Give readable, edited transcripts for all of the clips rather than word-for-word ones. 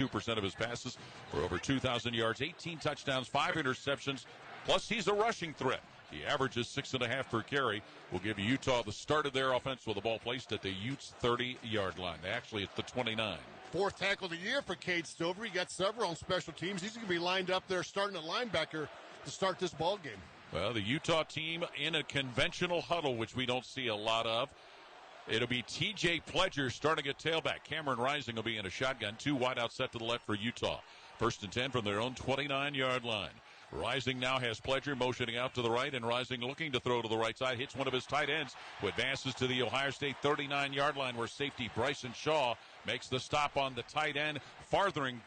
2% of his passes for over 2,000 yards, 18 touchdowns, 5 interceptions, plus he's a rushing threat. He averages 6.5 per carry. Will give Utah the start of their offense with the ball placed at the Utes' 30-yard line. Actually, it's the 29. Fourth tackle of the year for Cade Stover. He got several on special teams. He's going to be lined up there starting at linebacker to start this ball game. Well, the Utah team in a conventional huddle, which we don't see a lot of. It'll be T.J. Pledger starting at tailback. Cameron Rising will be in a shotgun. 2 wideouts set to the left for Utah. 1st and 10 from their own 29-yard line. Rising now has Pledger motioning out to the right, and Rising looking to throw to the right side. Hits one of his tight ends, who advances to the Ohio State 39-yard line, where safety Bryson Shaw makes the stop on the tight end. Farthington,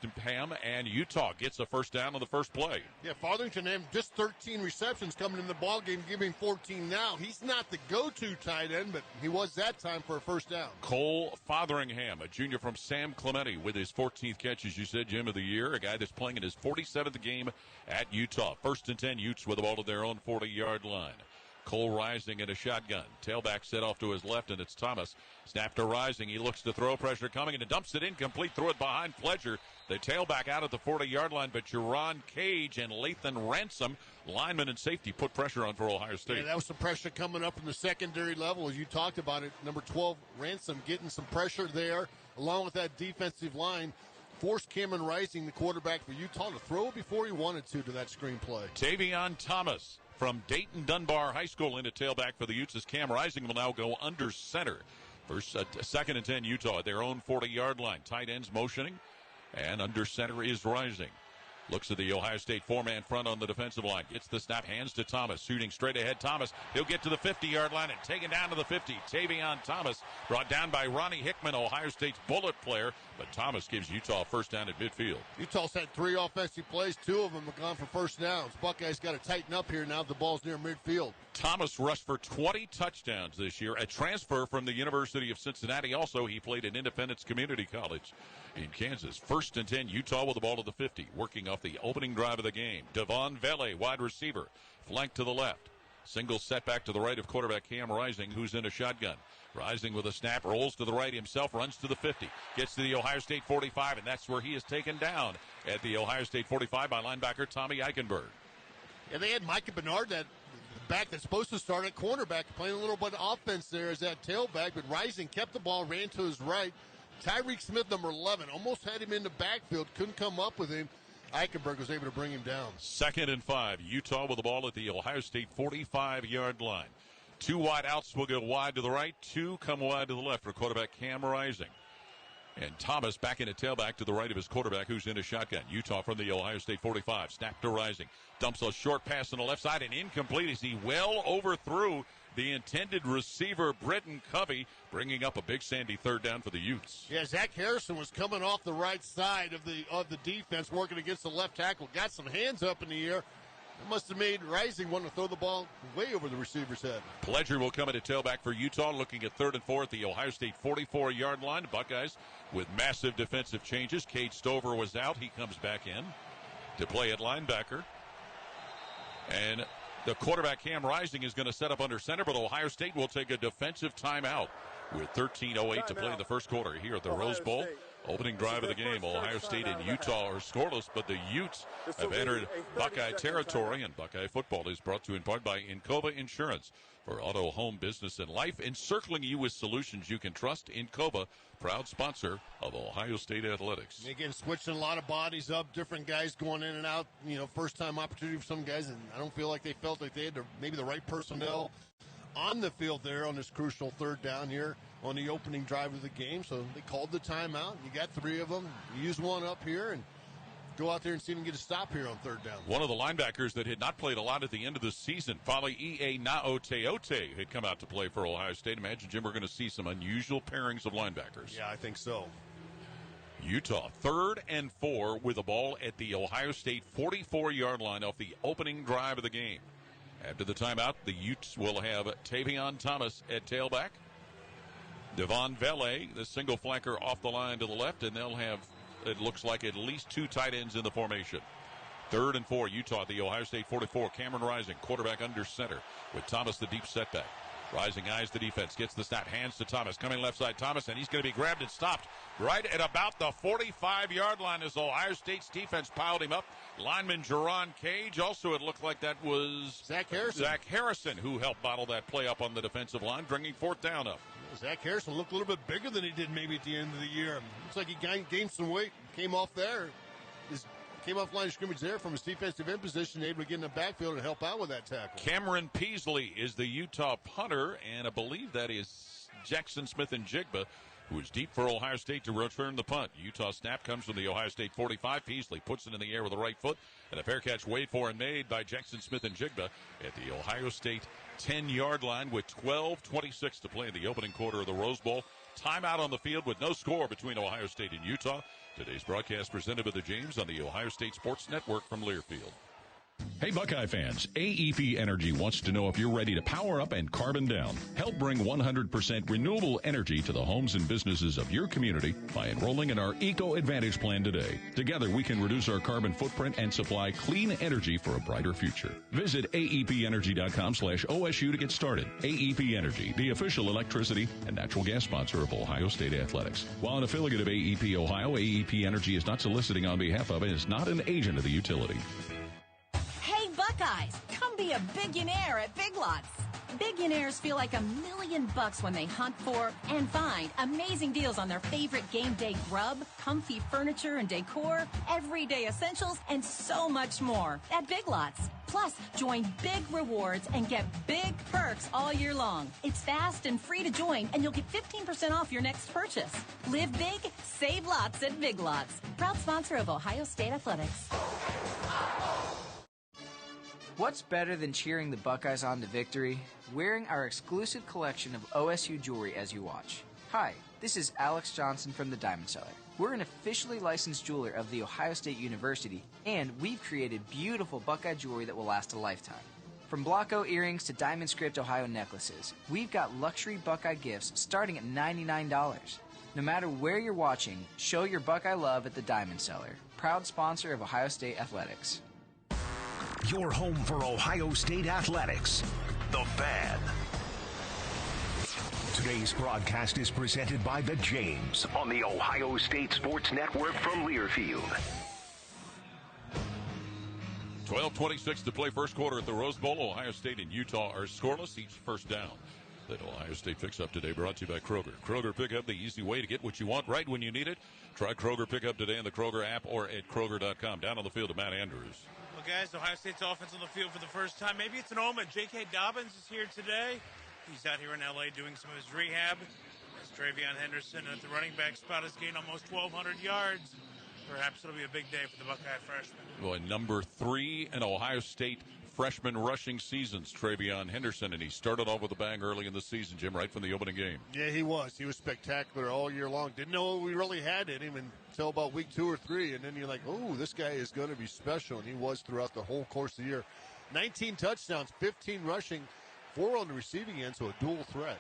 and Utah gets a first down on the first play. Yeah, Farthington just 13 receptions coming in the ball game, giving 14 now. He's not the go-to tight end, but he was that time for a first down. Cole Fotheringham, a junior from Sam Clemente, with his 14th catch, as you said, Jim, of the year. A guy that's playing in his 47th game at Utah. 1st and 10, Utes with the ball to their own 40-yard line. Cole Rising in a shotgun. Tailback set off to his left, and it's Thomas. Snap to Rising. He looks to throw. Pressure coming, and it dumps it incomplete. Threw it behind Pledger. The tailback out at the 40-yard line, but Jerron Cage and Lathan Ransom, lineman and safety, put pressure on for Ohio State. Yeah, that was some pressure coming up from the secondary level, as you talked about it. Number 12, Ransom, getting some pressure there, along with that defensive line. Forced Cameron Rising, the quarterback for Utah, to throw before he wanted to that screen play. Tavion Thomas from Dayton Dunbar High School into tailback for the Utes, as Cam Rising will now go under center. 2nd and 10, Utah at their own 40-yard line. Tight ends motioning, and under center is Rising. Looks at the Ohio State 4-man front on the defensive line. Gets the snap, hands to Thomas. Shooting straight ahead, Thomas. He'll get to the 50-yard line and taken down to the 50. Tavion Thomas brought down by Ronnie Hickman, Ohio State's bullet player. But Thomas gives Utah a first down at midfield. Utah's had 3 offensive plays. 2 of them have gone for first downs. Buckeyes got to tighten up here now. The ball's near midfield. Thomas rushed for 20 touchdowns this year, a transfer from the University of Cincinnati. Also, he played at Independence Community College in Kansas. 1st and 10, Utah with the ball to the 50, working off the opening drive of the game. Devon Vele, wide receiver, flank to the left. Single setback to the right of quarterback Cam Rising, who's in a shotgun. Rising with a snap, rolls to the right himself, runs to the 50, gets to the Ohio State 45, and that's where he is taken down at the Ohio State 45 by linebacker Tommy Eichenberg. Yeah, they had Micah Bernard, that back that's supposed to start at cornerback, playing a little bit of offense there as that tailback, but Rising kept the ball, ran to his right. Tyreek Smith, number 11, almost had him in the backfield, couldn't come up with him. Eichenberg was able to bring him down. 2nd and 5, Utah with the ball at the Ohio State 45-yard line. 2 wide outs will go wide to the right, 2 come wide to the left for quarterback Cam Rising. And Thomas back in a tailback to the right of his quarterback, who's in a shotgun. Utah from the Ohio State 45. Snap to Rising. Dumps a short pass on the left side and incomplete as he well overthrew the intended receiver, Britton Covey, bringing up a big sandy 3rd down for the Utes. Yeah, Zach Harrison was coming off the right side of the defense, working against the left tackle. Got some hands up in the air. It must have made Rising want to throw the ball way over the receiver's head. Pledger will come in at tailback for Utah, looking at 3rd and 4 at the Ohio State 44-yard line. Buckeyes with massive defensive changes. Cade Stover was out. He comes back in to play at linebacker. And the quarterback, Cam Rising, is going to set up under center, but Ohio State will take a defensive timeout with 13:08 to play in the first quarter here at the Rose Bowl. Opening drive of the game, Ohio State and Utah are scoreless, but the Utes have entered Buckeye territory, and Buckeye football is brought to you in part by Encova Insurance for auto, home, business, and life, encircling you with solutions you can trust. Encova, proud sponsor of Ohio State athletics. Again, switching a lot of bodies up, different guys going in and out, first-time opportunity for some guys, and I don't feel like they felt like they had maybe the right personnel on the field there on this crucial 3rd down here on the opening drive of the game. So they called the timeout. You got 3 of them. You use one up here and go out there and see them get a stop here on 3rd down. One of the linebackers that had not played a lot at the end of the season, Fali E.A. Naoteote, had come out to play for Ohio State. Imagine, Jim, we're going to see some unusual pairings of linebackers. Yeah, I think so. Utah, 3rd and 4 with the ball at the Ohio State 44-yard line off the opening drive of the game. After the timeout, the Utes will have Tavion Thomas at tailback. Devon Vele, the single flanker, off the line to the left, and they'll have, it looks like, at least 2 tight ends in the formation. 3rd and 4, Utah at the Ohio State 44. Cameron Rising, quarterback under center, with Thomas the deep setback. Rising eyes the defense, gets the snap, hands to Thomas, coming left side Thomas, and he's going to be grabbed and stopped right at about the 45-yard line as Ohio State's defense piled him up. Lineman Jerron Cage, also it looked like that was Zach Harrison who helped bottle that play up on the defensive line, bringing fourth down up. Zach Harrison looked a little bit bigger than he did maybe at the end of the year. Looks like he gained some weight, came off there. Came off line of scrimmage there from his defensive end position, able to get in the backfield and help out with that tackle. Cameron Peasley is the Utah punter, and I believe that is Jackson Smith-Njigba, who is deep for Ohio State to return the punt. Utah snap comes from the Ohio State 45. Peasley puts it in the air with the right foot, and a fair catch wait for and made by Jackson Smith-Njigba at the Ohio State 10-yard line with 12:26 to play in the opening quarter of the Rose Bowl. Timeout on the field with no score between Ohio State and Utah. Today's broadcast presented by the James on the Ohio State Sports Network from Learfield. Hey Buckeye fans, AEP Energy wants to know if you're ready to power up and carbon down. Help bring 100% renewable energy to the homes and businesses of your community by enrolling in our Eco Advantage plan today. Together we can reduce our carbon footprint and supply clean energy for a brighter future. Visit aepenergy.com/OSU to get started. AEP Energy, the official electricity and natural gas sponsor of Ohio State Athletics. While an affiliate of AEP Ohio, AEP Energy is not soliciting on behalf of and is not an agent of the utility. Buckeyes, come be a billionaire at Big Lots. Billionaires feel like $1 million when they hunt for and find amazing deals on their favorite game day grub, comfy furniture and decor, everyday essentials, and so much more at Big Lots. Plus, join big rewards and get big perks all year long. It's fast and free to join, and you'll get 15% off your next purchase. Live big, save lots at Big Lots. Proud sponsor of Ohio State Athletics. What's better than cheering the Buckeyes on to victory? Wearing our exclusive collection of OSU jewelry as you watch. Hi, this is Alex Johnson from the Diamond Cellar. We're an officially licensed jeweler of The Ohio State University, and we've created beautiful Buckeye jewelry that will last a lifetime. From Blocko earrings to Diamond Script Ohio necklaces, we've got luxury Buckeye gifts starting at $99. No matter where you're watching, show your Buckeye love at the Diamond Cellar, proud sponsor of Ohio State Athletics. Your home for Ohio State Athletics, The Fan. Today's broadcast is presented by The James on the Ohio State Sports Network from Learfield. 12:26 to play first quarter at the Rose Bowl. Ohio State and Utah are scoreless, each first down that Ohio State picks up today, brought to you by Kroger. Kroger Pickup, the easy way to get what you want right when you need it. Try Kroger Pickup today in the Kroger app or at Kroger.com. Down on the field to Matt Andrews. Well, guys, Ohio State's offense on the field for the first time. Maybe it's an omen. J.K. Dobbins is here today. He's out here in L.A. doing some of his rehab. As Travion Henderson at the running back spot has gained almost 1,200 yards. Perhaps it'll be a big day for the Buckeye freshman. Well, number 3 in Ohio State freshman rushing seasons, Travion Henderson, and he started off with a bang early in the season, Jim, right from the opening game. Yeah, he was. He was spectacular all year long. Didn't know we really had in him until about week 2 or 3, and then you're like, oh, this guy is going to be special, and he was throughout the whole course of the year. 19 touchdowns, 15 rushing, 4 on the receiving end, so a dual threat.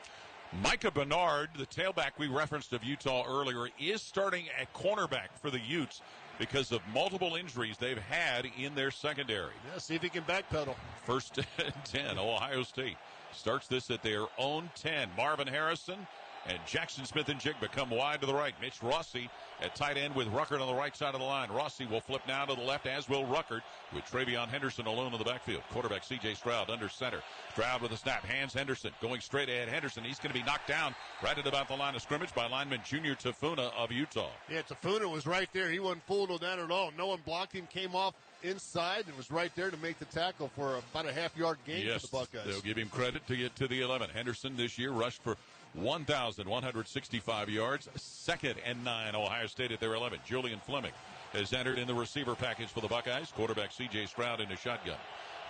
Micah Bernard, the tailback we referenced of Utah earlier, is starting at cornerback for the Utes because of multiple injuries they've had in their secondary. Yeah, see if he can backpedal. First and 10, Ohio State starts this at their own 10. Marvin Harrison and Jackson Smith-Njigba come wide to the right. Mitch Rossi at tight end with Ruckert on the right side of the line. Rossi will flip now to the left, as will Ruckert, with Travion Henderson alone in the backfield. Quarterback C.J. Stroud under center. Stroud with a snap. Hands Henderson. Going straight ahead. Henderson. He's going to be knocked down right at about the line of scrimmage by lineman Junior Tafuna of Utah. Yeah, Tafuna was right there. He wasn't fooled down at all. No one blocked him. Came off inside and was right there to make the tackle for about a half-yard gain for the Buckeyes. They'll give him credit to get to the 11. Henderson this year rushed for 1,165 yards. 2nd and 9, Ohio State at their 11. Julian Fleming has entered in the receiver package for the Buckeyes. Quarterback C.J. Stroud in the shotgun.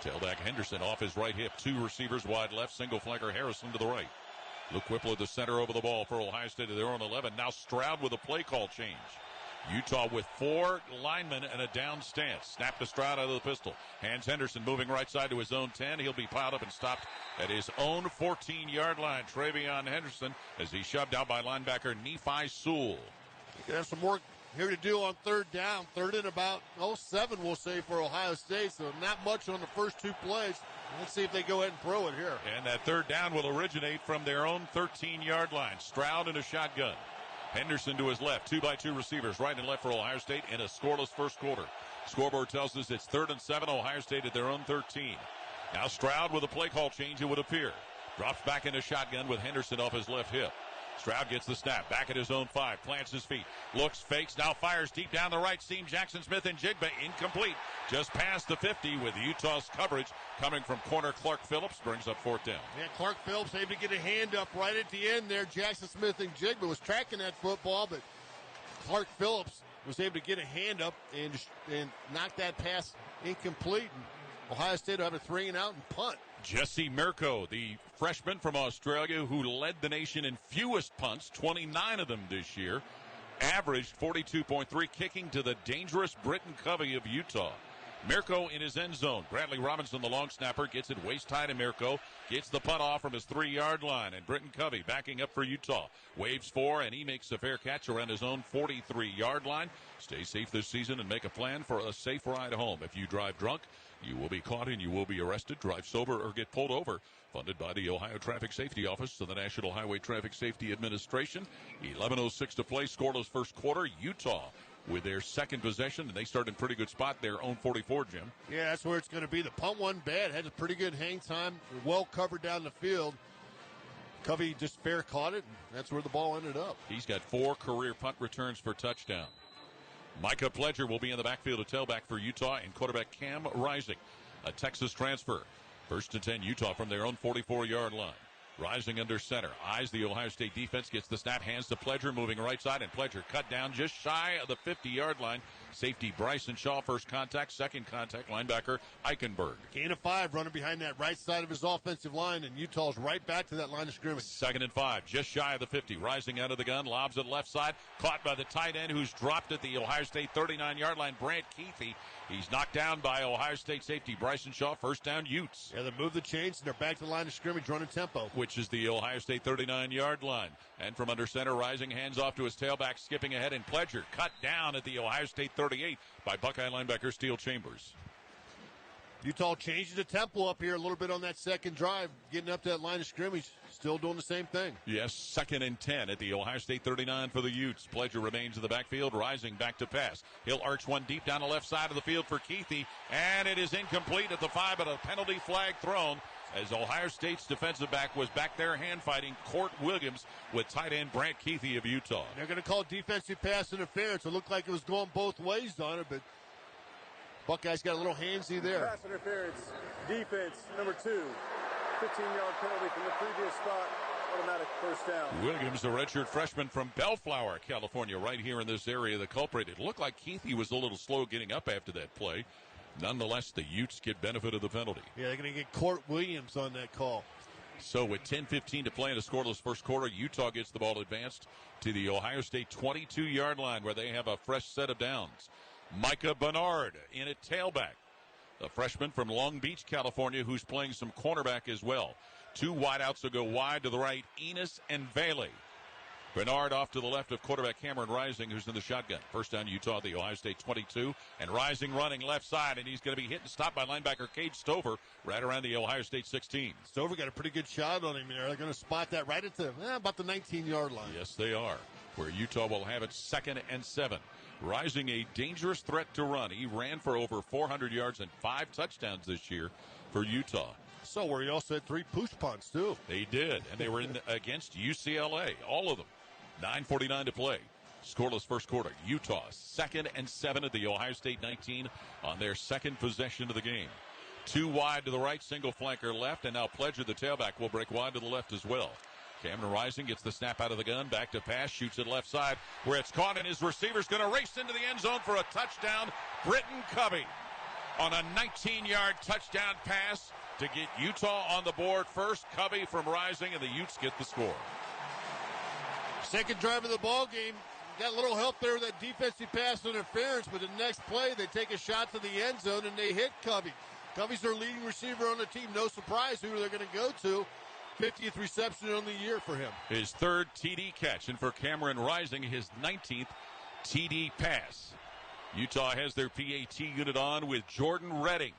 Tailback Henderson off his right hip. 2 receivers wide left. Single flanker Harrison to the right. Luke Whipple at the center over the ball for Ohio State at their own 11. Now Stroud with a play call change. Utah with 4 linemen and a down stance. Snap to Stroud out of the pistol. Hands Henderson moving right side to his own 10. He'll be piled up and stopped at his own 14-yard line. Travion Henderson as he's shoved out by linebacker Nephi Sewell. You can have some more here to do on third down. Third and about 7, we'll say, for Ohio State. So not much on the first 2 plays. Let's see if they go ahead and throw it here. And that third down will originate from their own 13-yard line. Stroud in a shotgun. Henderson to his left. 2-by-2 receivers, right and left for Ohio State in a scoreless first quarter. Scoreboard tells us it's 3rd and 7. Ohio State at their own 13. Now Stroud with a play call change, it would appear. Drops back into shotgun with Henderson off his left hip. Stroud gets the snap, back at his own 5, plants his feet, looks, fakes, now fires deep down the right seam. Jackson Smith and Jigba incomplete. Just past the 50 with Utah's coverage coming from corner Clark Phillips, brings up 4th down. Yeah, Clark Phillips able to get a hand up right at the end there. Jackson Smith and Jigba was tracking that football, but Clark Phillips was able to get a hand up and knock that pass incomplete. And Ohio State will have a 3-and-out and punt. Jesse Mirko, the freshman from Australia who led the nation in fewest punts, 29 of them this year, averaged 42.3, kicking to the dangerous Britton Covey of Utah. Mirko in his end zone. Bradley Robinson, the long snapper, gets it waist high to Mirko, gets the punt off from his 3-yard line, and Britton Covey backing up for Utah. Waves 4, and he makes a fair catch around his own 43-yard line. Stay safe this season and make a plan for a safe ride home. If you drive drunk, you will be caught and you will be arrested. Drive sober or get pulled over. Funded by the Ohio Traffic Safety Office of the National Highway Traffic Safety Administration. 11:06 to play. Scoreless first quarter. Utah with their second possession, and they start in pretty good spot, their own 44, Jim. Yeah, that's where it's going to be. The punt wasn't bad. Had a pretty good hang time. Well covered down the field. Covey just fair caught it, and that's where the ball ended up. He's got 4 career punt returns for touchdown. Micah Pledger will be in the backfield at tailback for Utah, and quarterback Cam Rising, a Texas transfer. 1st and 10, Utah from their own 44-yard line. Rising under center. Eyes the Ohio State defense. Gets the snap. Hands to Pledger. Moving right side. And Pledger cut down just shy of the 50-yard line. Safety Bryson Shaw. First contact. Second contact. Linebacker Eichenberg. Gain of 5 running behind that right side of his offensive line. And Utah's right back to that line of scrimmage. 2nd and 5. Just shy of the 50. Rising out of the gun. Lobs it left side. Caught by the tight end who's dropped at the Ohio State 39-yard line. Brant Keithy. He's knocked down by Ohio State safety Bryson Shaw. First down Utes. Yeah, they move the chains and they're back to the line of scrimmage running tempo. Which is the Ohio State 39-yard line. And from under center, Rising hands off to his tailback, skipping ahead, and Pledger cut down at the Ohio State 38 by Buckeye linebacker Steele Chambers. Utah changes the tempo up here a little bit on that second drive, getting up to that line of scrimmage, still doing the same thing. Yes, 2nd and 10 at the Ohio State 39 for the Utes. Pledger remains in the backfield, Rising back to pass. He'll arch one deep down the left side of the field for Keithy, and it is incomplete at the 5, but a penalty flag thrown as Ohio State's defensive back was back there hand-fighting Court Williams with tight end Brant Keithy of Utah. They're going to call defensive pass interference. It looked like it was going both ways on it, but Buckeyes got a little handsy there. Pass interference, defense, number 2. 15-yard penalty from the previous spot. Automatic first down. Williams, the redshirt freshman from Bellflower, California, right here in this area, the culprit. It looked like Keithy was a little slow getting up after that play. Nonetheless, the Utes get benefit of the penalty. Yeah, they're going to get Court Williams on that call. So with 10:15 to play in a scoreless first quarter, Utah gets the ball advanced to the Ohio State 22-yard line where they have a fresh set of downs. Micah Bernard in at tailback, a freshman from Long Beach, California, who's playing some cornerback as well. 2 wideouts will go wide to the right, Enos and Bailey. Bernard off to the left of quarterback Cameron Rising, who's in the shotgun. First down, Utah, the Ohio State 22. And Rising running left side, and he's going to be hit and stopped by linebacker Cade Stover right around the Ohio State 16. Stover got a pretty good shot on him there. They're going to spot that right at about the 19-yard line. Yes, they are, where Utah will have it 2nd and 7. Rising, a dangerous threat to run. He ran for over 400 yards and 5 touchdowns this year for Utah. So where he also had 3 push punts, too. They did, and they were in against UCLA, all of them. 9:49 to play. Scoreless first quarter. Utah 2nd and 7 at the Ohio State 19 on their second possession of the game. 2 wide to the right, single flanker left, and now Pledger, the tailback, will break wide to the left as well. Cameron Rising gets the snap out of the gun, back to pass, shoots it left side where it's caught, and his receiver's going to race into the end zone for a touchdown. Britton Covey on a 19-yard touchdown pass to get Utah on the board first. Covey from Rising, and the Utes get the score. Second drive of the ball game. Got a little help there with that defensive pass interference, but the next play they take a shot to the end zone and they hit Covey. Covey's their leading receiver on the team. No surprise who they're going to go to. 50th reception on the year for him. His 3rd TD catch, and for Cameron Rising, his 19th TD pass. Utah has their PAT unit on with Jordan Redding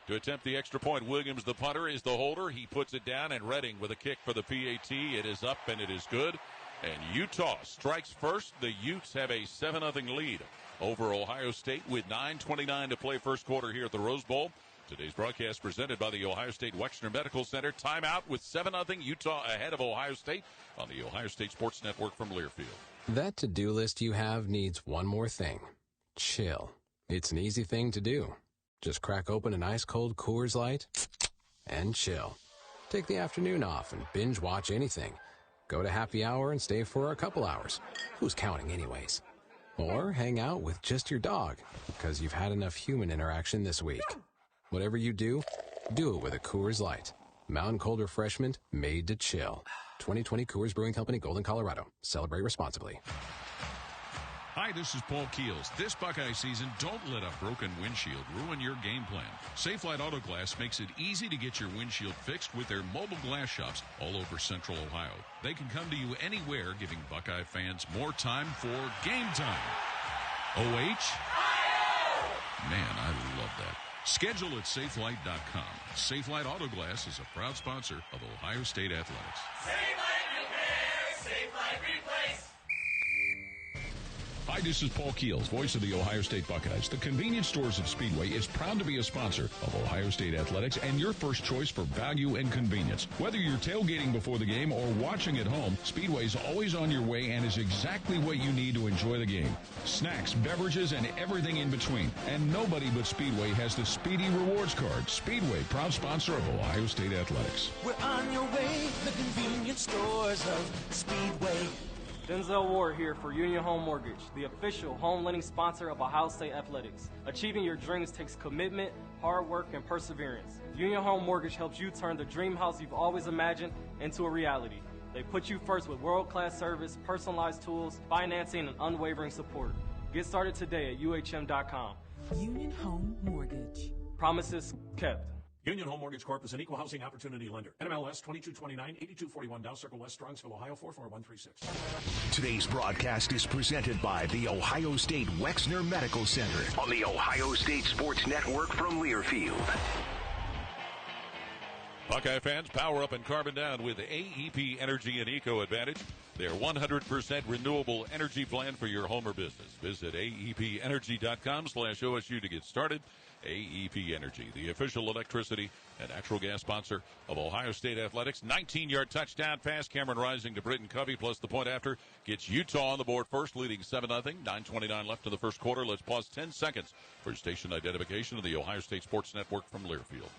to attempt the extra point. Williams, the punter, is the holder. He puts it down, and Redding with a kick for the PAT. It is up, and it is good. And Utah strikes first. The Utes have a 7-0 lead over Ohio State with 9:29 to play first quarter here at the Rose Bowl. Today's broadcast presented by the Ohio State Wexner Medical Center. Timeout with 7-0 Utah ahead of Ohio State on the Ohio State Sports Network from Learfield. That to-do list you have needs one more thing. Chill. It's an easy thing to do. Just crack open an ice-cold Coors Light and chill. Take the afternoon off and binge watch anything. Go to happy hour and stay for a couple hours. Who's counting anyways? Or hang out with just your dog because you've had enough human interaction this week. Whatever you do it with a Coors Light. Mountain Cold Refreshment made to chill. 2020 Coors Brewing Company, Golden, Colorado. Celebrate responsibly. Hi, this is Paul Keels. This Buckeye season, don't let a broken windshield ruin your game plan. Safelite Auto Glass makes it easy to get your windshield fixed with their mobile glass shops all over Central Ohio. They can come to you anywhere, giving Buckeye fans more time for game time. OH? Man, I love that. Schedule at Safelite.com. Safelite Auto Glass is a proud sponsor of Ohio State Athletics. Safelite Repair, Safelite Replace. Hi, this is Paul Keels, voice of the Ohio State Buckeyes. The convenience stores of Speedway is proud to be a sponsor of Ohio State Athletics and your first choice for value and convenience. Whether you're tailgating before the game or watching at home, Speedway is always on your way and is exactly what you need to enjoy the game. Snacks, beverages, and everything in between. And nobody but Speedway has the Speedy Rewards Card. Speedway, proud sponsor of Ohio State Athletics. We're on your way, the convenience stores of Speedway. Denzel Ward here for Union Home Mortgage, the official home lending sponsor of Ohio State Athletics. Achieving your dreams takes commitment, hard work, and perseverance. Union Home Mortgage helps you turn the dream house you've always imagined into a reality. They put you first with world-class service, personalized tools, financing, and unwavering support. Get started today at UHM.com. Union Home Mortgage. Promises kept. Union Home Mortgage Corp is an equal housing opportunity lender. NMLS 2229-8241, Dow Circle West, Strongsville, Ohio 44136. Today's broadcast is presented by the Ohio State Wexner Medical Center on the Ohio State Sports Network from Learfield. Buckeye fans, power up and carbon down with AEP Energy and Eco Advantage. Their 100% renewable energy plan for your home or business. Visit aepenergy.com/OSU to get started. AEP Energy, the official electricity and natural gas sponsor of Ohio State Athletics. 19-yard touchdown pass. Cameron Rising to Britton Covey, plus the point after. Gets Utah on the board first, leading 7-0. 9:29 left in the first quarter. Let's pause 10 seconds for station identification of the Ohio State Sports Network from Learfield.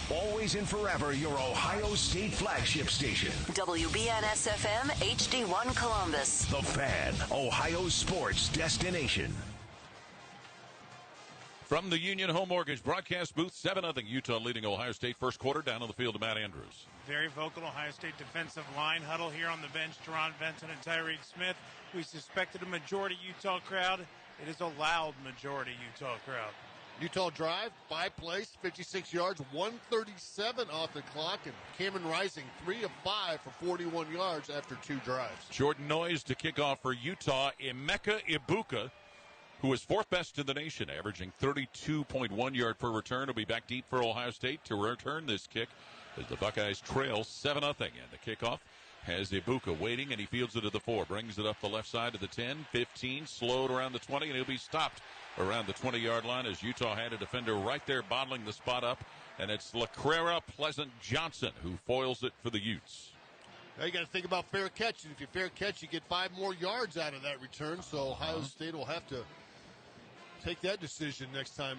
Always and forever, your Ohio State flagship station. WBNS-FM, HD1 Columbus. The Fan, Ohio sports destination. From the Union Home Mortgage broadcast booth, 7-0 Utah leading Ohio State first quarter. Down on the field to Matt Andrews. Very vocal Ohio State defensive line huddle here on the bench. Teron Benton and Tyreek Smith. We suspected a majority Utah crowd. It is a loud majority Utah crowd. Utah drive, 5 plays, 56 yards, 137 off the clock, and Cameron Rising 3 of 5 for 41 yards after 2 drives. Jordan Noyes to kick off for Utah. Emeka Ibuka, who is 4th best in the nation, averaging 32.1 yard per return, will be back deep for Ohio State to return this kick as the Buckeyes trail 7-0. And the kickoff has Ibuka waiting, and he fields it at the 4. Brings it up the left side of the 10, 15, slowed around the 20, and he'll be stopped around the 20-yard line as Utah had a defender right there bottling the spot up, and it's LaCrera Pleasant Johnson who foils it for the Utes. Now you got to think about fair catch, and if you fair catch, you get 5 more yards out of that return, so Ohio State will have to take that decision next time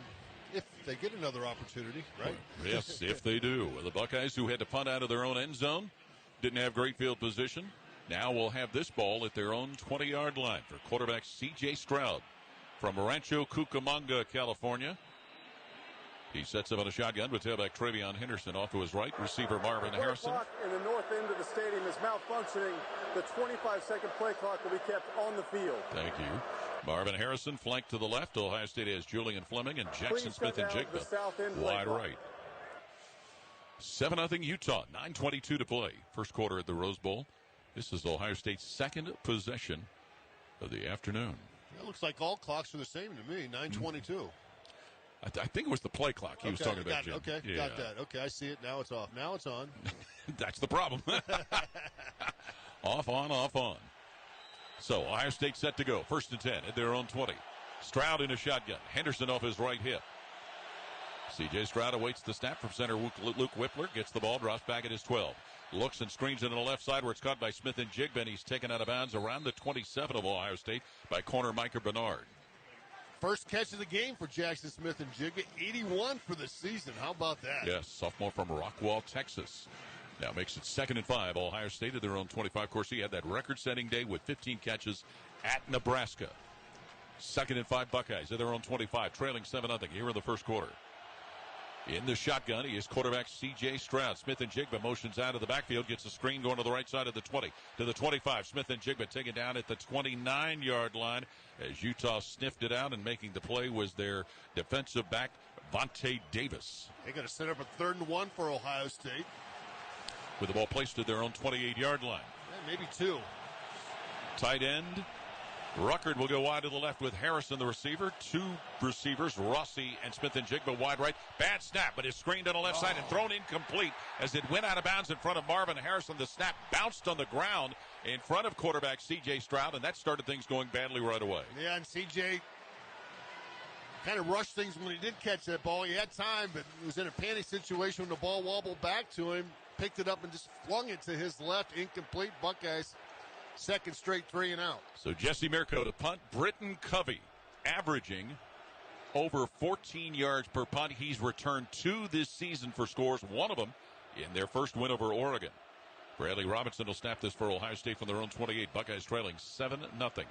if they get another opportunity, right? Yes, if they do. The Buckeyes, who had to punt out of their own end zone, didn't have great field position, now will have this ball at their own 20-yard line for quarterback C.J. Stroud from Rancho Cucamonga, California. He sets up on a shotgun with tailback Travion Henderson off to his right. Receiver Marvin Harrison. The clock in the north end of the stadium is malfunctioning. The 25-second play clock will be kept on the field. Thank you. Marvin Harrison flanked to the left. Ohio State has Julian Fleming and Jackson Smith and Jigba wide right. 7-0 Utah, 9:22 to play. First quarter at the Rose Bowl. This is Ohio State's second possession of the afternoon. It looks like all clocks are the same to me, 9:22. I think it was the play clock he was talking about, Jim. Okay, yeah. got that. Okay, I see it. Now it's off. Now it's on. That's the problem. Off, on. So, Ohio State set to go. 1st and 10 at their own 20. Stroud in a shotgun. Henderson off his right hip. C.J. Stroud awaits the snap from center Luke Whippler. Gets the ball, drops back at his 12. Looks and screens it on the left side where it's caught by Smith and Jigba. He's taken out of bounds around the 27 of Ohio State by corner Micah Bernard. First catch of the game for Jackson Smith and Jigba. 81 for the season. How about that? Yes, sophomore from Rockwall, Texas. Now makes it 2nd and 5. Ohio State at their own 25. Of course, he had that record-setting day with 15 catches at Nebraska. 2nd and 5 Buckeyes at their own 25, trailing 7-0 here in the first quarter. In the shotgun, he is quarterback C.J. Stroud. Smith and Jigba motions out of the backfield, gets a screen going to the right side of the 20 to the 25. Smith and Jigba taken down at the 29-yard line as Utah sniffed it out, and making the play was their defensive back, Vontae Davis. They're going to set up a 3rd and 1 for Ohio State. With the ball placed at their own 28-yard line. Yeah, maybe 2. Tight end. Ruckert will go wide to the left with Harrison, the receiver. 2 receivers, Rossi and Smith and Jigba wide right. Bad snap, but is screened on the left side and thrown incomplete as it went out of bounds in front of Marvin Harrison. The snap bounced on the ground in front of quarterback C.J. Stroud, and that started things going badly right away. Yeah, and C.J. kind of rushed things when he did catch that ball. He had time, but he was in a panic situation when the ball wobbled back to him. Picked it up and just flung it to his left. Incomplete. Buckeyes, 2nd straight 3 and out. So Jesse Mirko to punt. Britton Covey averaging over 14 yards per punt. He's returned 2 this season for scores, one of them in their first win over Oregon. Bradley Robinson will snap this for Ohio State from their own 28. Buckeyes trailing 7-0.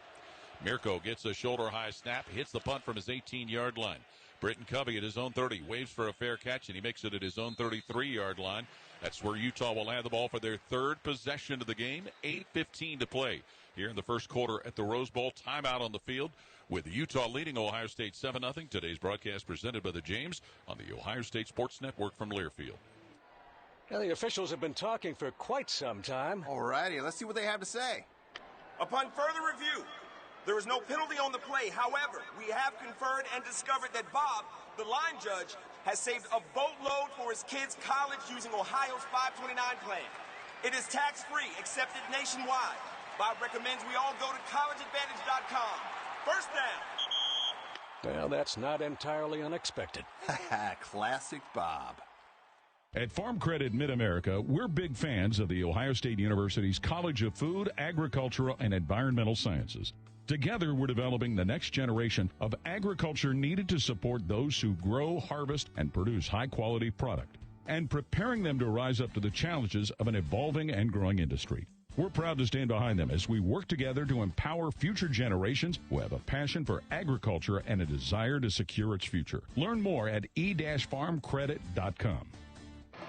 Mirko gets a shoulder-high snap, hits the punt from his 18-yard line. Britton Covey at his own 30, waves for a fair catch, and he makes it at his own 33-yard line. That's where Utah will have the ball for their 3rd possession of the game. 8:15 to play here in the first quarter at the Rose Bowl. Timeout on the field with Utah leading Ohio State 7-0. Today's broadcast presented by the James on the Ohio State Sports Network from Learfield. Now, the officials have been talking for quite some time. All righty, let's see what they have to say. Upon further review, there is no penalty on the play. However, we have conferred and discovered that Bob, the line judge, has saved a boatload for his kids' college using Ohio's 529 plan. It is tax-free, accepted nationwide. Bob recommends we all go to collegeadvantage.com. First down. Well, that's not entirely unexpected. Classic Bob. At Farm Credit Mid-America, we're big fans of the Ohio State University's College of Food, Agricultural, and Environmental Sciences. Together, we're developing the next generation of agriculture needed to support those who grow, harvest, and produce high-quality product, and preparing them to rise up to the challenges of an evolving and growing industry. We're proud to stand behind them as we work together to empower future generations who have a passion for agriculture and a desire to secure its future. Learn more at e-farmcredit.com.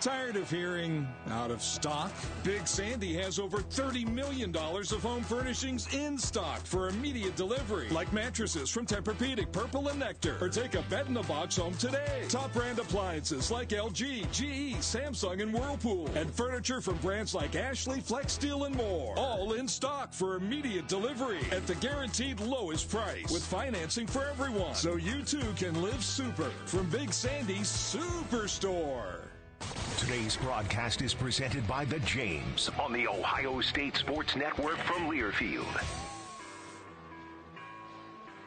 Tired of hearing out of stock? Big Sandy has over $30 million of home furnishings in stock for immediate delivery, like mattresses from Tempur-Pedic, Purple, and Nectar. Or take a bed-in-a-box home today. Top brand appliances like LG, GE, Samsung, and Whirlpool. And furniture from brands like Ashley, Flex Steel, and more. All in stock for immediate delivery at the guaranteed lowest price with financing for everyone. So you too can live super from Big Sandy's Superstore. Today's broadcast is presented by The James on the Ohio State Sports Network from Learfield.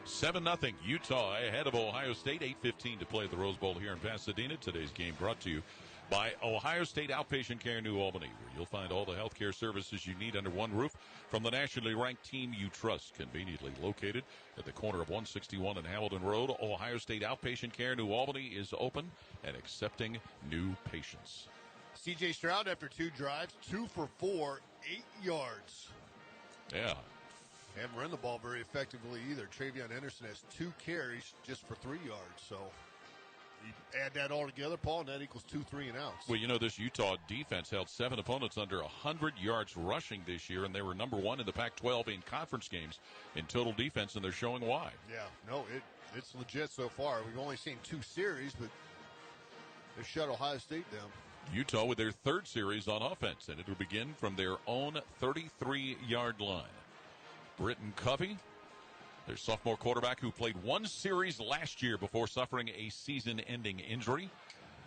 7-0 Utah ahead of Ohio State. 8:15 to play at the Rose Bowl here in Pasadena. Today's game brought to you by Ohio State Outpatient Care New Albany, where you'll find all the healthcare services you need under one roof from the nationally ranked team you trust. Conveniently located at the corner of 161 and Hamilton Road, Ohio State Outpatient Care New Albany is open and accepting new patients. C.J. Stroud, after 2 drives, 2 for 4, 8 yards. Yeah. Haven't run the ball very effectively either. Travion Henderson has 2 carries just for 3 yards. So you add that all together, Paul, and that equals 2 3-and-outs. Well, you know, this Utah defense held 7 opponents under 100 yards rushing this year, and they were number 1 in the Pac-12 in conference games in total defense, and they're showing why. Yeah, no, it's legit so far. We've only seen 2 series, but they've shut Ohio State down. Utah with their 3rd series on offense, and it will begin from their own 33-yard line. Britton Covey Their sophomore quarterback who played one series last year before suffering a season-ending injury.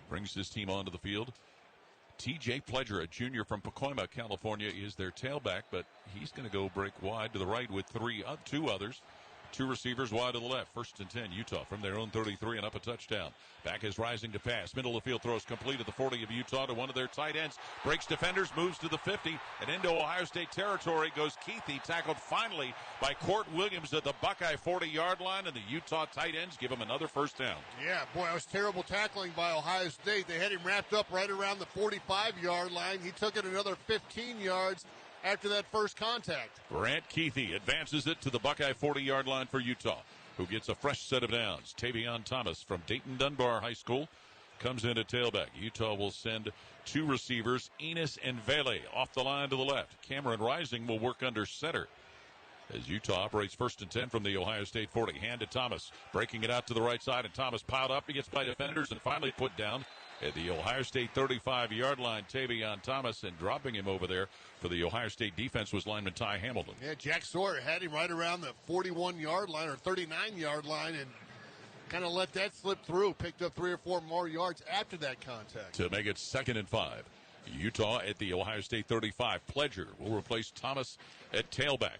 Brings his team onto the field. T.J. Pledger, a junior from Pacoima, California, is their tailback, but he's going to go break wide to the right with two others. Two receivers wide to the left. 1st and 10, Utah from their own 33 and up a touchdown. Back is Rising to pass. Middle of the field throws complete at the 40 of Utah to one of their tight ends. Breaks defenders, moves to the 50, and into Ohio State territory goes Keithy, tackled finally by Court Williams at the Buckeye 40-yard line, and the Utah tight ends give him another first down. Yeah, boy, that was terrible tackling by Ohio State. They had him wrapped up right around the 45-yard line. He took it another 15 yards after that first contact. Brant Keithy advances it to the Buckeye 40-yard line for Utah, who gets a fresh set of downs. Tavion Thomas from Dayton Dunbar High School comes in at tailback. Utah will send two receivers, Enos and Vele, off the line to the left. Cameron Rising will work under center as Utah operates 1st and 10 from the Ohio State 40. Hand to Thomas, breaking it out to the right side, and Thomas piled up. He gets by defenders and finally put down at the Ohio State 35-yard line. Tavion Thomas, and dropping him over there for the Ohio State defense was lineman Ty Hamilton. Yeah, Jack Sawyer had him right around the 41-yard line or 39-yard line and kind of let that slip through. Picked up 3 or 4 more yards after that contact. To make it 2nd and 5. Utah at the Ohio State 35. Pledger will replace Thomas at tailback.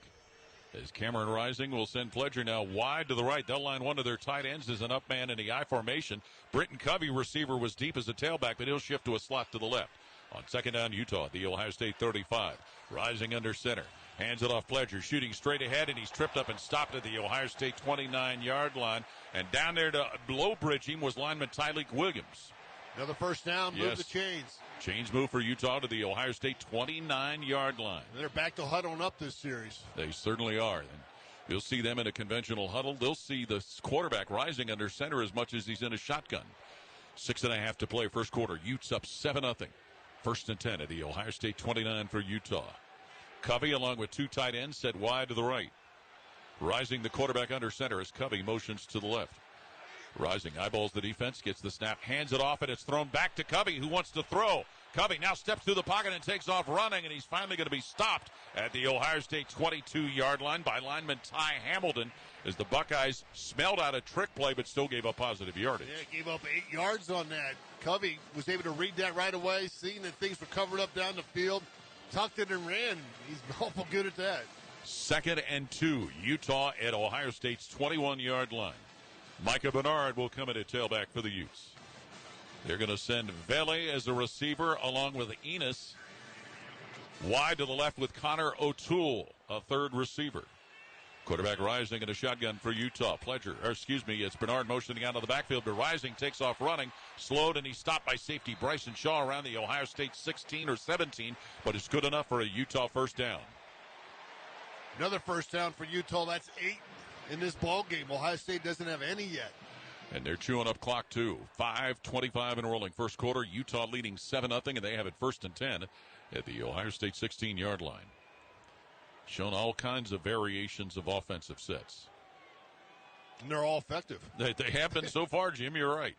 As Cameron Rising will send Pledger now wide to the right. They'll line one of their tight ends as an up man in the I formation. Britton Covey, receiver, was deep as a tailback, but he'll shift to a slot to the left. On 2nd down, Utah at the Ohio State 35. Rising under center. Hands it off Pledger, shooting straight ahead, and he's tripped up and stopped at the Ohio State 29-yard line. And down there to blow bridge him was lineman Tyleek Williams. Another first down, move the chains. Chains move for Utah to the Ohio State 29-yard line. They're back to huddling up this series. They certainly are. And you'll see them in a conventional huddle. They'll see the quarterback Rising under center as much as he's in a shotgun. 6.5 to play, first quarter. Utes up 7-0. 1st and 10 at the Ohio State 29 for Utah. Covey, along with two tight ends, set wide to the right. Rising, the quarterback under center, as Covey motions to the left. Rising eyeballs the defense, gets the snap, hands it off, and it's thrown back to Covey, who wants to throw. Covey now steps through the pocket and takes off running, and he's finally going to be stopped at the Ohio State 22-yard line by lineman Ty Hamilton as the Buckeyes smelled out a trick play but still gave up positive yardage. Yeah, gave up 8 yards on that. Covey was able to read that right away, seeing that things were covered up down the field, tucked it and ran. He's awful good at that. 2nd and 2, Utah at Ohio State's 21-yard line. Micah Bernard will come in at tailback for the Utes. They're going to send Vele as a receiver along with Enos wide to the left with Connor O'Toole, a third receiver. Quarterback Rising in a shotgun for Utah. It's Bernard motioning out of the backfield, but Rising takes off running, slowed, and he's stopped by safety Bryson Shaw around the Ohio State 16 or 17, but it's good enough for a Utah first down. Another first down for Utah. That's 8 in this ball game. Ohio State doesn't have any yet. And they're chewing up clock, too. 5:25 and rolling. First quarter, Utah leading 7-0, and they have it 1st and 10 at the Ohio State 16-yard line. Shown all kinds of variations of offensive sets. And they're all effective. They have been so far, Jim. You're right.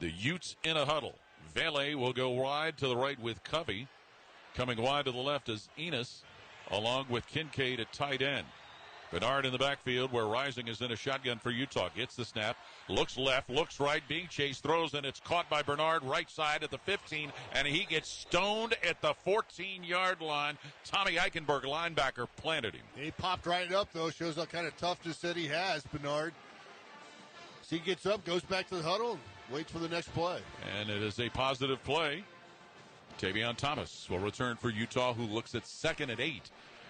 The Utes in a huddle. Vele will go wide to the right with Covey. Coming wide to the left is Enos, along with Kincaid at tight end. Bernard in the backfield where Rising is in a shotgun for Utah. Gets the snap, looks left, looks right, being chased, throws, and it's caught by Bernard right side at the 15, and he gets stoned at the 14-yard line. Tommy Eichenberg, linebacker, planted him. He popped right up, though. Shows how kind of toughness that he has, Bernard. So he gets up, goes back to the huddle, and waits for the next play. And it is a positive play. Tavion Thomas will return for Utah, who looks at 2nd and 8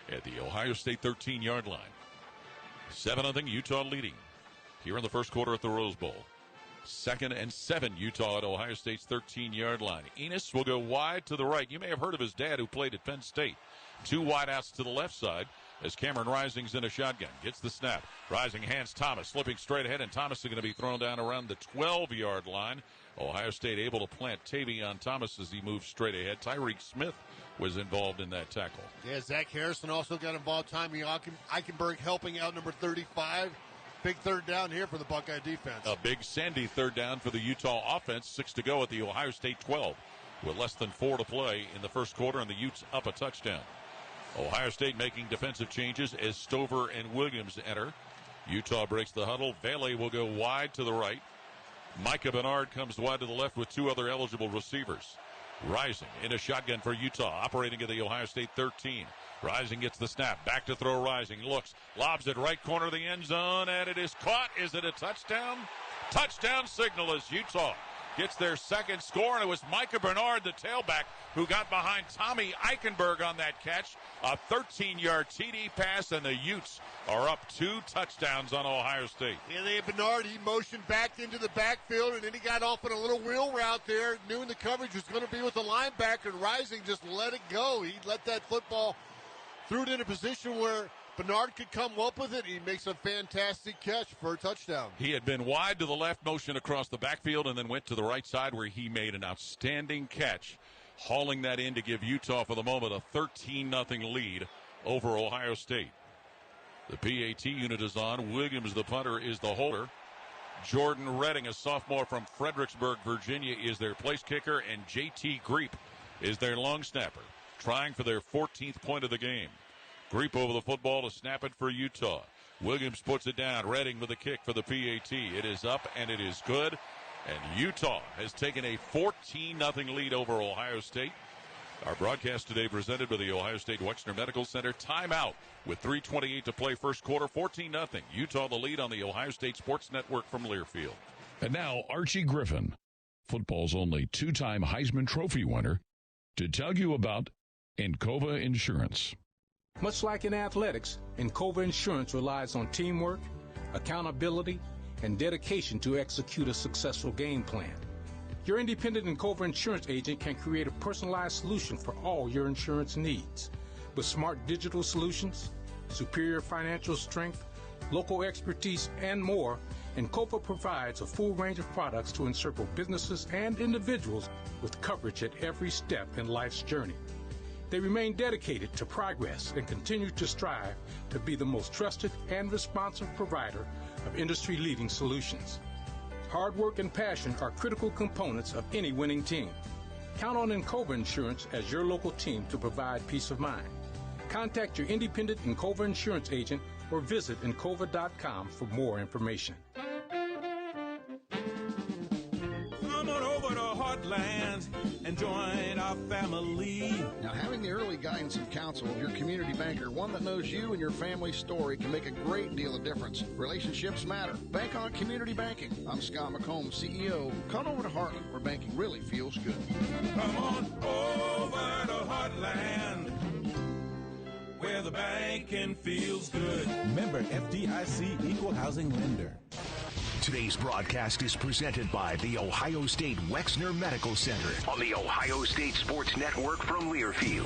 at the Ohio State 13-yard line. 7-0 Utah leading here in the first quarter at the Rose Bowl. 2nd and 7 Utah at Ohio State's 13-yard line. Enos will go wide to the right. You may have heard of his dad who played at Penn State. Two wideouts to the left side as Cameron Rising's in a shotgun. Gets the snap. Rising hands Thomas, slipping straight ahead, and Thomas is going to be thrown down around the 12-yard line. Ohio State able to plant Tavion Thomas as he moves straight ahead. Tyreek Smith was involved in that tackle. Yeah, Zach Harrison also got involved. Tommy Eichenberg helping out number 35. Big third down here for the Buckeye defense. A big Sandy third down for the Utah offense. 6 to go at the Ohio State 12 with less than 4 to play in the first quarter, and the Utes up a touchdown. Ohio State making defensive changes as Stover and Williams enter. Utah breaks the huddle. Vele will go wide to the right. Micah Bernard comes wide to the left with two other eligible receivers. Rising in a shotgun for Utah, operating at the Ohio State 13. Rising gets the snap. Back to throw Rising. Looks. Lobs it right corner of the end zone, and it is caught. Is it a touchdown? Touchdown signal as Utah gets their second score, and it was Micah Bernard, the tailback, who got behind Tommy Eichenberg on that catch. A 13-yard TD pass, and the Utes are up 2 touchdowns on Ohio State. Yeah, they had Bernard. He motioned back into the backfield, and then he got off on a little wheel route there, knowing the coverage was going to be with the linebacker, and Rising just let it go. He let that football, threw it in a position where Bernard could come up with it. He makes a fantastic catch for a touchdown. He had been wide to the left, motion across the backfield, and then went to the right side where he made an outstanding catch, hauling that in to give Utah, for the moment, a 13-0 lead over Ohio State. The PAT unit is on. Williams, the punter, is the holder. Jordan Redding, a sophomore from Fredericksburg, Virginia, is their place kicker, and J.T. Greep is their long snapper, trying for their 14th point of the game. Greep over the football to snap it for Utah. Williams puts it down. Redding with a kick for the PAT. It is up, and it is good. And Utah has taken a 14-0 lead over Ohio State. Our broadcast today presented by the Ohio State Wexner Medical Center. Timeout with 3:28 to play first quarter. 14-0. Utah the lead on the Ohio State Sports Network from Learfield. And now Archie Griffin, football's only 2-time Heisman Trophy winner, to tell you about Encova Insurance. Much like in athletics, Encova Insurance relies on teamwork, accountability, and dedication to execute a successful game plan. Your independent Encova Insurance agent can create a personalized solution for all your insurance needs. With smart digital solutions, superior financial strength, local expertise, and more, Encova provides a full range of products to encircle businesses and individuals with coverage at every step in life's journey. They remain dedicated to progress and continue to strive to be the most trusted and responsive provider of industry-leading solutions. Hard work and passion are critical components of any winning team. Count on Encova Insurance as your local team to provide peace of mind. Contact your independent Encova Insurance agent or visit Encova.com for more information. Come on over to Heartland and join our family. Now, having the early guidance and counsel of your community banker, one that knows you and your family's story, can make a great deal of difference. Relationships matter. Bank on Community Banking. I'm Scott McComb, CEO. Come over to Heartland, where banking really feels good. Come on over to Heartland, where the banking feels good. Member FDIC Equal Housing Lender. Today's broadcast is presented by the Ohio State Wexner Medical Center on the Ohio State Sports Network from Learfield.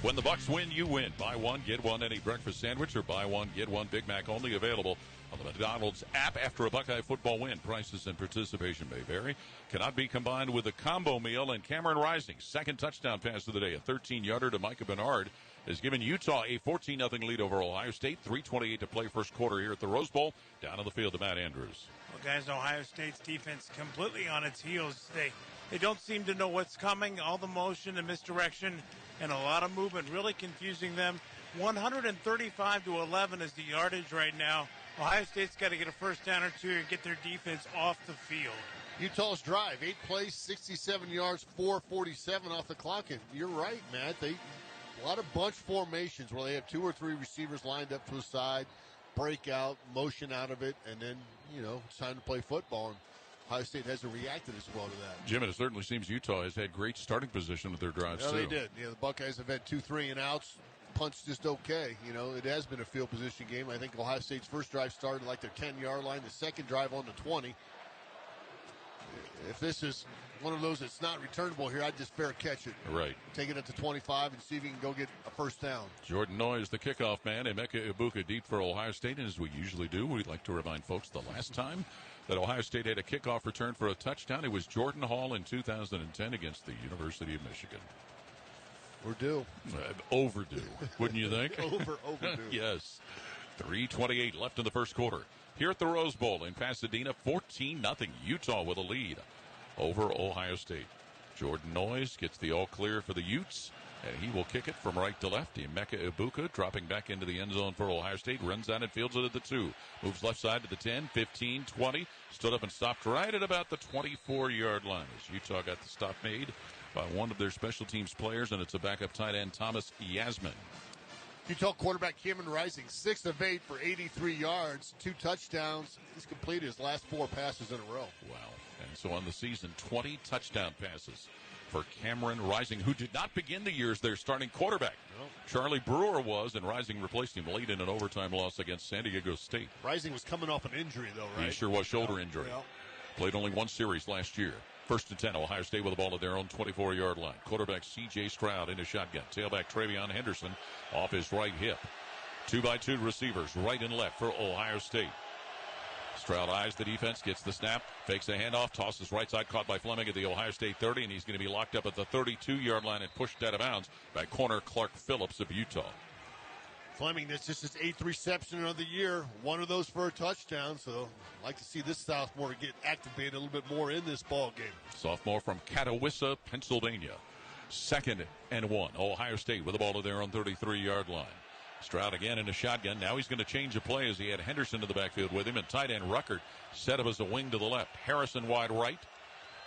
When the Bucks win, you win. Buy one, get one any breakfast sandwich, or buy one, get one Big Mac, only available on the McDonald's app after a Buckeye football win. Prices and participation may vary. Cannot be combined with a combo meal. And Cameron Rising, second touchdown pass of the day, a 13-yarder to Micah Bernard, has given Utah a 14-0 lead over Ohio State. 3:28 to play first quarter here at the Rose Bowl. Down on the field to Matt Andrews. Well, guys, Ohio State's defense completely on its heels. They don't seem to know what's coming. All the motion and misdirection and a lot of movement, really confusing them. 135-11 is the yardage right now. Ohio State's got to get a first down or two and get their defense off the field. Utah's drive, 8 plays, 67 yards, 4:47 off the clock. And you're right, Matt. A lot of bunch formations where they have 2 or 3 receivers lined up to the side, break out, motion out of it, and then, it's time to play football. And Ohio State hasn't reacted as well to that. Jim, it certainly seems Utah has had great starting position with their drives, too. They did. The Buckeyes have had 2 3-and-outs. Punch just okay. It has been a field position game. I think Ohio State's first drive started like their 10-yard line, the second drive on the 20. If this is one of those that's not returnable here, I'd just fair catch it. Right. Take it up to 25 and see if you can go get a first down. Jordan Noyes, the kickoff man. Emeka Ibuka deep for Ohio State. And as we usually do, we'd like to remind folks the last time that Ohio State had a kickoff return for a touchdown, it was Jordan Hall in 2010 against the University of Michigan. We're due. Overdue, wouldn't you think? Overdue. Yes. 3:28 left in the first quarter. Here at the Rose Bowl in Pasadena, 14-0 Utah with a lead over Ohio State. Jordan Noyes gets the all clear for the Utes. And he will kick it from right to left. Emeka Ibuka dropping back into the end zone for Ohio State. Runs down and fields it at the 2. Moves left side to the 10, 15, 20. Stood up and stopped right at about the 24-yard line as Utah got the stop made by one of their special teams players, and it's a backup tight end, Thomas Yasmin. Utah quarterback Cameron Rising, 6 of 8 for 83 yards, 2 touchdowns. He's completed his last 4 passes in a row. Wow. And so on the season, 20 touchdown passes for Cameron Rising, who did not begin the year as their starting quarterback. No. Charlie Brewer was, and Rising replaced him late in an overtime loss against San Diego State. Rising was coming off an injury, though, right? He sure was, shoulder injury. Yeah. Played only 1 series last year. 1st and 10, Ohio State with the ball at their own 24-yard line. Quarterback C.J. Stroud in a shotgun. Tailback Travion Henderson off his right hip. 2-by-2 receivers, right and left for Ohio State. Stroud eyes the defense, gets the snap, fakes the handoff, tosses right side, caught by Fleming at the Ohio State 30, and he's going to be locked up at the 32-yard line and pushed out of bounds by corner Clark Phillips of Utah. Fleming, this is his 8th reception of the year. One of those for a touchdown, so I'd like to see this sophomore get activated a little bit more in this ball game. Sophomore from Catawissa, Pennsylvania. 2nd and 1. Ohio State with the ball at their own 33-yard line. Stroud again in a shotgun. Now he's going to change the play as he had Henderson in the backfield with him, and tight end Ruckert set up as a wing to the left. Harrison wide right.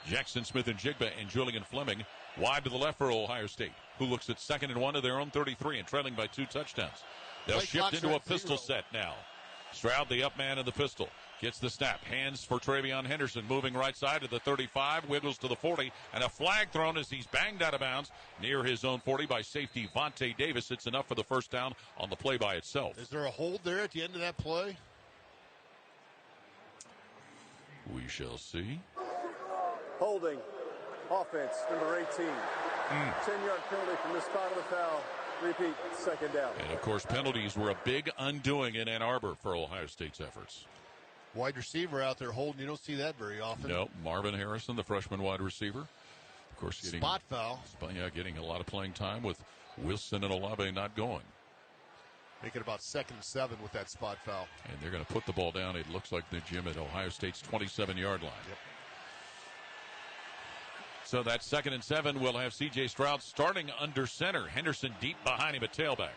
Jackson Smith and Jigba and Julian Fleming wide to the left for Ohio State, who looks at 2nd and 1 to their own 33 and trailing by 2 touchdowns. They'll shift into a pistol set now. Stroud, the up man in the pistol, gets the snap. Hands for Travion Henderson, moving right side to the 35, wiggles to the 40, and a flag thrown as he's banged out of bounds near his own 40 by safety Vontae Davis. It's enough for the first down on the play by itself. Is there a hold there at the end of that play? We shall see. Holding. Offense, number 18. 10-yard penalty from the spot of the foul. Repeat, 2nd down. And, of course, penalties were a big undoing in Ann Arbor for Ohio State's efforts. Wide receiver out there holding. You don't see that very often. No, Marvin Harrison, the freshman wide receiver. Of course, getting spot foul. Getting a lot of playing time with Wilson and Olave not going. Make it about 2nd and 7 with that spot foul. And they're going to put the ball down, it looks like, the Jim at Ohio State's 27-yard line. Yep. So that 2nd and 7 will have C.J. Stroud starting under center. Henderson deep behind him at tailback.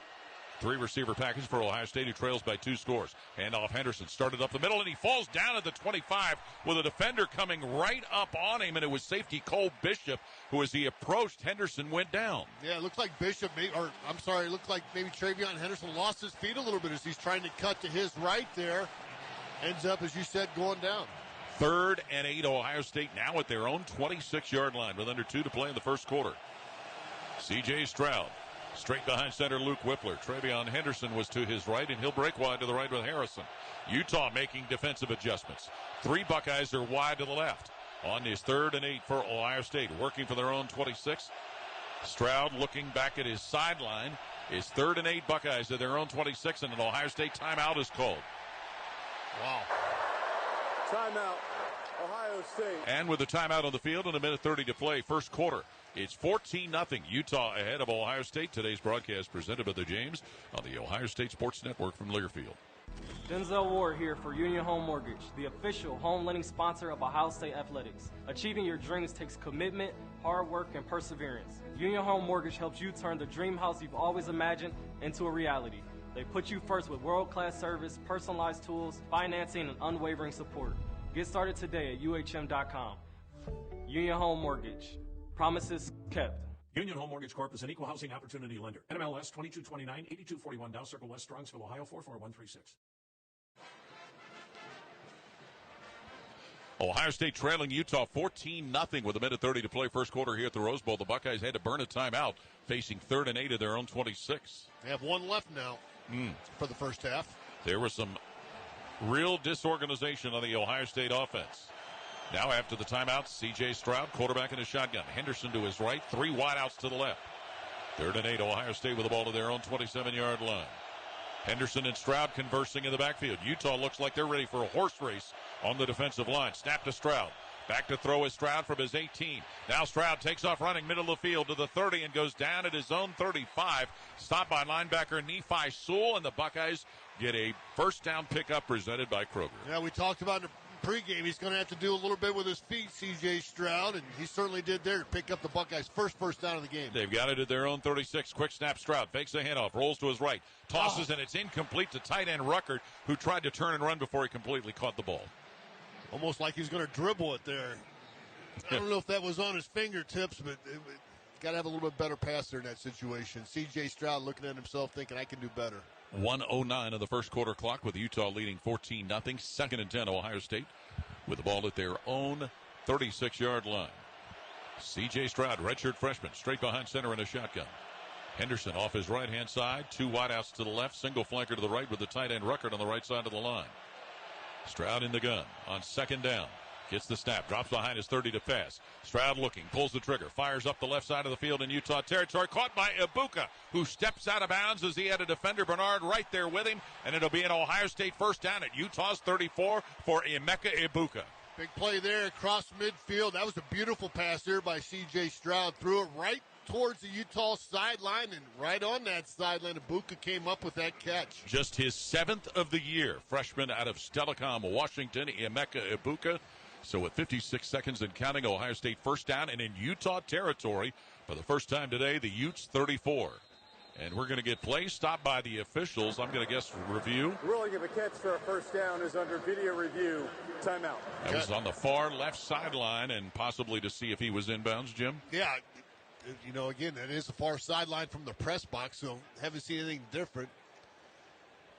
3 receiver package for Ohio State, who trails by 2 scores. Handoff Henderson started up the middle, and he falls down at the 25 with a defender coming right up on him, and it was safety Cole Bishop, who as he approached, Henderson went down. Yeah, it looked like Bishop, it looked like maybe Travion Henderson lost his feet a little bit as he's trying to cut to his right there. Ends up, as you said, going down. 3rd and 8, Ohio State now at their own 26-yard line with under 2 to play in the first quarter. C.J. Stroud, straight behind center Luke Whippler. Travion Henderson was to his right, and he'll break wide to the right with Harrison. Utah making defensive adjustments. 3 Buckeyes are wide to the left. On his 3rd and 8 for Ohio State, working for their own 26. Stroud looking back at his sideline. His 3rd and 8 Buckeyes at their own 26, and an Ohio State timeout is called. Wow. Timeout, Ohio State. And with the timeout on the field and 1:30 to play, first quarter, it's 14-0. Utah ahead of Ohio State. Today's broadcast presented by the James on the Ohio State Sports Network from Learfield. Denzel Ward here for Union Home Mortgage, the official home lending sponsor of Ohio State Athletics. Achieving your dreams takes commitment, hard work, and perseverance. Union Home Mortgage helps you turn the dream house you've always imagined into a reality. They put you first with world-class service, personalized tools, financing, and unwavering support. Get started today at UHM.com. Union Home Mortgage. Promises kept. Union Home Mortgage Corp is an equal housing opportunity lender. NMLS 2229-8241, Dow Circle West, Strongsville, Ohio 44136. Ohio State trailing Utah 14-0 with 1:30 to play first quarter here at the Rose Bowl. The Buckeyes had to burn a timeout, facing 3rd and 8 of their own 26. They have 1 left now for the first half. There was some real disorganization on the Ohio State offense. Now after the timeout, C.J. Stroud, quarterback in a shotgun. Henderson to his right, 3 wideouts to the left. 3rd and 8, Ohio State with the ball to their own 27-yard line. Henderson and Stroud conversing in the backfield. Utah looks like they're ready for a horse race on the defensive line. Snap to Stroud. Back to throw is Stroud from his 18. Now Stroud takes off running middle of the field to the 30 and goes down at his own 35. Stopped by linebacker Nephi Sewell, and the Buckeyes get a first down pickup presented by Kroger. Yeah, we talked about in the pregame, he's going to have to do a little bit with his feet, C.J. Stroud, and he certainly did there to pick up the Buckeyes' first down of the game. They've got it at their own 36. Quick snap, Stroud fakes the handoff, rolls to his right, tosses, and it's incomplete to tight end Ruckert, who tried to turn and run before he completely caught the ball. Almost like he's going to dribble it there. I don't know if that was on his fingertips, but got to have a little bit better passer in that situation. C.J. Stroud looking at himself thinking, I can do better. 1:09 of the first quarter clock with Utah leading 14-0. 2nd and 10, Ohio State with the ball at their own 36-yard line. C.J. Stroud, redshirt freshman, straight behind center in a shotgun. Henderson off his right-hand side, 2 wideouts to the left, single flanker to the right with the tight end Ruckert on the right side of the line. Stroud in the gun on 2nd down. Gets the snap, drops behind his 30 to pass. Stroud looking, pulls the trigger, fires up the left side of the field in Utah territory. Caught by Ibuka, who steps out of bounds as he had a defender, Bernard, right there with him. And it'll be an Ohio State first down at Utah's 34 for Emeka Ibuka. Big play there across midfield. That was a beautiful pass there by C.J. Stroud. Threw it right towards the Utah sideline, and right on that sideline, Ibuka came up with that catch. Just his 7th of the year. Freshman out of Stellacom, Washington, Emeka Ibuka. So with 56 seconds and counting, Ohio State first down and in Utah territory for the first time today, the Utes 34. And we're going to get play stopped by the officials. I'm going to guess review. Ruling of a catch for a first down is under video review. Timeout. That was on the far left sideline and possibly to see if he was inbounds, Jim. Yeah, you know, again, that is the far sideline from the press box, so haven't seen anything different.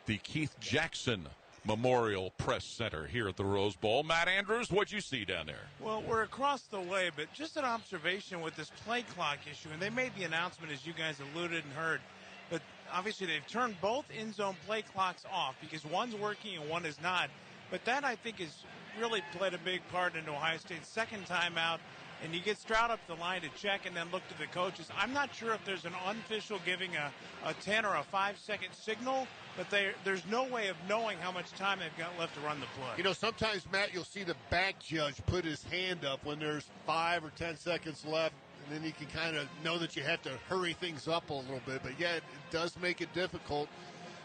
The Keith Jackson Memorial Press Center here at the Rose Bowl. Matt Andrews, what'd you see down there? Well, we're across the way, but just an observation with this play clock issue, and they made the announcement, as you guys alluded and heard, but obviously they've turned both in-zone play clocks off because one's working and one is not. But that, I think, has really played a big part in Ohio State's second timeout. And you get Stroud up the line to check and then look to the coaches. I'm not sure if there's an unofficial giving a 10 or a 5-second signal, but there's no way of knowing how much time they've got left to run the play. You know, sometimes, Matt, you'll see the back judge put his hand up when there's 5 or 10 seconds left, and then you can kind of know that you have to hurry things up a little bit. But, yeah, it does make it difficult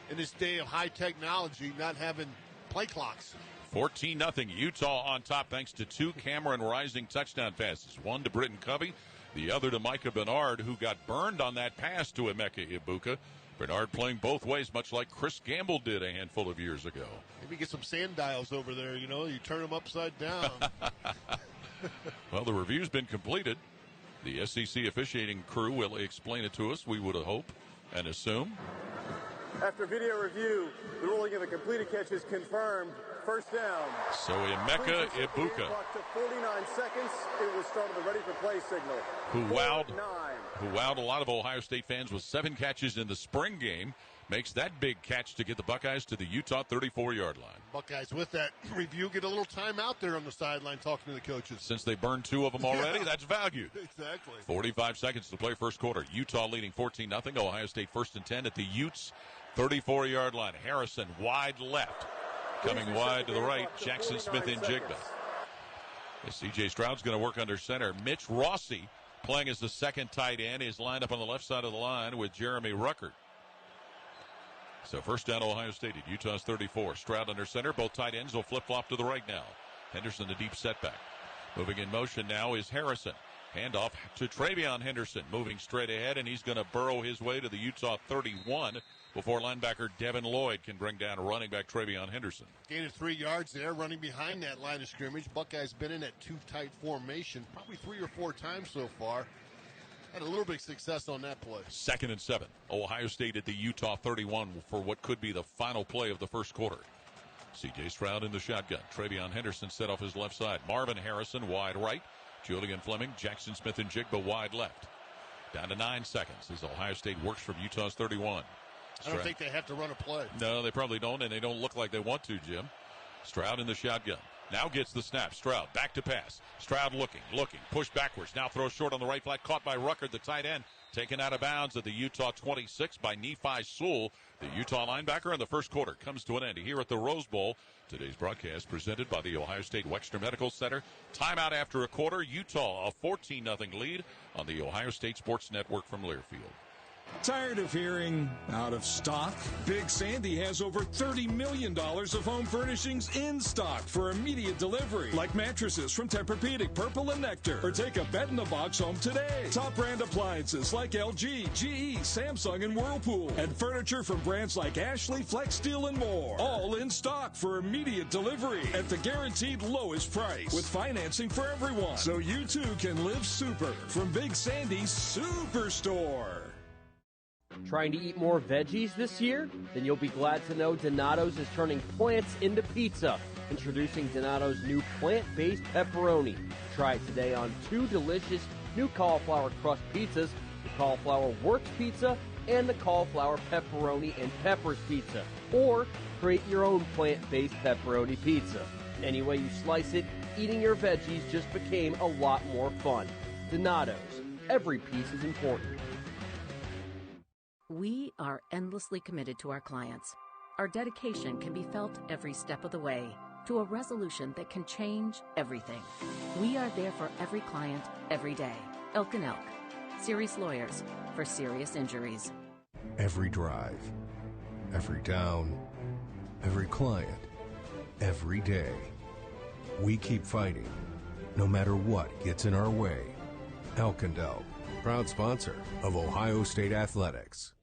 in this day of high technology not having play clocks. 14-0, Utah on top thanks to 2 Cameron Rising touchdown passes. One to Britton Covey, the other to Micah Bernard, who got burned on that pass to Emeka Ibuka. Bernard playing both ways, much like Chris Gamble did a handful of years ago. Maybe get some sand dials over there, you know, you turn them upside down. Well, the review's been completed. The SEC officiating crew will explain it to us, we would hope and assume. After video review, the ruling of a completed catch is confirmed. First down. So Emeka Ibuka, to 49 seconds, it will start on the ready for play signal. who wowed a lot of Ohio State fans with 7 catches in the spring game, makes that big catch to get the Buckeyes to the Utah 34-yard line. Buckeyes with that review get a little time out there on the sideline talking to the coaches. Since they burned 2 of them already, that's valued. Exactly. 45 seconds to play first quarter. Utah leading 14-0. Ohio State first and 10 at the Utes 34-yard line. Harrison wide left. Coming wide to the right, Jackson Smith-Njigba. C.J. Stroud's going to work under center. Mitch Rossi, playing as the second tight end, is lined up on the left side of the line with Jeremy Ruckert. So first down, Ohio State at Utah's 34. Stroud under center. Both tight ends will flip-flop to the right now. Henderson, a deep setback. Moving in motion now is Harrison. Handoff to Travion Henderson, moving straight ahead, and he's going to burrow his way to the Utah 31 before linebacker Devin Lloyd can bring down running back Travion Henderson. Gain of 3 yards there, running behind that line of scrimmage. Buckeyes been in that 2-tight formation probably 3 or 4 times so far. Had a little bit of success on that play. 2nd and 7. Ohio State at the Utah 31 for what could be the final play of the first quarter. C.J. Stroud in the shotgun. Travion Henderson set off his left side. Marvin Harrison wide right. Julian Fleming, Jackson Smith-Njigba wide left. Down to 9 seconds as Ohio State works from Utah's 31. I don't think they have to run a play. No, they probably don't, and they don't look like they want to, Jim. Stroud in the shotgun. Now gets the snap. Stroud back to pass. Stroud looking, push backwards. Now throws short on the right flat. Caught by Ruckert, the tight end. Taken out of bounds at the Utah 26 by Nephi Sewell, the Utah linebacker. And the first quarter comes to an end here at the Rose Bowl. Today's broadcast presented by the Ohio State Wexner Medical Center. Timeout after a quarter. Utah a 14-0 lead on the Ohio State Sports Network from Learfield. Tired of hearing out of stock? Big Sandy has over $30 million of home furnishings in stock for immediate delivery, like mattresses from Tempur-Pedic, Purple, and Nectar. Or take a bed-in-a-box home today. Top brand appliances like LG, GE, Samsung, and Whirlpool. And furniture from brands like Ashley, Flex Steel, and more. All in stock for immediate delivery at the guaranteed lowest price with financing for everyone. So you too can live super from Big Sandy's Superstore. Trying to eat more veggies this year? Then you'll be glad to know Donato's is turning plants into pizza. Introducing Donato's new plant-based pepperoni. Try it today on 2 delicious new cauliflower crust pizzas, the Cauliflower Works Pizza and the Cauliflower Pepperoni and Peppers Pizza. Or create your own plant-based pepperoni pizza. Any way you slice it, eating your veggies just became a lot more fun. Donato's. Every piece is important. We are endlessly committed to our clients. Our dedication can be felt every step of the way to a resolution that can change everything. We are there for every client, every day. Elk & Elk. Serious lawyers for serious injuries. Every drive, every down, every client, every day. We keep fighting, no matter what gets in our way. Elk & Elk, proud sponsor of Ohio State Athletics.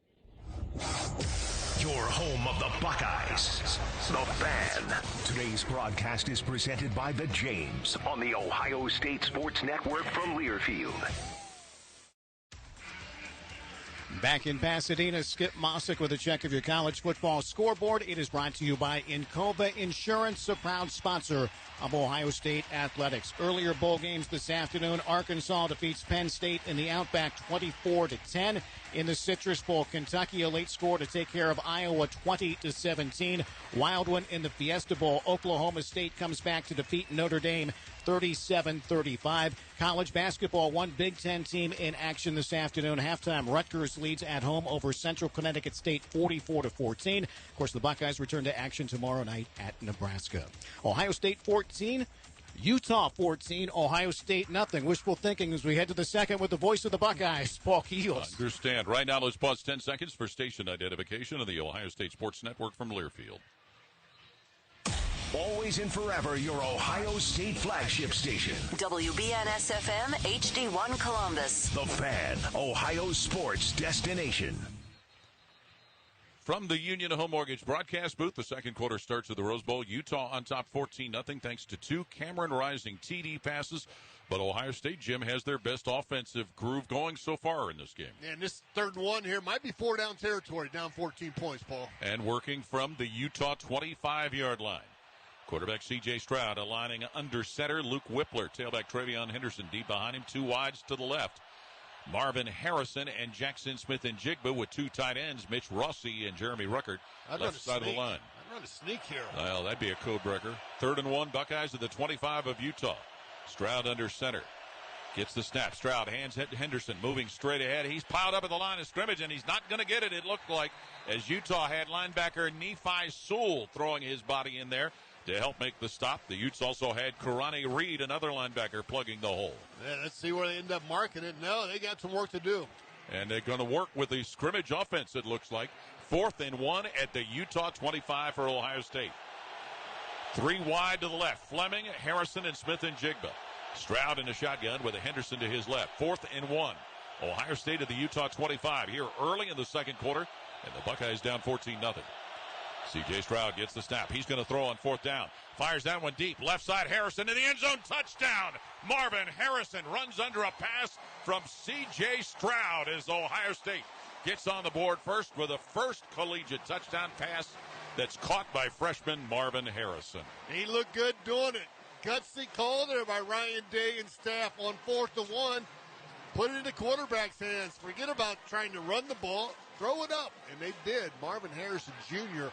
Your home of the Buckeyes, The Fan. Today's broadcast is presented by The James on the Ohio State Sports Network from Learfield. Back in Pasadena, Skip Mossick with a check of your college football scoreboard. It is brought to you by Encova Insurance, a proud sponsor of Ohio State Athletics. Earlier bowl games this afternoon, Arkansas defeats Penn State in the Outback 24-10. In the Citrus Bowl, Kentucky a late score to take care of Iowa 20-17. Wild one in the Fiesta Bowl. Oklahoma State comes back to defeat Notre Dame 37-35. College basketball, one Big Ten team in action this afternoon. Halftime, Rutgers leads at home over Central Connecticut State 44-14. Of course, the Buckeyes return to action tomorrow night at Nebraska. Ohio State 14. Utah 14, Ohio State nothing. Wishful thinking as we head to the second with the voice of the Buckeyes, Paul Keels. Understand. Right now, let's pause 10 seconds for station identification of the Ohio State Sports Network from Learfield. Always and forever, your Ohio State flagship station. WBNS-FM, HD1 Columbus. The Fan, Ohio's sports destination. From the Union Home Mortgage broadcast booth, the second quarter starts at the Rose Bowl. Utah on top 14-0 thanks to 2 Cameron Rising TD passes. But Ohio State, Jim, has their best offensive groove going so far in this game. And this third and one here might be 4-down territory, down 14 points, Paul. And working from the Utah 25-yard line. Quarterback C.J. Stroud aligning under center. Luke Whippler, tailback Travion Henderson deep behind him. 2 wides to the left. Marvin Harrison and Jackson Smith-Njigba with 2 tight ends, Mitch Rossi and Jeremy Ruckert, left side of the line. I'm going to sneak here. Well, that'd be a code breaker. 3rd and 1, Buckeyes at the 25 of Utah. Stroud under center. Gets the snap. Stroud hands it to Henderson, moving straight ahead. He's piled up at the line of scrimmage, and he's not going to get it, it looked like, as Utah had linebacker Nephi Sewell throwing his body in there to help make the stop. The Utes also had Karani Reed, another linebacker, plugging the hole. Yeah, let's see where they end up marking it. No, they got some work to do. And they're going to work with the scrimmage offense, it looks like. 4th and 1 at the Utah 25 for Ohio State. 3 wide to the left. Fleming, Harrison, and Smith-Njigba. Stroud in the shotgun with a Henderson to his left. 4th and 1. Ohio State at the Utah 25 here early in the second quarter. And the Buckeyes down 14-0. C.J. Stroud gets the snap. He's going to throw on 4th down. Fires that one deep. Left side, Harrison in the end zone. Touchdown. Marvin Harrison runs under a pass from C.J. Stroud as Ohio State gets on the board first with a first collegiate touchdown pass that's caught by freshman Marvin Harrison. He looked good doing it. Gutsy call there by Ryan Day and staff on 4th and 1. Put it in the quarterback's hands. Forget about trying to run the ball. Throw it up. And they did. Marvin Harrison Jr.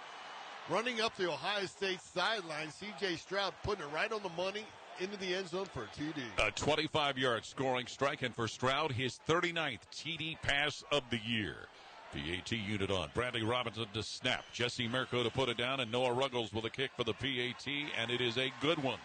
running up the Ohio State sideline. C.J. Stroud putting it right on the money into the end zone for a TD. A 25-yard scoring strike, and for Stroud, his 39th TD pass of the year. PAT unit on. Bradley Robinson to snap. Jesse Mirko to put it down, and Noah Ruggles with a kick for the PAT, and it is a good one.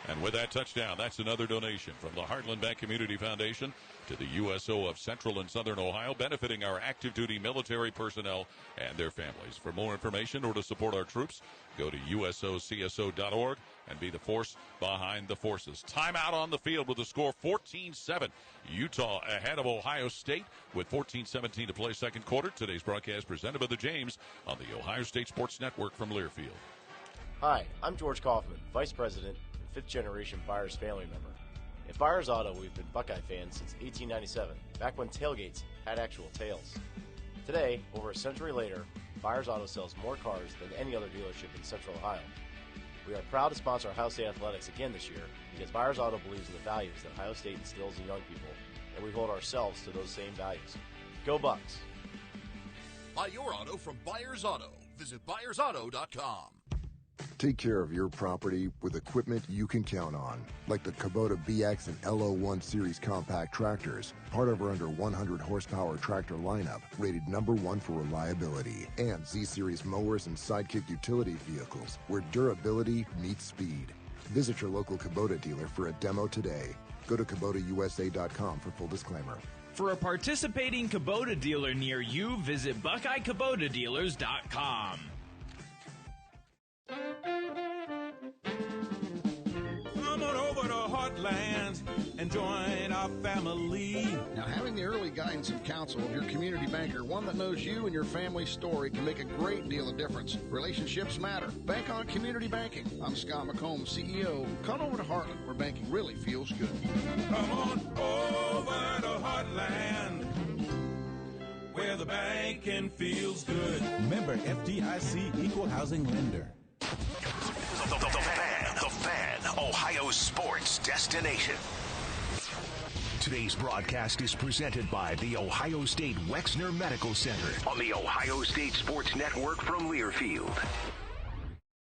And with that touchdown, that's another donation from the Heartland Bank Community Foundation to the USO of Central and Southern Ohio, benefiting our active duty military personnel and their families. For more information or to support our troops, go to usocso.org and be the force behind the forces. Timeout on the field with the score 14-7. Utah ahead of Ohio State with 14-17 to play second quarter. Today's broadcast presented by the James on the Ohio State Sports Network from Learfield. Hi, I'm George Kaufman, Vice President and fifth-generation Byers family member. At Byers Auto, we've been Buckeye fans since 1897, back when tailgates had actual tails. Today, over a century later, Byers Auto sells more cars than any other dealership in Central Ohio. We are proud to sponsor Ohio State Athletics again this year because Byers Auto believes in the values that Ohio State instills in young people, and we hold ourselves to those same values. Go Bucks! Buy your auto from Byers Auto. Visit ByersAuto.com. Take care of your property with equipment you can count on, like the Kubota BX and LO1 Series compact tractors, part of our under 100 horsepower tractor lineup, rated #1 for reliability, and Z-Series mowers and Sidekick utility vehicles, where durability meets speed. Visit your local Kubota dealer for a demo today. Go to KubotaUSA.com for full disclaimer. For a participating Kubota dealer near you, visit BuckeyeKubotaDealers.com. Come on over to Heartland and join our family. Now, having the early guidance and counsel of your community banker, one that knows you and your family's story, can make a great deal of difference. Relationships matter. Bank on community banking. I'm Scott McComb, CEO. Come over to Heartland, where banking really feels good. Come on over to Heartland, where the banking feels good. Member FDIC Equal Housing Lender. The Fan, Ohio sports destination. Today's broadcast is presented by the Ohio State Wexner Medical Center on the Ohio State Sports Network from Learfield.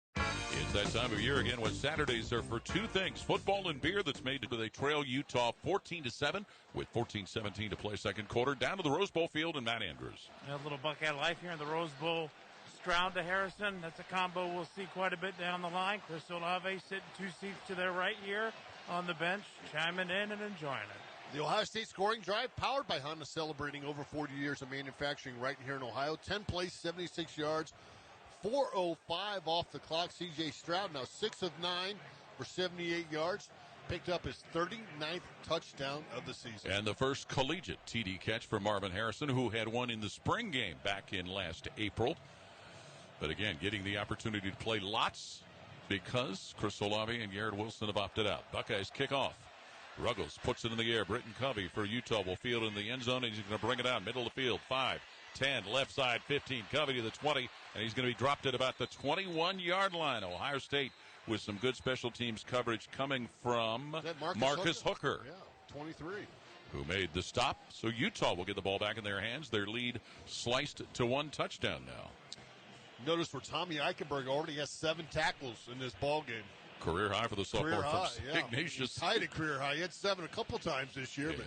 It's that time of year again when Saturdays are for two things, football and beer. That's made they trail Utah 14-7 with 14-17 to play second quarter. Down to the Rose Bowl field and Matt Andrews. A little Buckeye life here in the Rose Bowl. Stroud to Harrison. That's a combo we'll see quite a bit down the line. Chris Olave sitting 2 seats to their right here on the bench, chiming in and enjoying it. The Ohio State scoring drive powered by Honda, celebrating over 40 years of manufacturing right here in Ohio. 10 plays, 76 yards, 4:05 off the clock. C.J. Stroud now 6 of 9 for 78 yards. Picked up his 39th touchdown of the season. And the first collegiate TD catch for Marvin Harrison, who had one in the spring game back in last April. But again, getting the opportunity to play lots because Chris Olave and Garrett Wilson have opted out. Buckeyes kick off. Ruggles puts it in the air. Britton Covey for Utah will field in the end zone, and he's going to bring it out middle of the field. 5, 10, left side, 15. Covey to the 20, and he's going to be dropped at about the 21-yard line. Ohio State with some good special teams coverage coming from Marcus Hooker. Yeah, 23. Who made the stop. So Utah will get the ball back in their hands. Their lead sliced to 1 touchdown now. Notice where Tommy Eichenberg already has 7 tackles in this ball game. Career high for the sophomore from Ignatius. He's tied at career high. He had 7 a couple times this year, but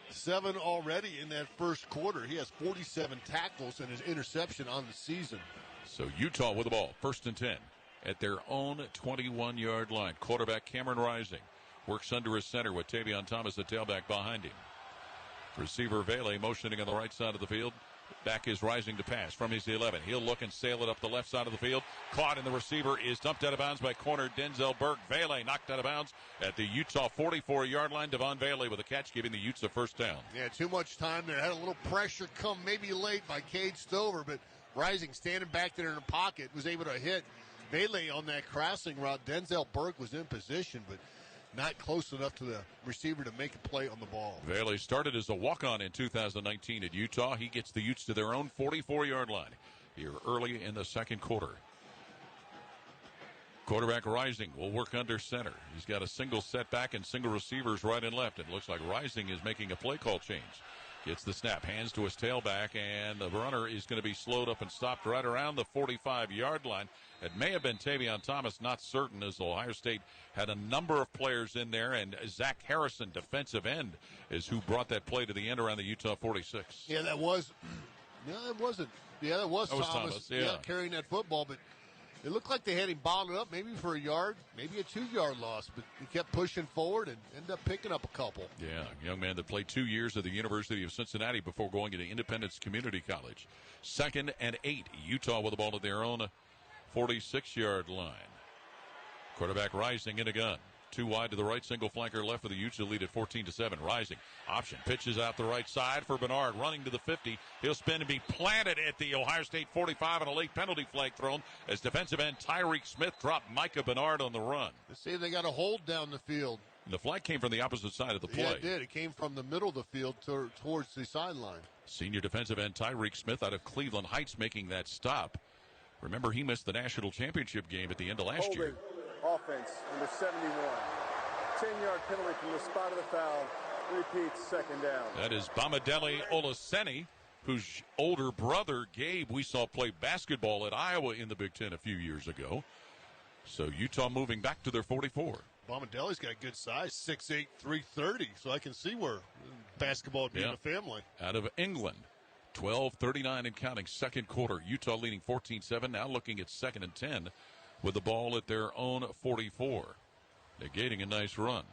7 already in that first quarter. He has 47 tackles and his interception on the season. So Utah with the ball, 1st and 10 at their own 21-yard line. Quarterback Cameron Rising works under his center with Tavion Thomas, the tailback, behind him. Receiver Vele motioning on the right side of the field. Back is Rising to pass from his 11. He'll look and sail it up the left side of the field. Caught, and the receiver is dumped out of bounds by corner Denzel Burke. Vele knocked out of bounds at the Utah 44-yard line. Devon Vele with a catch, giving the Utes a first down. Yeah, too much time there. Had a little pressure come maybe late by Cade Stover, but Rising standing back there in the pocket was able to hit Vele on that crossing route. Denzel Burke was in position, but not close enough to the receiver to make a play on the ball. Vele started as a walk-on in 2019 at Utah. He gets the Utes to their own 44-yard line here early in the second quarter. Quarterback Rising will work under center. He's got a single setback and single receivers right and left. It looks like Rising is making a play call change. Gets the snap, hands to his tailback, and the runner is going to be slowed up and stopped right around the 45-yard line. It may have been Tavion Thomas, not certain, as Ohio State had a number of players in there, and Zach Harrison, defensive end, is who brought that play to the end around the Utah 46. Yeah, that was. No, it wasn't. Yeah, that was Thomas. Yeah, carrying that football, but It looked like they had him bottled up maybe for a yard, maybe a 2-yard loss, but he kept pushing forward and ended up picking up a couple. Yeah, young man that played 2 years at the University of Cincinnati before going to Independence Community College. 2nd and 8. Utah with the ball at their own 46-yard line. Quarterback Rising in a gun. 2 wide to the right, single flanker left for the Utes to lead at 14-7. Rising, option, pitches out the right side for Bernard, running to the 50. He'll spin and be planted at the Ohio State 45 and a late penalty flag thrown as defensive end Tyreek Smith dropped Micah Bernard on the run. They say they got a hold down the field. The flag came from the opposite side of the play. Yeah, it did. It came from the middle of the field towards the sideline. Senior defensive end Tyreek Smith out of Cleveland Heights making that stop. Remember, he missed the national championship game at the end of last year. Offense, number 71. 10-yard penalty from the spot of the foul. Repeats, 2nd down. That is Bamadele Olaseni, whose older brother, Gabe, we saw play basketball at Iowa in the Big Ten a few years ago. So Utah moving back to their 44. Bamadele's got good size, 6'8", 330, so I can see where basketball would be in the family. Out of England, 12:39 and counting, second quarter. Utah leading 14-7, now looking at 2nd and 10 with the ball at their own 44. Negating a nice run.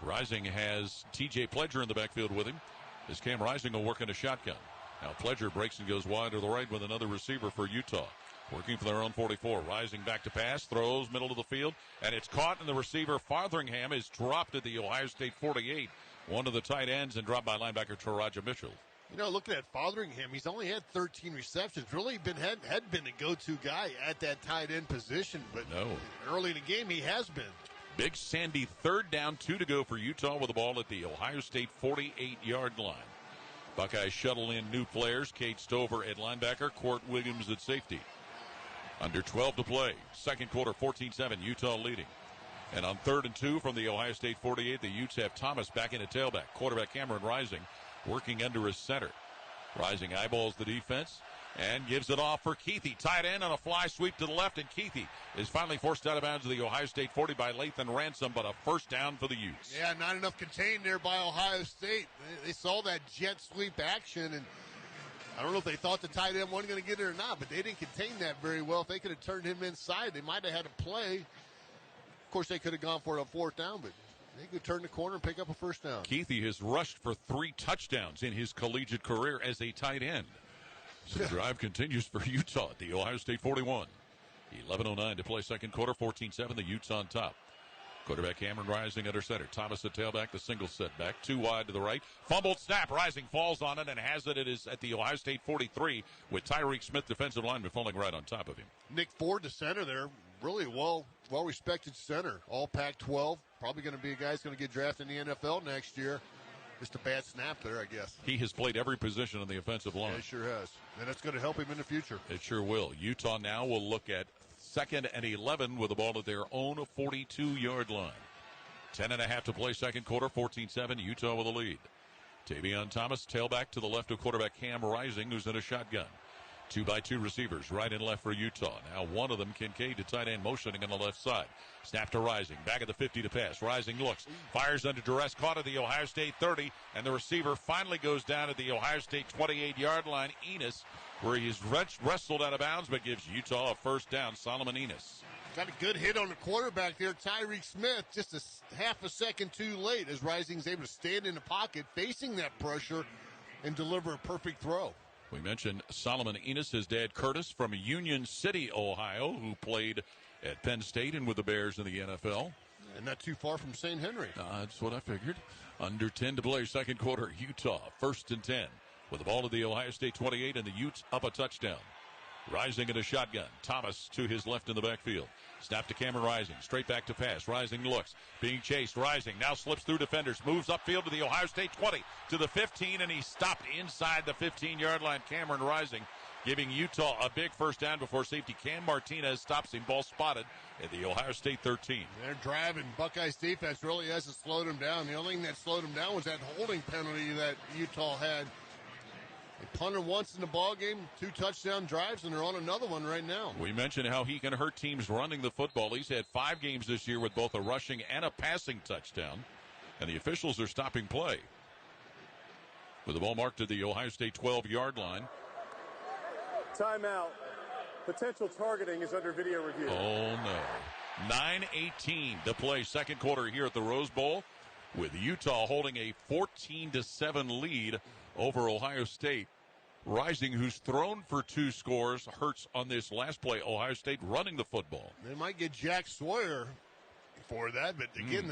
Rising has T.J. Pledger in the backfield with him. As Cam Rising will work in a shotgun. Now Pledger breaks and goes wide to the right with another receiver for Utah. Working for their own 44. Rising back to pass, throws middle of the field, and it's caught, and the receiver Farthringham is dropped at the Ohio State 48. One of the tight ends and dropped by linebacker Taraja Mitchell. You know, looking at Fotheringham, he's only had 13 receptions. Really had been the go-to guy at that tight end position, but early in the game he has been. Big Sandy, 3rd down, 2 to go for Utah with the ball at the Ohio State 48-yard line. Buckeyes shuttle in new players. Cade Stover at linebacker, Court Williams at safety. Under 12 to play. Second quarter, 14-7, Utah leading. And on 3rd and 2 from the Ohio State 48, the Utes have Thomas back in at tailback. Quarterback Cameron Rising working under his center. Rising eyeballs the defense and gives it off for Keithy. Tight end on a fly sweep to the left, and Keithy is finally forced out of bounds to the Ohio State 40 by Lathan Ransom, but a first down for the Utes. Yeah, not enough contained there by Ohio State. They saw that jet sweep action, and I don't know if they thought the tight end wasn't going to get it or not, but they didn't contain that very well. If they could have turned him inside, they might have had a play. Of course, they could have gone for it on 4th down, but they could turn the corner and pick up a first down. Keithy has rushed for 3 touchdowns in his collegiate career as a tight end. So the drive continues for Utah at the Ohio State 41. 11:09 to play second quarter, 14-7, the Utes on top. Quarterback Cameron Rising under center. Thomas at tailback, the single setback. 2 wide to the right. Fumbled snap. Rising falls on it and has it. It is at the Ohio State 43 with Tyreek Smith, defensive lineman, falling right on top of him. Nick Ford, the center there. Really well-respected center. All Pac-12. Probably going to be a guy who's going to get drafted in the NFL next year. Just a bad snap there, I guess. He has played every position on the offensive line. Yeah, he sure has. And that's going to help him in the future. It sure will. Utah now will look at 2nd and 11 with the ball at their own 42-yard line. 10.5 to play second quarter, 14-7, Utah with a lead. Tavion Thomas, tailback to the left of quarterback Cam Rising, who's in a shotgun. 2-by-2 receivers, right and left for Utah. Now one of them, Kincaid, to tight end, motioning on the left side. Snap to Rising, back at the 50 to pass. Rising looks, fires under duress, caught at the Ohio State 30, and the receiver finally goes down at the Ohio State 28-yard line. Enos, where he is wrestled out of bounds, but gives Utah a first down. Solomon Enos. Got a good hit on the quarterback there, Tyreek Smith, just a half a second too late as Rising's able to stand in the pocket, facing that pressure, and deliver a perfect throw. We mentioned Solomon Enos, his dad Curtis from Union City, Ohio, who played at Penn State and with the Bears in the NFL. And not too far from St. Henry. That's what I figured. Under 10 to play, second quarter, Utah, 1st and 10. With the ball at the Ohio State 28 and the Utes up a touchdown. Rising in a shotgun. Thomas to his left in the backfield. Snap to Cameron Rising. Straight back to pass. Rising looks. Being chased. Rising now slips through defenders. Moves upfield to the Ohio State 20. To the 15, and he stopped inside the 15-yard line. Cameron Rising giving Utah a big first down before safety Cam Martinez stops him. Ball spotted at the Ohio State 13. They're driving. Buckeyes defense really hasn't slowed him down. The only thing that slowed him down was that holding penalty that Utah had. They punted once in the ball game, 2 touchdown drives, and they're on another one right now. We mentioned how he can hurt teams running the football. He's had 5 games this year with both a rushing and a passing touchdown, and the officials are stopping play. With the ball marked to the Ohio State 12-yard line. Timeout. Potential targeting is under video review. Oh, no. 9:18 to play second quarter here at the Rose Bowl, with Utah holding a 14-7 lead over Ohio State. Rising, who's thrown for 2 scores, hurts on this last play. Ohio State running the football. They might get Jack Sawyer for that, but again,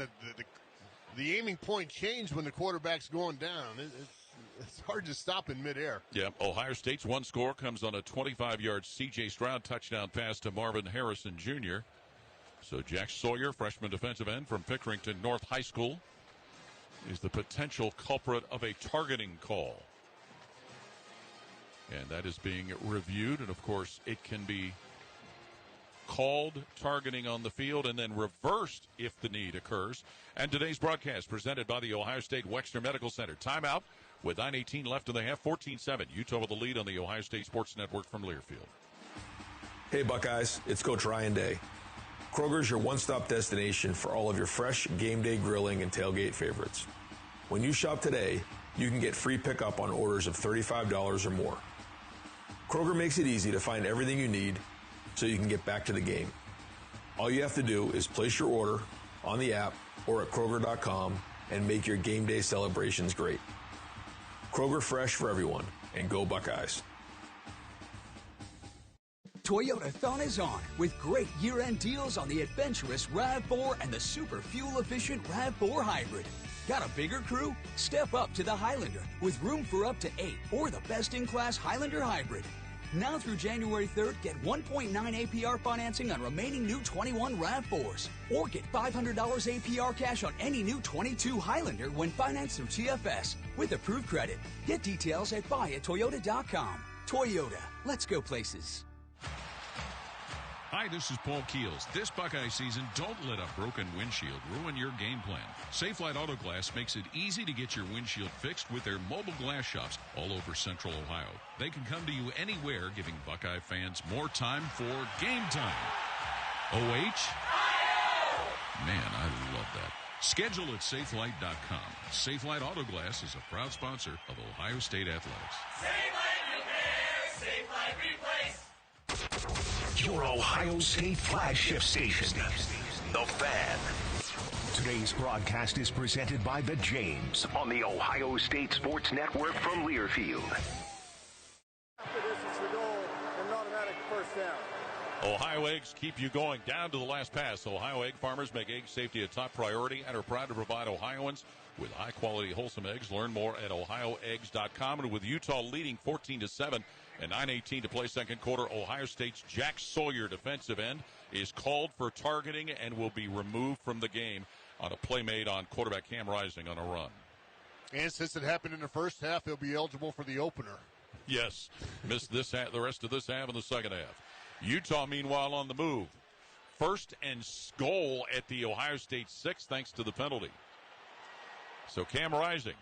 the aiming point changed when the quarterback's going down. It's hard to stop in midair. Yeah, Ohio State's one score comes on a 25-yard C.J. Stroud touchdown pass to Marvin Harrison Jr. So Jack Sawyer, freshman defensive end from Pickerington North High School, is the potential culprit of a targeting call. And that is being reviewed, and of course it can be called targeting on the field and then reversed if the need occurs. And today's broadcast presented by the Ohio State Wexner Medical Center. Timeout with 9:18 left in the half, 14-7. Utah with the lead on the Ohio State Sports Network from Learfield. Hey Buckeyes, it's Coach Ryan Day. Kroger's your one-stop destination for all of your fresh game day grilling and tailgate favorites. When you shop today, you can get free pickup on orders of $35 or more. Kroger makes it easy to find everything you need so you can get back to the game. All you have to do is place your order on the app or at Kroger.com and make your game day celebrations great. Kroger, fresh for everyone, and go Buckeyes. Toyota-thon is on with great year-end deals on the adventurous RAV4 and the super fuel-efficient RAV4 Hybrid. Got a bigger crew? Step up to the Highlander with room for up to 8 or the best-in-class Highlander Hybrid. Now through January 3rd, get 1.9 APR financing on remaining new 21 RAV4s. Or get $500 APR cash on any new 22 Highlander when financed through TFS with approved credit. Get details at buyattoyota.com. Toyota, let's go places. Hi, this is Paul Keels. This Buckeye season, don't let a broken windshield ruin your game plan. Safelite Auto Glass makes it easy to get your windshield fixed with their mobile glass shops all over Central Ohio. They can come to you anywhere, giving Buckeye fans more time for game time. OH? Man, I love that. Schedule at Safelite.com. Safelite Auto Glass is a proud sponsor of Ohio State Athletics. Safelite Repair, Safelite Replace. Your Ohio State flagship station, The Fan. Today's broadcast is presented by The James on the Ohio State Sports Network from Learfield. After this is the goal, an automatic first down. Ohio Eggs keep you going down to the last pass. Ohio egg farmers make egg safety a top priority and are proud to provide Ohioans with high-quality, wholesome eggs. Learn more at ohioeggs.com. And with Utah leading 14-7 and 9:18 to play second quarter, Ohio State's Jack Sawyer, defensive end, is called for targeting and will be removed from the game on a play made on quarterback Cam Rising on a run. And since it happened in the first half, he'll be eligible for the opener. Yes, missed this the rest of this half and the second half. Utah, meanwhile, on the move. First and goal at the Ohio State 6, thanks to the penalty. So Cam Rising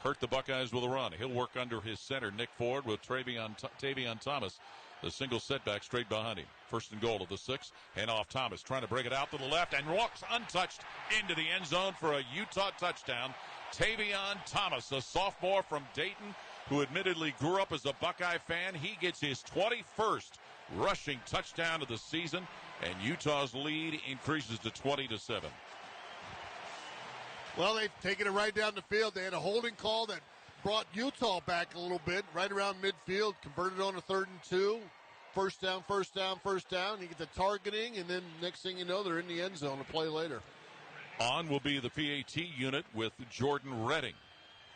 hurt the Buckeyes with a run. He'll work under his center, Nick Ford, with Tavion Thomas, the single setback straight behind him. First and goal of the 6. Hand off Thomas, trying to break it out to the left, and walks untouched into the end zone for a Utah touchdown. Tavion Thomas, a sophomore from Dayton, who admittedly grew up as a Buckeye fan. He gets his 21st rushing touchdown of the season, and Utah's lead increases to 20-7. Well, they've taken it right down the field. They had a holding call that brought Utah back a little bit, right around midfield, converted on a 3rd and 2. First down, first down, first down. You get the targeting, and then next thing you know, they're in the end zone a play later. On will be the PAT unit with Jordan Redding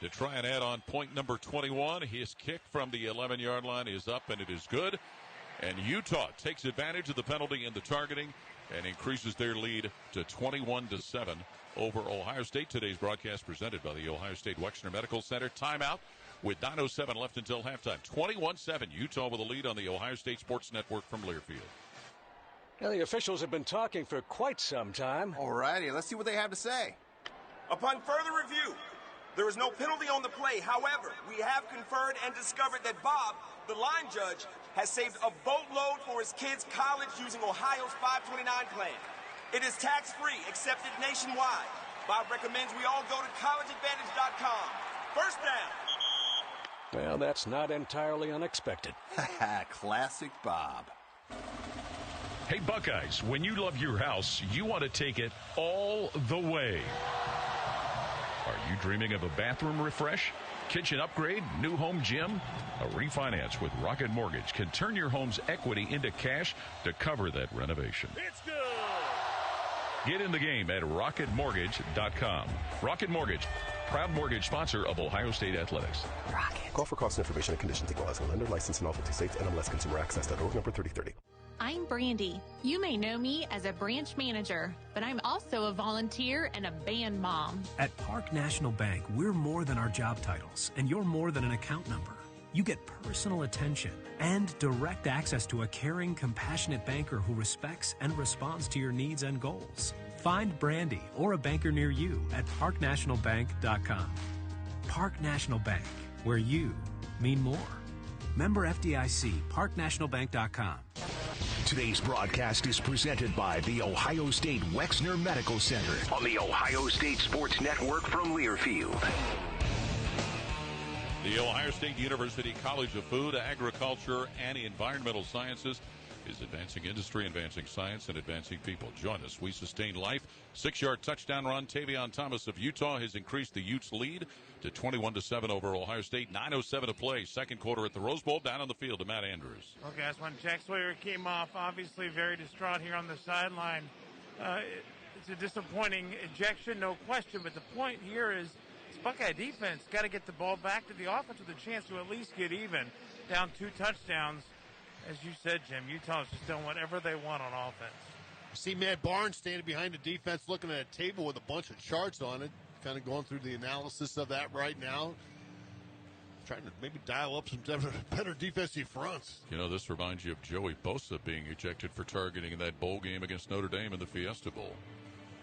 to try and add on point number 21. His kick from the 11-yard line is up, and it is good. And Utah takes advantage of the penalty and the targeting and increases their lead to 21-7 over Ohio State. Today's broadcast presented by the Ohio State Wexner Medical Center. Timeout with 9:07 left until halftime. 21-7, Utah with a lead on the Ohio State Sports Network from Learfield. Now, the officials have been talking for quite some time. All righty, let's see what they have to say. Upon further review, there is no penalty on the play. However, we have conferred and discovered that Bob, the line judge, has saved a boatload for his kids' college using Ohio's 529 plan. It is tax-free, accepted nationwide. Bob recommends we all go to collegeadvantage.com. First down. Well, that's not entirely unexpected. Classic Bob. Hey, Buckeyes, when you love your house, you want to take it all the way. Are you dreaming of a bathroom refresh, kitchen upgrade, new home gym? A refinance with Rocket Mortgage can turn your home's equity into cash to cover that renovation. It's good. Get in the game at rocketmortgage.com. Rocket Mortgage, proud mortgage sponsor of Ohio State Athletics. Rocket. Call for cost information and conditions equal as a lender licensed in all 50 states. NMLSconsumeraccess.org, number 3030. I'm Brandy. You may know me as a branch manager, but I'm also a volunteer and a band mom. At Park National Bank, we're more than our job titles, and you're more than an account number. You get personal attention and direct access to a caring, compassionate banker who respects and responds to your needs and goals. Find Brandy or a banker near you at parknationalbank.com. Park National Bank, where you mean more. Member FDIC, parknationalbank.com. Today's broadcast is presented by the Ohio State Wexner Medical Center on the Ohio State Sports Network from Learfield. The Ohio State University College of Food, Agriculture, and Environmental Sciences is advancing industry, advancing science, and advancing people. Join us. We sustain life. 6-yard touchdown run. Tavion Thomas of Utah has increased the Utes' lead to 21-7 over Ohio State. 9:07 to play. Second quarter at the Rose Bowl. Down on the field to Matt Andrews. Well, guys, when Jack Sawyer came off, obviously very distraught here on the sideline. It's a disappointing ejection, no question. But the point here is Buckeye defense got to get the ball back to the offense with a chance to at least get even. Down 2 touchdowns. As you said, Jim, Utah's just doing whatever they want on offense. You see Matt Barnes standing behind the defense looking at a table with a bunch of charts on it, kind of going through the analysis of that right now, trying to maybe dial up some better defensive fronts. You know, this reminds you of Joey Bosa being ejected for targeting in that bowl game against Notre Dame in the Fiesta Bowl.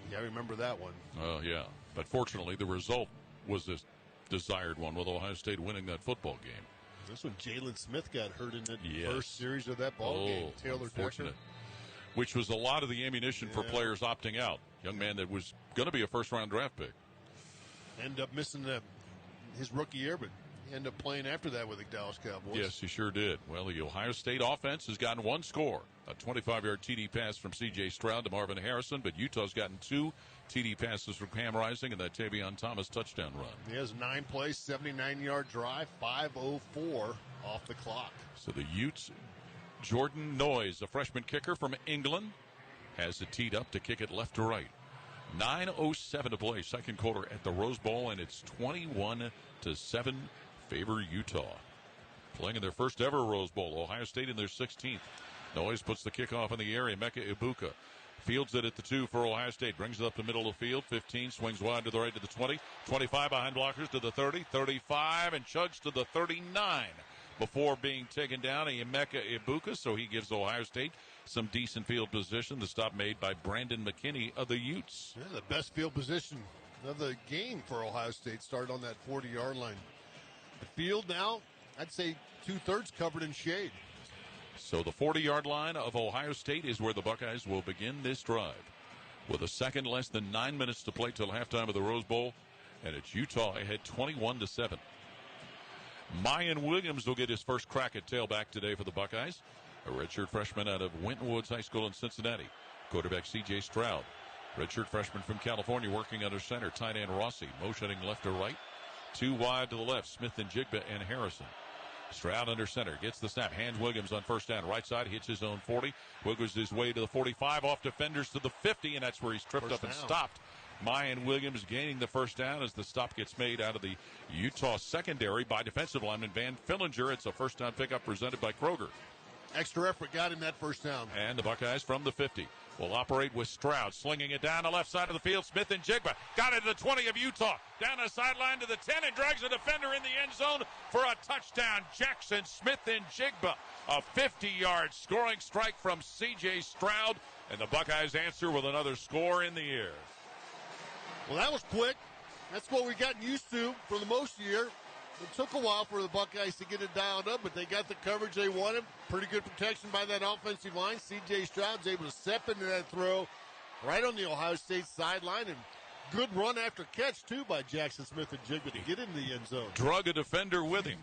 Yeah, I remember that one. Oh, yeah. But fortunately, the result was the desired one with Ohio State winning that football game. This one, Jalen Smith got hurt in the first series of that ball game. Taylor Decker. Which was a lot of the ammunition for players opting out. Young man that was going to be a first-round draft pick. Ended up missing his rookie year, but he ended up playing after that with the Dallas Cowboys. Yes, he sure did. Well, the Ohio State offense has gotten one score. A 25-yard TD pass from C.J. Stroud to Marvin Harrison, but Utah's gotten 2 TD passes from Cam Rising and that Tavion Thomas touchdown run. He has 9 plays, 79-yard drive, 5:04 off the clock. So the Utes, Jordan Noyes, a freshman kicker from England, has it teed up to kick it left to right. 9:07 to play, second quarter at the Rose Bowl, and it's 21-7 favor Utah. Playing in their first ever Rose Bowl, Ohio State in their 16th. Noyes puts the kickoff in the air. Emeka Ibuka fields it at the 2 for Ohio State. Brings it up the middle of the field. 15, swings wide to the right to the 20. 25 behind blockers to the 30. 35 and chugs to the 39 before being taken down. Emeka Ibuka, so he gives Ohio State some decent field position. The stop made by Brandon McKinney of the Utes. Yeah, the best field position of the game for Ohio State started on that 40-yard line. The field now, I'd say 2/3 covered in shade. So the 40-yard line of Ohio State is where the Buckeyes will begin this drive. With a second less than 9 minutes to play till halftime of the Rose Bowl, and it's Utah ahead 21-7. Mayan Williams will get his first crack at tailback today for the Buckeyes. A redshirt freshman out of Winton Woods High School in Cincinnati. Quarterback C.J. Stroud. Redshirt freshman from California working under center. Tight end Rossi motioning left to right. 2 wide to the left. Smith and Jigba and Harrison. Stroud under center, gets the snap, hands Williams on first down, right side, hits his own 40, wiggles his way to the 45, off defenders to the 50, and that's where he's tripped up and stopped. Mayan Williams gaining the first down as the stop gets made out of the Utah secondary by defensive lineman Van Fillinger. It's a first down pickup presented by Kroger. Extra effort got him that first down. And the Buckeyes from the 50 will operate with Stroud, slinging it down the left side of the field. Smith and Jigba got it to the 20 of Utah. Down the sideline to the 10 and drags a defender in the end zone for a touchdown. Jackson Smith and Jigba. A 50-yard scoring strike from C.J. Stroud. And the Buckeyes answer with another score in the air. Well, that was quick. That's what we've gotten used to for the most year. It took a while for the Buckeyes to get it dialed up, but they got the coverage they wanted. Pretty good protection by that offensive line. C.J. Stroud's able to step into that throw right on the Ohio State sideline, and good run after catch, too, by Jackson Smith and Jigba to get into the end zone. Drug a defender with him.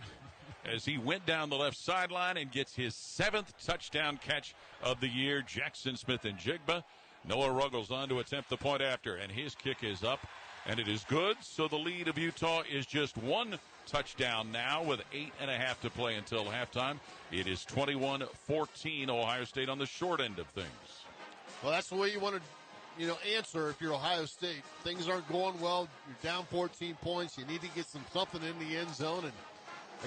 as he went down the left sideline and gets his 7th touchdown catch of the year. Jackson Smith-Njigba. Noah Ruggles on to attempt the point after, and his kick is up, and it is good. So the lead of Utah is just 1 touchdown now with 8.5 to play until halftime. It is 21-14 Ohio State on the short end of things. Well, that's the way you want to, answer if you're Ohio State. Things aren't going well. You're down 14 points. You need to get something in the end zone. And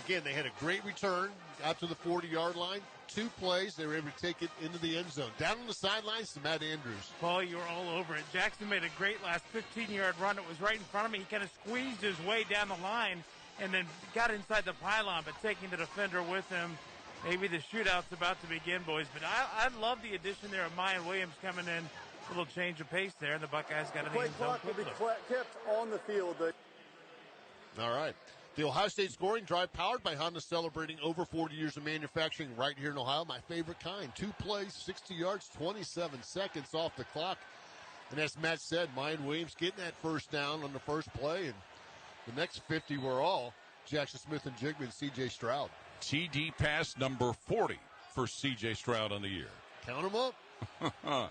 again, they had a great return out to the 40-yard line. 2 plays, they were able to take it into the end zone. Down on the sidelines to Matt Andrews. Paul, you were all over it. Jackson made a great last 15-yard run. It was right in front of me. He kind of squeezed his way down the line and then got inside the pylon, but taking the defender with him. Maybe the shootout's about to begin, boys. But I love the addition there of Mayan Williams coming in. A little change of pace there, and the Buckeyes got an end zone. Play clock will be kept on the field. All right. The Ohio State scoring drive powered by Honda, celebrating over 40 years of manufacturing right here in Ohio. My favorite kind. 2 plays, 60 yards, 27 seconds off the clock. And as Matt said, Mayan Williams getting that first down on the first play. And the next 50 were all Jackson Smith-Njigba and C.J. Stroud. TD pass number 40 for C.J. Stroud on the year. Count him up. Of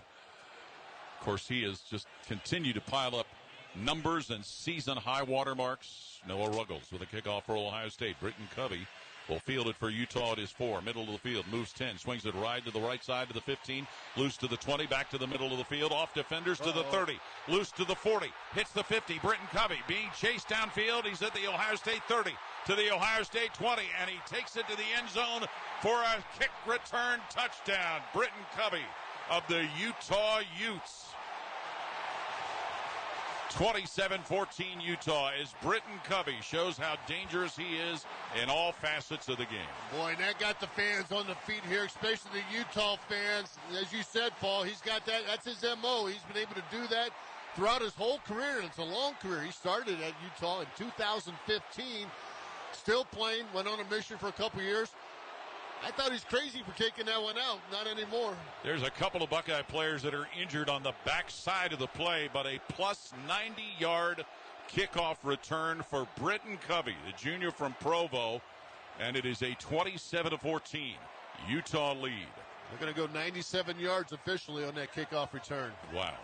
course, he has just continued to pile up numbers and season high water marks. Noah Ruggles with a kickoff for Ohio State. Britton Covey will field it for Utah at his 4. Middle of the field, moves 10, swings it right to the right side to the 15, loose to the 20, back to the middle of the field, off defenders to the 30, loose to the 40, hits the 50. Britton Covey being chased downfield. He's at the Ohio State 30, to the Ohio State 20, and he takes it to the end zone for a kick return touchdown. Britton Covey of the Utah Utes. 27-14 Utah as Britton Covey shows how dangerous he is in all facets of the game. Boy, and that got the fans on the feet here, especially the Utah fans. As you said, Paul, he's got that. That's his M.O. He's been able to do that throughout his whole career, and it's a long career. He started at Utah in 2015, still playing, went on a mission for a couple years. I thought he's crazy for kicking that one out. Not anymore. There's a couple of Buckeye players that are injured on the backside of the play, but a plus 90-yard kickoff return for Britton Covey, the junior from Provo, and it is a 27-14 Utah lead. They're going to go 97 yards officially on that kickoff return. Wow.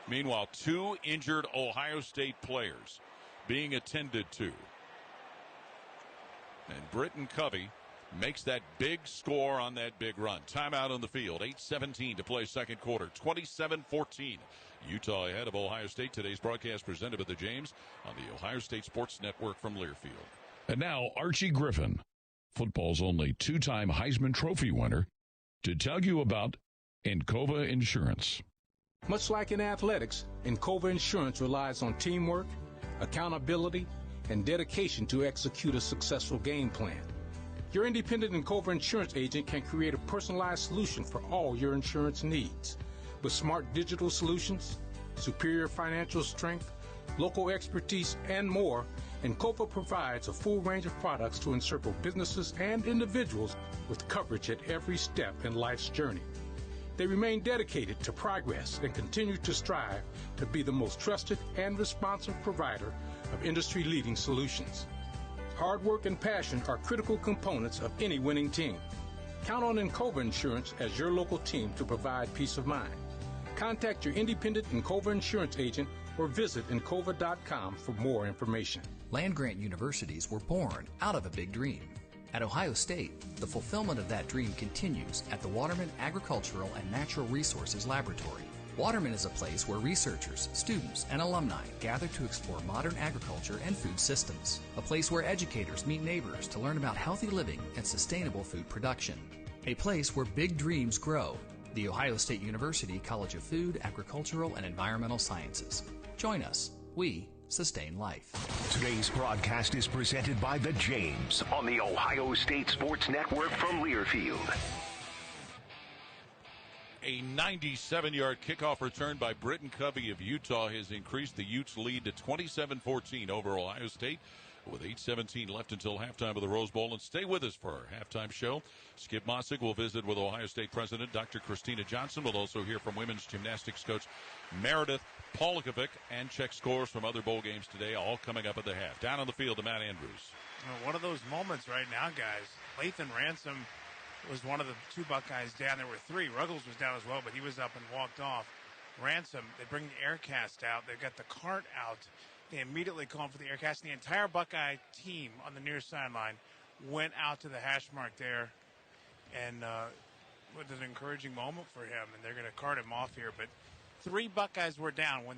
Meanwhile, 2 injured Ohio State players being attended to. And Britton Covey makes that big score on that big run. Timeout on the field. 8:17 to play second quarter. 27-14. Utah ahead of Ohio State. Today's broadcast presented by the James on the Ohio State Sports Network from Learfield. And now Archie Griffin, football's only 2-time Heisman Trophy winner, to tell you about Encova Insurance. Much like in athletics, Encova Insurance relies on teamwork, accountability, and dedication to execute a successful game plan. Your independent Encova insurance agent can create a personalized solution for all your insurance needs. With smart digital solutions, superior financial strength, local expertise, and more, Encova provides a full range of products to encircle businesses and individuals with coverage at every step in life's journey. They remain dedicated to progress and continue to strive to be the most trusted and responsive provider of industry-leading solutions. Hard work and passion are critical components of any winning team. Count on Encova Insurance as your local team to provide peace of mind. Contact your independent Encova insurance agent or visit Encova.com for more information. Land-grant universities were born out of a big dream. At Ohio State, the fulfillment of that dream continues at the Waterman Agricultural and Natural Resources Laboratory. Waterman is a place where researchers, students, and alumni gather to explore modern agriculture and food systems. A place where educators meet neighbors to learn about healthy living and sustainable food production. A place where big dreams grow. The Ohio State University College of Food, Agricultural, and Environmental Sciences. Join us. We sustain life. Today's broadcast is presented by The James on the Ohio State Sports Network from Learfield. A 97-yard kickoff return by Britton Covey of Utah has increased the Utes' lead to 27-14 over Ohio State. with 8:17 left until halftime of the Rose Bowl. And stay with us for our halftime show. Skip Mossick will visit with Ohio State President Dr. Christina Johnson. We'll also hear from women's gymnastics coach Meredith Polikovic and check scores from other bowl games today, all coming up at the half. Down on the field to Matt Andrews. One of those moments right now, guys. Lathan Ransom was one of the two Buckeyes down. There were three. Ruggles was down as well, but he was up and walked off. Ransom, they bring the air cast out. They've got the cart out. They immediately called for the air cast. And the entire Buckeye team on the near sideline went out to the hash mark there. And it was an encouraging moment for him. And they're going to cart him off here. But three Buckeyes were down when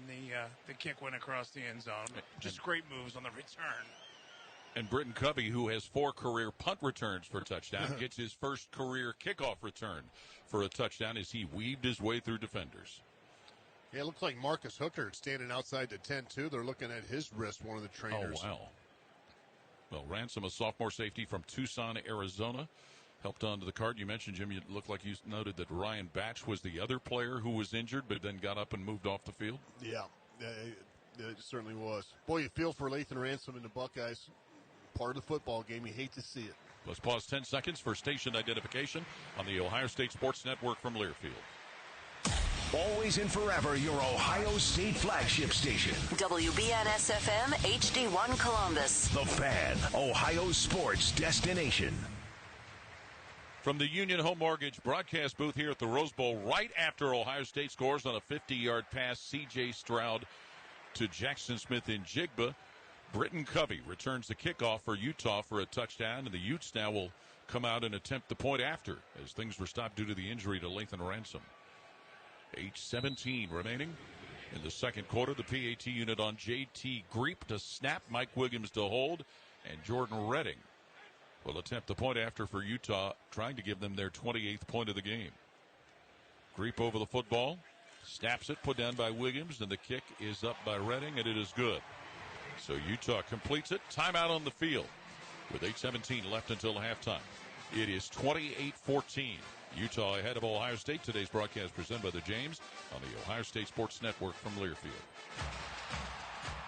the kick went across the end zone. Just great moves on the return. And Britton Covey, who has 4 career punt returns for a touchdown, gets his first career kickoff return for a touchdown as he weaved his way through defenders. Yeah, it looks like Marcus Hooker standing outside the 10-2. They're looking at his wrist, one of the trainers. Oh, wow. Well, Ransom, a sophomore safety from Tucson, Arizona, helped onto the cart. You mentioned, Jim, it looked like you noted that Ryan Batch was the other player who was injured but then got up and moved off the field. Yeah, it certainly was. Boy, you feel for Lathan Ransom and the Buckeyes. Part of the football game. You hate to see it. Let's pause 10 seconds for station identification on the Ohio State Sports Network from Learfield. Always and forever, your Ohio State flagship station. WBNS-FM, HD1 Columbus. The Fan, Ohio sports destination. From the Union Home Mortgage broadcast booth here at the Rose Bowl, right after Ohio State scores on a 50-yard pass, C.J. Stroud to Jackson Smith-Njigba. Britton Covey returns the kickoff for Utah for a touchdown, and the Utes now will come out and attempt the point after, as things were stopped due to the injury to Lathan Ransom. 8:17 remaining in the second quarter. The PAT unit on J.T. Greep to snap, Mike Williams to hold, and Jordan Redding will attempt the point after for Utah, trying to give them their 28th point of the game. Greep over the football, snaps it, put down by Williams, and the kick is up by Redding, and it is good. So Utah completes it. Timeout on the field with 8:17 left until halftime. It is 28-14. Utah ahead of Ohio State. Today's broadcast presented by the James on the Ohio State Sports Network from Learfield.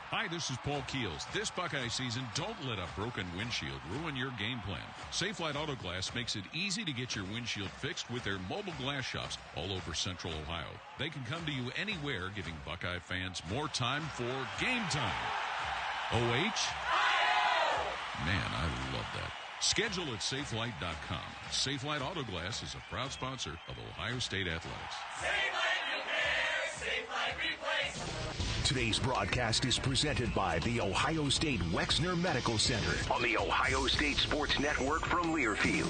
Hi, this is Paul Keels. This Buckeye season, don't let a broken windshield ruin your game plan. Safelite Auto Glass makes it easy to get your windshield fixed with their mobile glass shops all over Central Ohio. They can come to you anywhere, giving Buckeye fans more time for game time. OH? Man, I love that. Schedule at SafeLight.com. Safelite Auto Glass is a proud sponsor of Ohio State Athletics. Safelite Repair, Safelite Replace. Today's broadcast is presented by the Ohio State Wexner Medical Center on the Ohio State Sports Network from Learfield.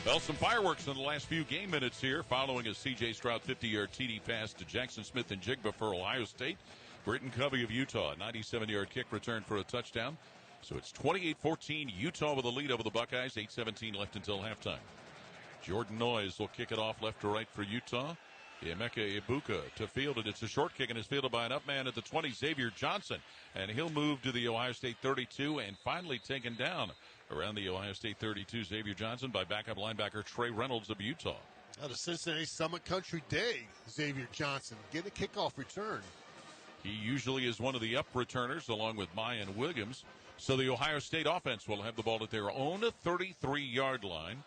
Well, some fireworks in the last few game minutes here following a C.J. Stroud 50-yard TD pass to Jackson Smith-Njigba for Ohio State. Britton Covey of Utah, 97-yard kick return for a touchdown. So it's 28-14, Utah with a lead over the Buckeyes, 8:17 left until halftime. Jordan Noyes will kick it off left to right for Utah. Emeka Ibuka to field it. It's a short kick and is fielded by an up man at the 20, Xavier Johnson. And he'll move to the Ohio State 32 and finally taken down around the Ohio State 32, Xavier Johnson, by backup linebacker Trey Reynolds of Utah. Out of Cincinnati Summit Country Day, Xavier Johnson getting a kickoff return. He usually is one of the up returners along with Mayan Williams. So the Ohio State offense will have the ball at their own 33-yard line.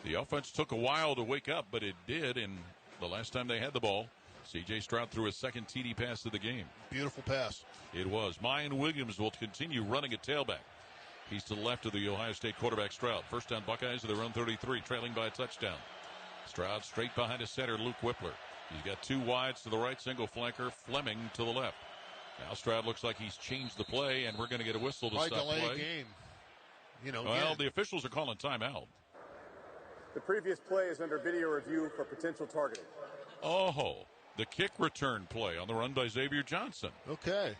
The offense took a while to wake up, but it did. And the last time they had the ball, C.J. Stroud threw a second TD pass of the game. Beautiful pass. It was. Mayan Williams will continue running at tailback. He's to the left of the Ohio State quarterback, Stroud. First down, Buckeyes at their own 33, trailing by a touchdown. Stroud straight behind his center, Luke Whippler. He's got two wides to the right, single flanker, Fleming to the left. Now Stroud looks like he's changed the play, and we're going to get a whistle to stop play. Game. Well, the officials are calling timeout. The previous play is under video review for potential targeting. Oh, the kick return play on the run by Xavier Johnson. Okay.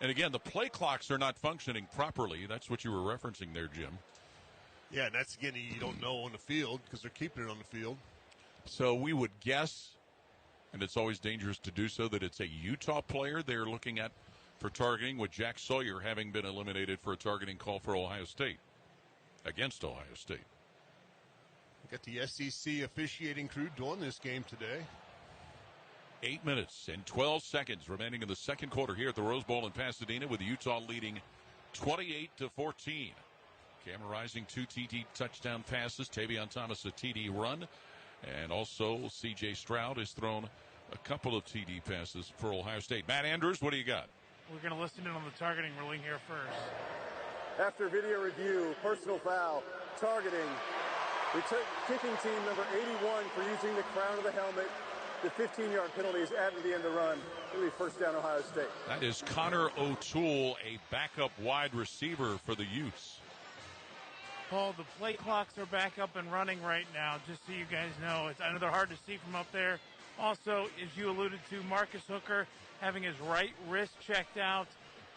And again, the play clocks are not functioning properly. That's what you were referencing there, Jim. Yeah, and that's, again, you don't know on the field because they're keeping it on the field. So we would guess, and it's always dangerous to do so, that it's a Utah player they're looking at for targeting, with Jack Sawyer having been eliminated for a targeting call for Ohio State, against Ohio State. Got the SEC officiating crew doing this game today. 8 minutes and 12 seconds remaining in the second quarter here at the Rose Bowl in Pasadena, with Utah leading 28-14. Cameron Rising, 2 TD touchdown passes. Tavion Thomas, a TD run. And also C.J. Stroud has thrown a couple of TD passes for Ohio State. Matt Andrews, what do you got? We're going to listen in on the targeting ruling here first. After video review, personal foul, targeting. We took kicking team number 81 for using the crown of the helmet. The 15-yard penalty is added to the end of the run. It'll be first down, Ohio State. That is Connor O'Toole, a backup wide receiver for the Utes. Paul, the play clocks are back up and running right now, just so you guys know. I know they're hard to see from up there. Also, as you alluded to, Marcus Hooker having his right wrist checked out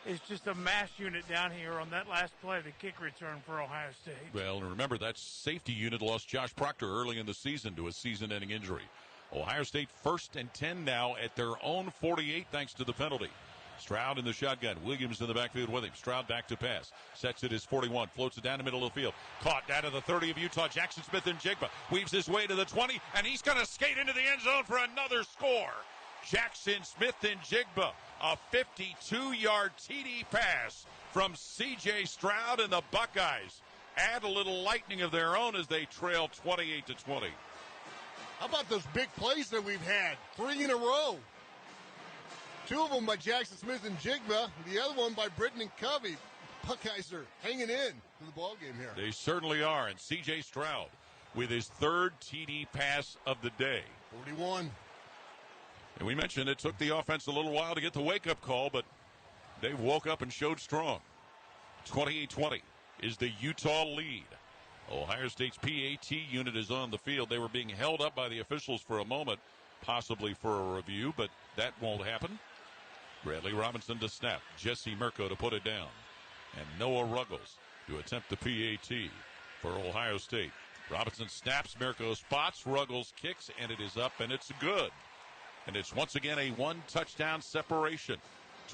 is just a mass unit down here on that last play, the kick return for Ohio State. Well, and remember, that safety unit lost Josh Proctor early in the season to a season-ending injury. Ohio State 1st and 10 now at their own 48 thanks to the penalty. Stroud in the shotgun. Williams in the backfield with him. Stroud back to pass. Sets it as 41. Floats it down the middle of the field. Caught down to the 30 of Utah. Jackson Smith-Njigba weaves his way to the 20, and he's going to skate into the end zone for another score. Jackson Smith-Njigba, a 52-yard TD pass from C.J. Stroud, and the Buckeyes add a little lightning of their own as they trail 28-20. How about those big plays that we've had? 3 in a row. 2 of them by Jackson Smith-Njigba, the other one by Britton and Covey. Buckeyes are hanging in to the ballgame here. They certainly are. And C.J. Stroud with his 3rd TD pass of the day. 41. And we mentioned it took the offense a little while to get the wake-up call, but they woke up and showed strong. 28-20 is the Utah lead. Ohio State's PAT unit is on the field. They were being held up by the officials for a moment, possibly for a review, but that won't happen. Bradley Robinson to snap. Jesse Mirko to put it down. And Noah Ruggles to attempt the PAT for Ohio State. Robinson snaps, Mirko spots, Ruggles kicks, and it is up, and it's good. And it's once again a 1-touchdown separation.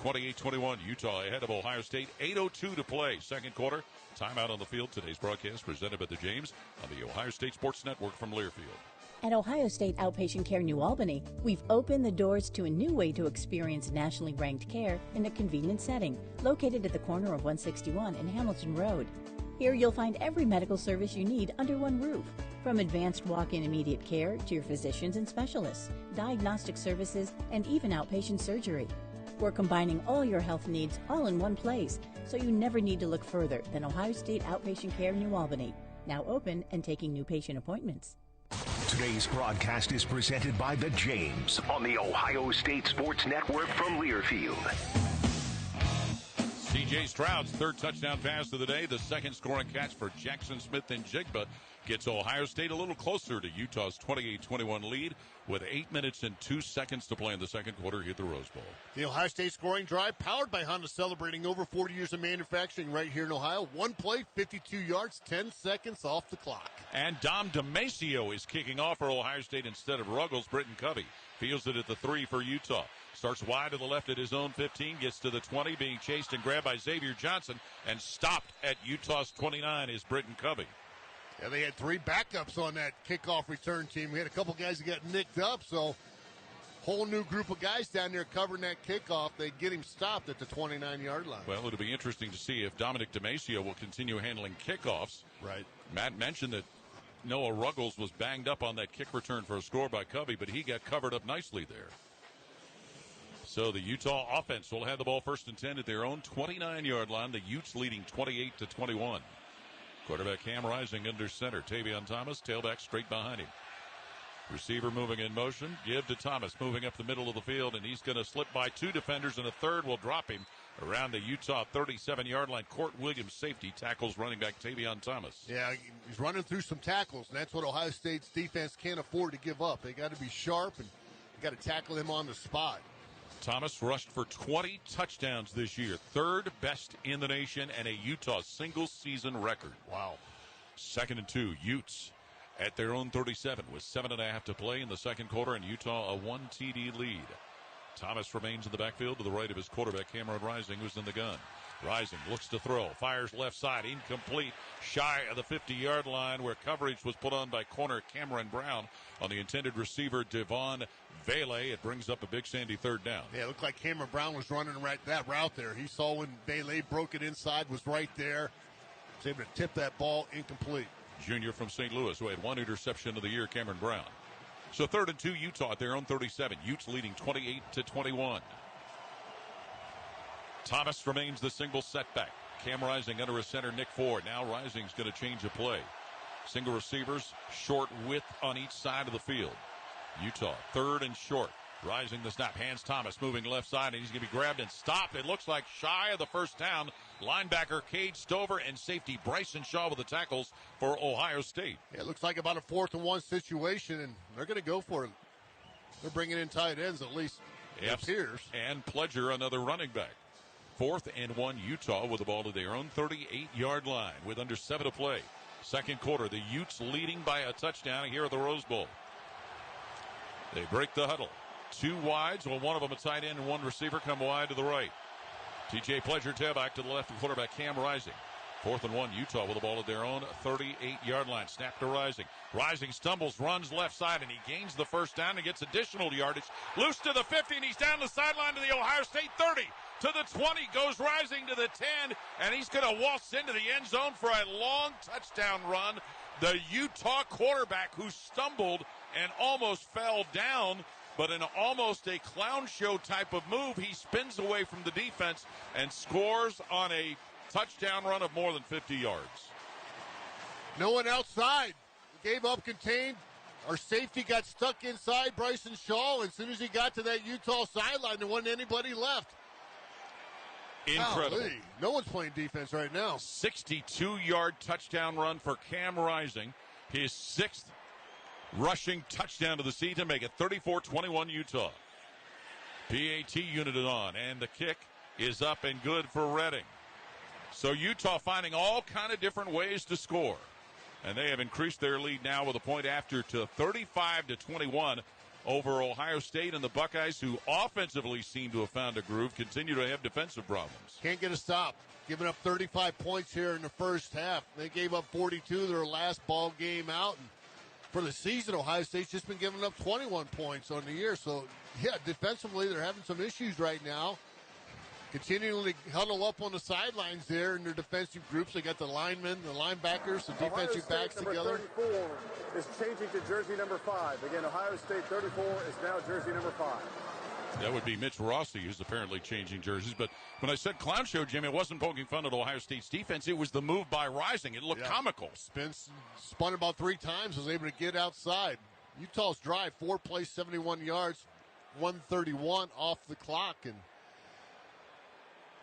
28-21, Utah ahead of Ohio State. 8:02 to play, second quarter. Timeout on the field. Today's broadcast presented by the James on the Ohio State Sports Network from Learfield. At Ohio State Outpatient Care New Albany, we've opened the doors to a new way to experience nationally ranked care in a convenient setting, located at the corner of 161 and Hamilton Road. Here you'll find every medical service you need under one roof, from advanced walk-in immediate care to your physicians and specialists, diagnostic services, and even outpatient surgery. We're combining all your health needs all in one place, so you never need to look further than Ohio State Outpatient Care New Albany, now open and taking new patient appointments. Today's broadcast is presented by The James on the Ohio State Sports Network from Learfield. C.J. Stroud's 3rd touchdown pass of the day, the 2nd scoring catch for Jackson Smith-Njigba, gets Ohio State a little closer to Utah's 28-21 lead with 8 minutes and 2 seconds to play in the second quarter here at the Rose Bowl. The Ohio State scoring drive powered by Honda, celebrating over 40 years of manufacturing right here in Ohio. 1 play, 52 yards, 10 seconds off the clock. And Dom DeMacio is kicking off for Ohio State instead of Ruggles. Britton Covey fields it at the 3 for Utah. Starts wide to the left at his own 15, gets to the 20, being chased and grabbed by Xavier Johnson, and stopped at Utah's 29 is Britton Covey. Yeah, they had 3 backups on that kickoff return team. We had a couple guys that got nicked up, so whole new group of guys down there covering that kickoff. They get him stopped at the 29-yard line. Well, it'll be interesting to see if Dominic DeMacio will continue handling kickoffs. Right. Matt mentioned that Noah Ruggles was banged up on that kick return for a score by Covey, but he got covered up nicely there. So the Utah offense will have the ball 1st and 10 at their own 29-yard line. The Utes leading 28-21. Quarterback Cam Rising under center. Tavion Thomas, tailback straight behind him. Receiver moving in motion. Give to Thomas, moving up the middle of the field, and he's going to slip by 2 defenders, and a third will drop him around the Utah 37-yard line. Court Williams, safety, tackles running back Tavion Thomas. Yeah, he's running through some tackles, and that's what Ohio State's defense can't afford to give up. They got to be sharp, and they got to tackle him on the spot. Thomas rushed for 20 touchdowns this year, 3rd best in the nation, and a Utah single-season record. Wow. 2nd and 2, Utes at their own 37 with 7.5 to play in the second quarter, and Utah a 1 TD lead. Thomas remains in the backfield to the right of his quarterback, Cameron Rising, who's in the gun. Rising looks to throw, fires left side, incomplete, shy of the 50-yard line where coverage was put on by corner Cameron Brown on the intended receiver, Devon Vele. It brings up a Big Sandy third down. Yeah, it looked like Cameron Brown was running that route there. He saw when Vele broke it inside, was right there. Was able to tip that ball incomplete. Junior from St. Louis, who had one interception of the year, Cameron Brown. So 3rd and 2, Utah at their own 37. Utes leading 28-21. Thomas remains the single setback. Cam Rising under a center, Nick Ford. Now Rising's going to change a play. Single receivers, short width on each side of the field. Utah, 3rd and short. Rising the snap, hands Thomas, moving left side, and he's going to be grabbed and stopped. It looks like shy of the first down. Linebacker Cade Stover and safety Bryson Shaw with the tackles for Ohio State. Yeah, it looks like about a 4th and 1 situation, and they're going to go for it. They're bringing in tight ends, at least it appears. And Pledger, another running back. 4th and 1, Utah with the ball to their own 38-yard line with under 7 to play. Second quarter, the Utes leading by a touchdown here at the Rose Bowl. They break the huddle. 2 wides, well, one of them a tight end and one receiver come wide to the right. TJ Pledger tailback to the left of quarterback Cam Rising. 4th and 1, Utah with the ball at their own 38-yard line. Snap to Rising. Rising stumbles, runs left side, and he gains the first down and gets additional yardage. Loose to the 50, and he's down the sideline to the Ohio State 30. To the 20, goes Rising to the 10, and he's going to waltz into the end zone for a long touchdown run. The Utah quarterback who stumbled and almost fell down, but in almost a clown show type of move, he spins away from the defense and scores on a touchdown run of more than 50 yards. No one outside. Gave up contained. Our safety got stuck inside Bryson Shaw. As soon as he got to that Utah sideline, there wasn't anybody left. Incredible. Golly. No one's playing defense right now. 62-yard touchdown run for Cam Rising. His 6th rushing touchdown of the season, make it 34-21 Utah. PAT unit on, and the kick is up and good for Redding. So Utah finding all kind of different ways to score. And they have increased their lead now with a point after to 35-21 over Ohio State, and the Buckeyes, who offensively seem to have found a groove, continue to have defensive problems. Can't get a stop. Giving up 35 points here in the first half. They gave up 42 their last ball game out. And for the season, Ohio State's just been giving up 21 points on the year. So, yeah, defensively, they're having some issues right now. Continually huddle up on the sidelines there in their defensive groups. They got the linemen, the linebackers, the defensive backs together. 34 is changing to jersey number 5. Again, Ohio State 34 is now jersey number 5. That would be Mitch Rossi, who's apparently changing jerseys. But when I said clown show, Jim, it wasn't poking fun at Ohio State's defense. It was the move by Rising. It looked comical. Spun about 3 times, was able to get outside. Utah's drive, 4 plays, 71 yards, 131 off the clock, and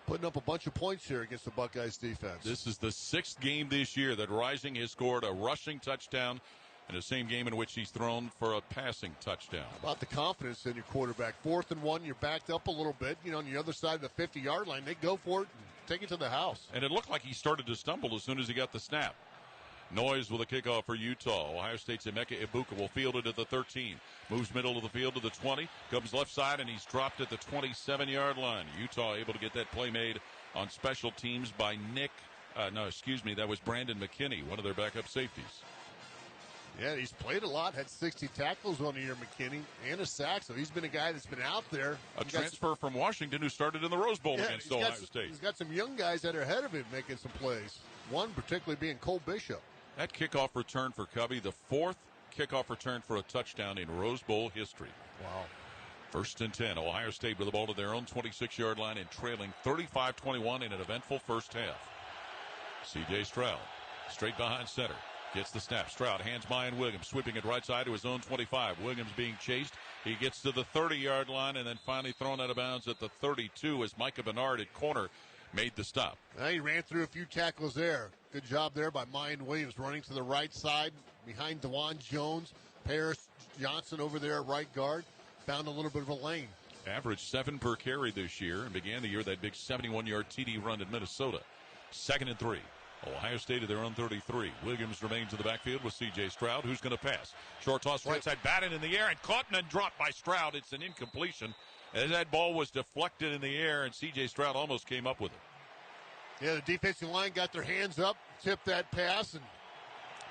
putting up a bunch of points here against the Buckeyes defense. This is the 6th game this year that Rising has scored a rushing touchdown in the same game in which he's thrown for a passing touchdown. How about the confidence in your quarterback? 4th and 1, you're backed up a little bit. You know, on the other side of the 50-yard line, they go for it and take it to the house. And it looked like he started to stumble as soon as he got the snap. Noise with a kickoff for Utah. Ohio State's Emeka Ibuka will field it at the 13. Moves middle of the field to the 20. Comes left side, and he's dropped at the 27-yard line. Utah able to get that play made on special teams by that was Brandon McKinney, one of their backup safeties. Yeah, he's played a lot, had 60 tackles on the year, McKinney, and a sack, so he's been a guy that's been out there. A transfer from Washington who started in the Rose Bowl against Ohio State. He's got some young guys that are ahead of him making some plays, one particularly being Cole Bishop. That kickoff return for Covey, the 4th kickoff return for a touchdown in Rose Bowl history. Wow. 1st and 10, Ohio State with the ball to their own 26-yard line and trailing 35-21 in an eventful first half. C.J. Stroud, straight behind center. Gets the snap. Stroud hands Mayan Williams, sweeping it right side to his own 25. Williams being chased. He gets to the 30-yard line and then finally thrown out of bounds at the 32 as Micah Bernard at corner made the stop. He ran through a few tackles there. Good job there by Mayan Williams, running to the right side behind DeJuan Jones. Paris Johnson over there at right guard. Found a little bit of a lane. Averaged 7 per carry this year and began the year with that big 71-yard TD run at Minnesota. 2nd and 3. Ohio State at their own 33. Williams remains in the backfield with C.J. Stroud, who's going to pass. Short toss right side, batted in the air and caught and then dropped by Stroud. It's an incompletion. as that ball was deflected in the air, and C.J. Stroud almost came up with it. Yeah, the defensive line got their hands up, tipped that pass, and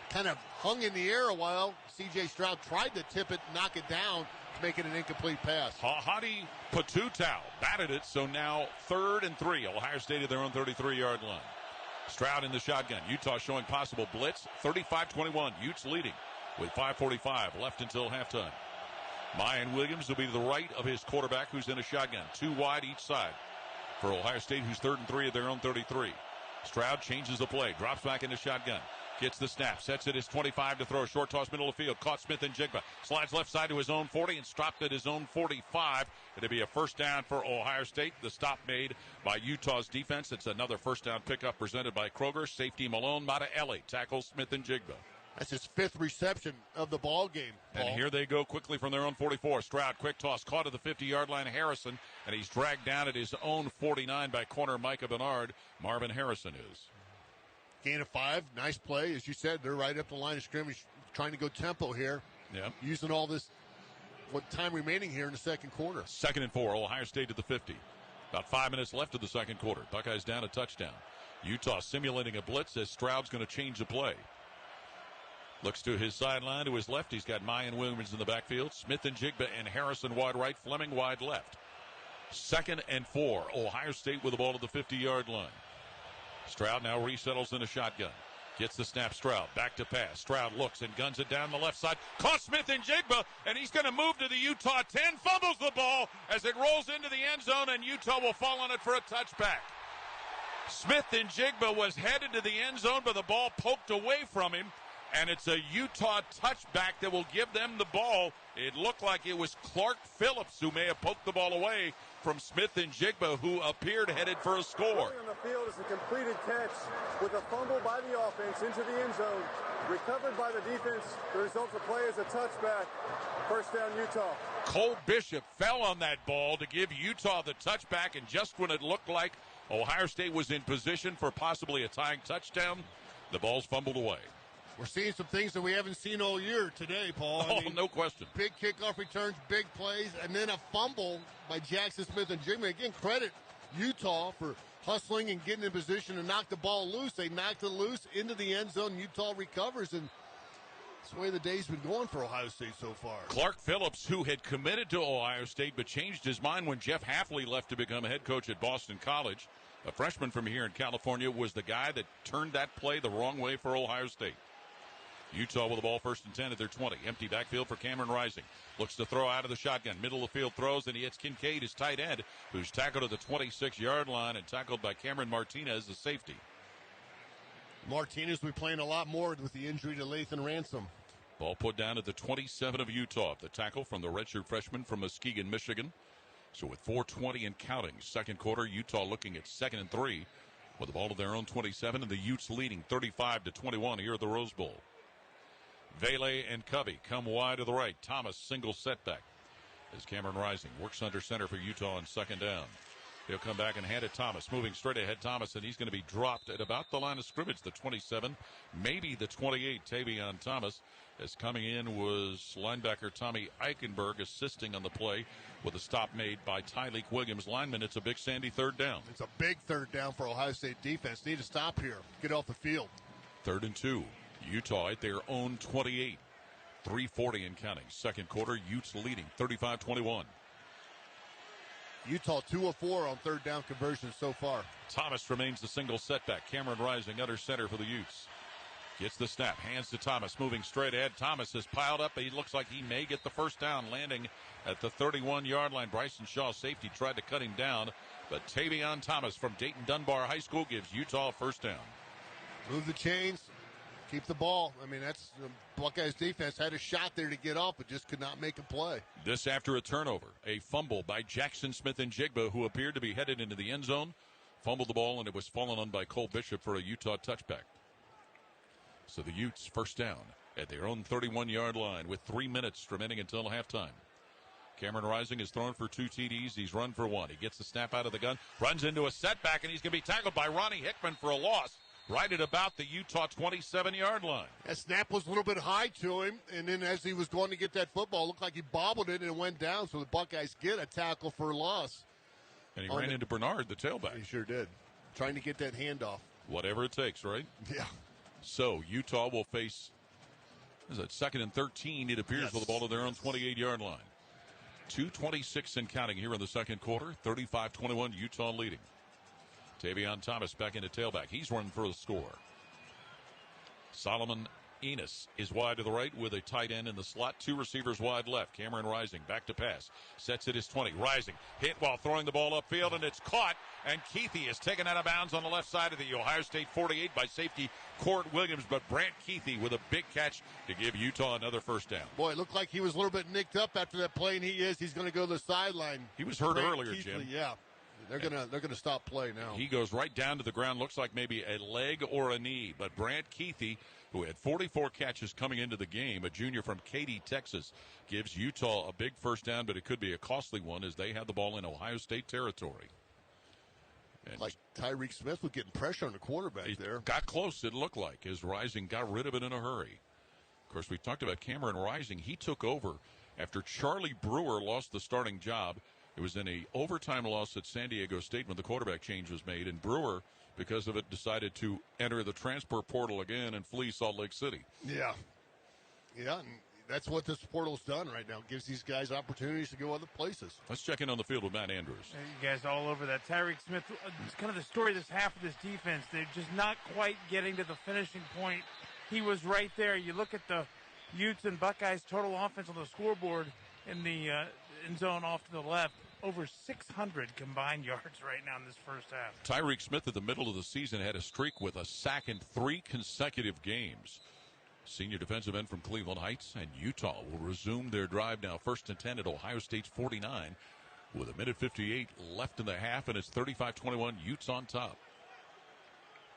kind of hung in the air a while. C.J. Stroud tried to tip it, knock it down to make it an incomplete pass. Hadi Patutau batted it, so now 3rd and 3. Ohio State at their own 33-yard line. Stroud in the shotgun. Utah showing possible blitz. 35-21. Utes leading with 5:45 left until halftime. Mayan Williams will be to the right of his quarterback, who's in a shotgun. 2 wide each side for Ohio State, who's 3rd and 3 at their own 33. Stroud changes the play, drops back into shotgun. Gets the snap, sets it as 25 to throw. Short toss, middle of the field. Caught Smith-Njigba. Slides left side to his own 40 and stopped at his own 45. It'll be a first down for Ohio State. The stop made by Utah's defense. It's another first down pickup presented by Kroger. Safety Malone Mataele tackles Smith-Njigba. That's his 5th reception of the ball game, Paul. And here they go quickly from their own 44. Stroud, quick toss, caught at the 50-yard line. Harrison, and he's dragged down at his own 49 by corner Micah Bernard. Marvin Harrison is. Gain of 5, nice play. As you said, they're right up the line of scrimmage, trying to go tempo here. Yeah. Using all this, what time remaining here in the second quarter. 2nd and 4, Ohio State at the 50. About 5 minutes left of the second quarter. Buckeyes down a touchdown. Utah simulating a blitz as Stroud's going to change the play. Looks to his sideline, to his left. He's got Mayan Williams in the backfield. Smith-Njigba and Harrison wide right. Fleming wide left. 2nd and 4, Ohio State with the ball at the 50-yard line. Stroud now resettles in a shotgun. Gets the snap, Stroud. Back to pass. Stroud looks and guns it down the left side. Caught Smith-Njigba, and he's going to move to the Utah 10. Fumbles the ball as it rolls into the end zone, and Utah will fall on it for a touchback. Smith-Njigba was headed to the end zone, but the ball poked away from him, and it's a Utah touchback that will give them the ball. It looked like it was Clark Phillips who may have poked the ball away from Smith-Njigba, who appeared headed for a score. Running on the field is a completed catch with a fumble by the offense into the end zone. Recovered by the defense. The result of the play is a touchback. First down, Utah. Cole Bishop fell on that ball to give Utah the touchback, and just when it looked like Ohio State was in position for possibly a tying touchdown, the ball's fumbled away. We're seeing some things that we haven't seen all year today, Paul. Oh, no question. Big kickoff returns, big plays, and then a fumble by Jackson Smith-Njigba. Again, credit Utah for hustling and getting in position to knock the ball loose. They knocked it loose into the end zone. Utah recovers, and that's the way the day's been going for Ohio State so far. Clark Phillips, who had committed to Ohio State but changed his mind when Jeff Hafley left to become head coach at Boston College, a freshman from here in California, was the guy that turned that play the wrong way for Ohio State. Utah with the ball 1st and 10 at their 20. Empty backfield for Cameron Rising. Looks to throw out of the shotgun. Middle of the field throws, and he hits Kincaid, his tight end, who's tackled at the 26-yard line and tackled by Cameron Martinez, the safety. Martinez will be playing a lot more with the injury to Lathan Ransom. Ball put down at the 27 of Utah. The tackle from the redshirt freshman from Muskegon, Michigan. So with 4:20 and counting, second quarter, Utah looking at 2nd and 3 with the ball to their own 27, and the Utes leading 35-21 here at the Rose Bowl. Vele and Covey come wide to the right. Thomas single setback as Cameron Rising works under center for Utah on 2nd down. He'll come back and hand it Thomas. Moving straight ahead, Thomas, and he's going to be dropped at about the line of scrimmage, the 27, maybe the 28. Tavion Thomas, as coming in was linebacker Tommy Eichenberg, assisting on the play with a stop made by Tyleek Williams. Lineman, it's a big Sandy 3rd down. It's a big 3rd down for Ohio State defense. Need to stop here. Get off the field. 3rd and 2. Utah at their own 28. 3:40 and counting. Second quarter, Utes leading 35-21. Utah 2 of 4 on 3rd down conversions so far. Thomas remains the single setback. Cameron Rising under center for the Utes. Gets the snap, hands to Thomas, moving straight ahead. Thomas is piled up. He looks like he may get the first down, landing at the 31-yard line. Bryson Shaw, safety, tried to cut him down, but Tavion Thomas from Dayton Dunbar High School gives Utah first down. Move the chains. Keep the ball. I mean, that's Buckeyes defense had a shot there to get off, but just could not make a play. This after a turnover, a fumble by Jackson Smith-Njigba, who appeared to be headed into the end zone. Fumbled the ball, and it was fallen on by Cole Bishop for a Utah touchback. So the Utes first down at their own 31-yard line with 3 minutes remaining until halftime. Cameron Rising has thrown for 2 TDs. He's run for 1. He gets the snap out of the gun, runs into a setback, and he's going to be tackled by Ronnie Hickman for a loss. right at about the Utah 27-yard line. That snap was a little bit high to him, and then as he was going to get that football, it looked like he bobbled it and it went down, so the Buckeyes get a tackle for loss. And he ran into Bernard, the tailback. He sure did. Trying to get that handoff. Whatever it takes, right? Yeah. So Utah will face, is it 2nd and 13, it appears, with the ball to their own 28-yard line. 2:26 and counting here in the second quarter. 35-21, Utah leading. Tavion Thomas back into tailback. He's running for the score. Solomon Enos is wide to the right with a tight end in the slot. 2 receivers wide left. Cameron Rising back to pass. Sets it his 20. Rising hit while throwing the ball upfield, and it's caught. And Keithy is taken out of bounds on the left side of the Ohio State 48 by safety Court Williams. But Brant Keithy with a big catch to give Utah another first down. Boy, it looked like he was a little bit nicked up after that play, and he's going to go to the sideline. He was hurt earlier, Keithley, Jim. Yeah. They're gonna stop play now. He goes right down to the ground. Looks like maybe a leg or a knee. But Brant Keithy, who had 44 catches coming into the game, a junior from Katy, Texas, gives Utah a big first down, but it could be a costly one as they have the ball in Ohio State territory. And like Tyreek Smith was getting pressure on the quarterback there. Got close, it looked like, as Rising got rid of it in a hurry. Of course, we talked about Cameron Rising. He took over after Charlie Brewer lost the starting job. It was in a overtime loss at San Diego State when the quarterback change was made, and Brewer, because of it, decided to enter the transfer portal again and flee Salt Lake City. Yeah, and that's what this portal's done right now. It gives these guys opportunities to go other places. Let's check in on the field with Matt Andrews. You guys all over that. Tyreek Smith, it's kind of the story of this half of this defense. They're just not quite getting to the finishing point. He was right there. You look at the Utes and Buckeyes total offense on the scoreboard in the end zone off to the left. Over 600 combined yards right now in this first half. Tyreek Smith at the middle of the season had a streak with a sack in 3 consecutive games. Senior defensive end from Cleveland Heights, and Utah will resume their drive now. 1st and 10 at Ohio State's 49 with 1:58 left in the half, and it's 35-21. Utes on top.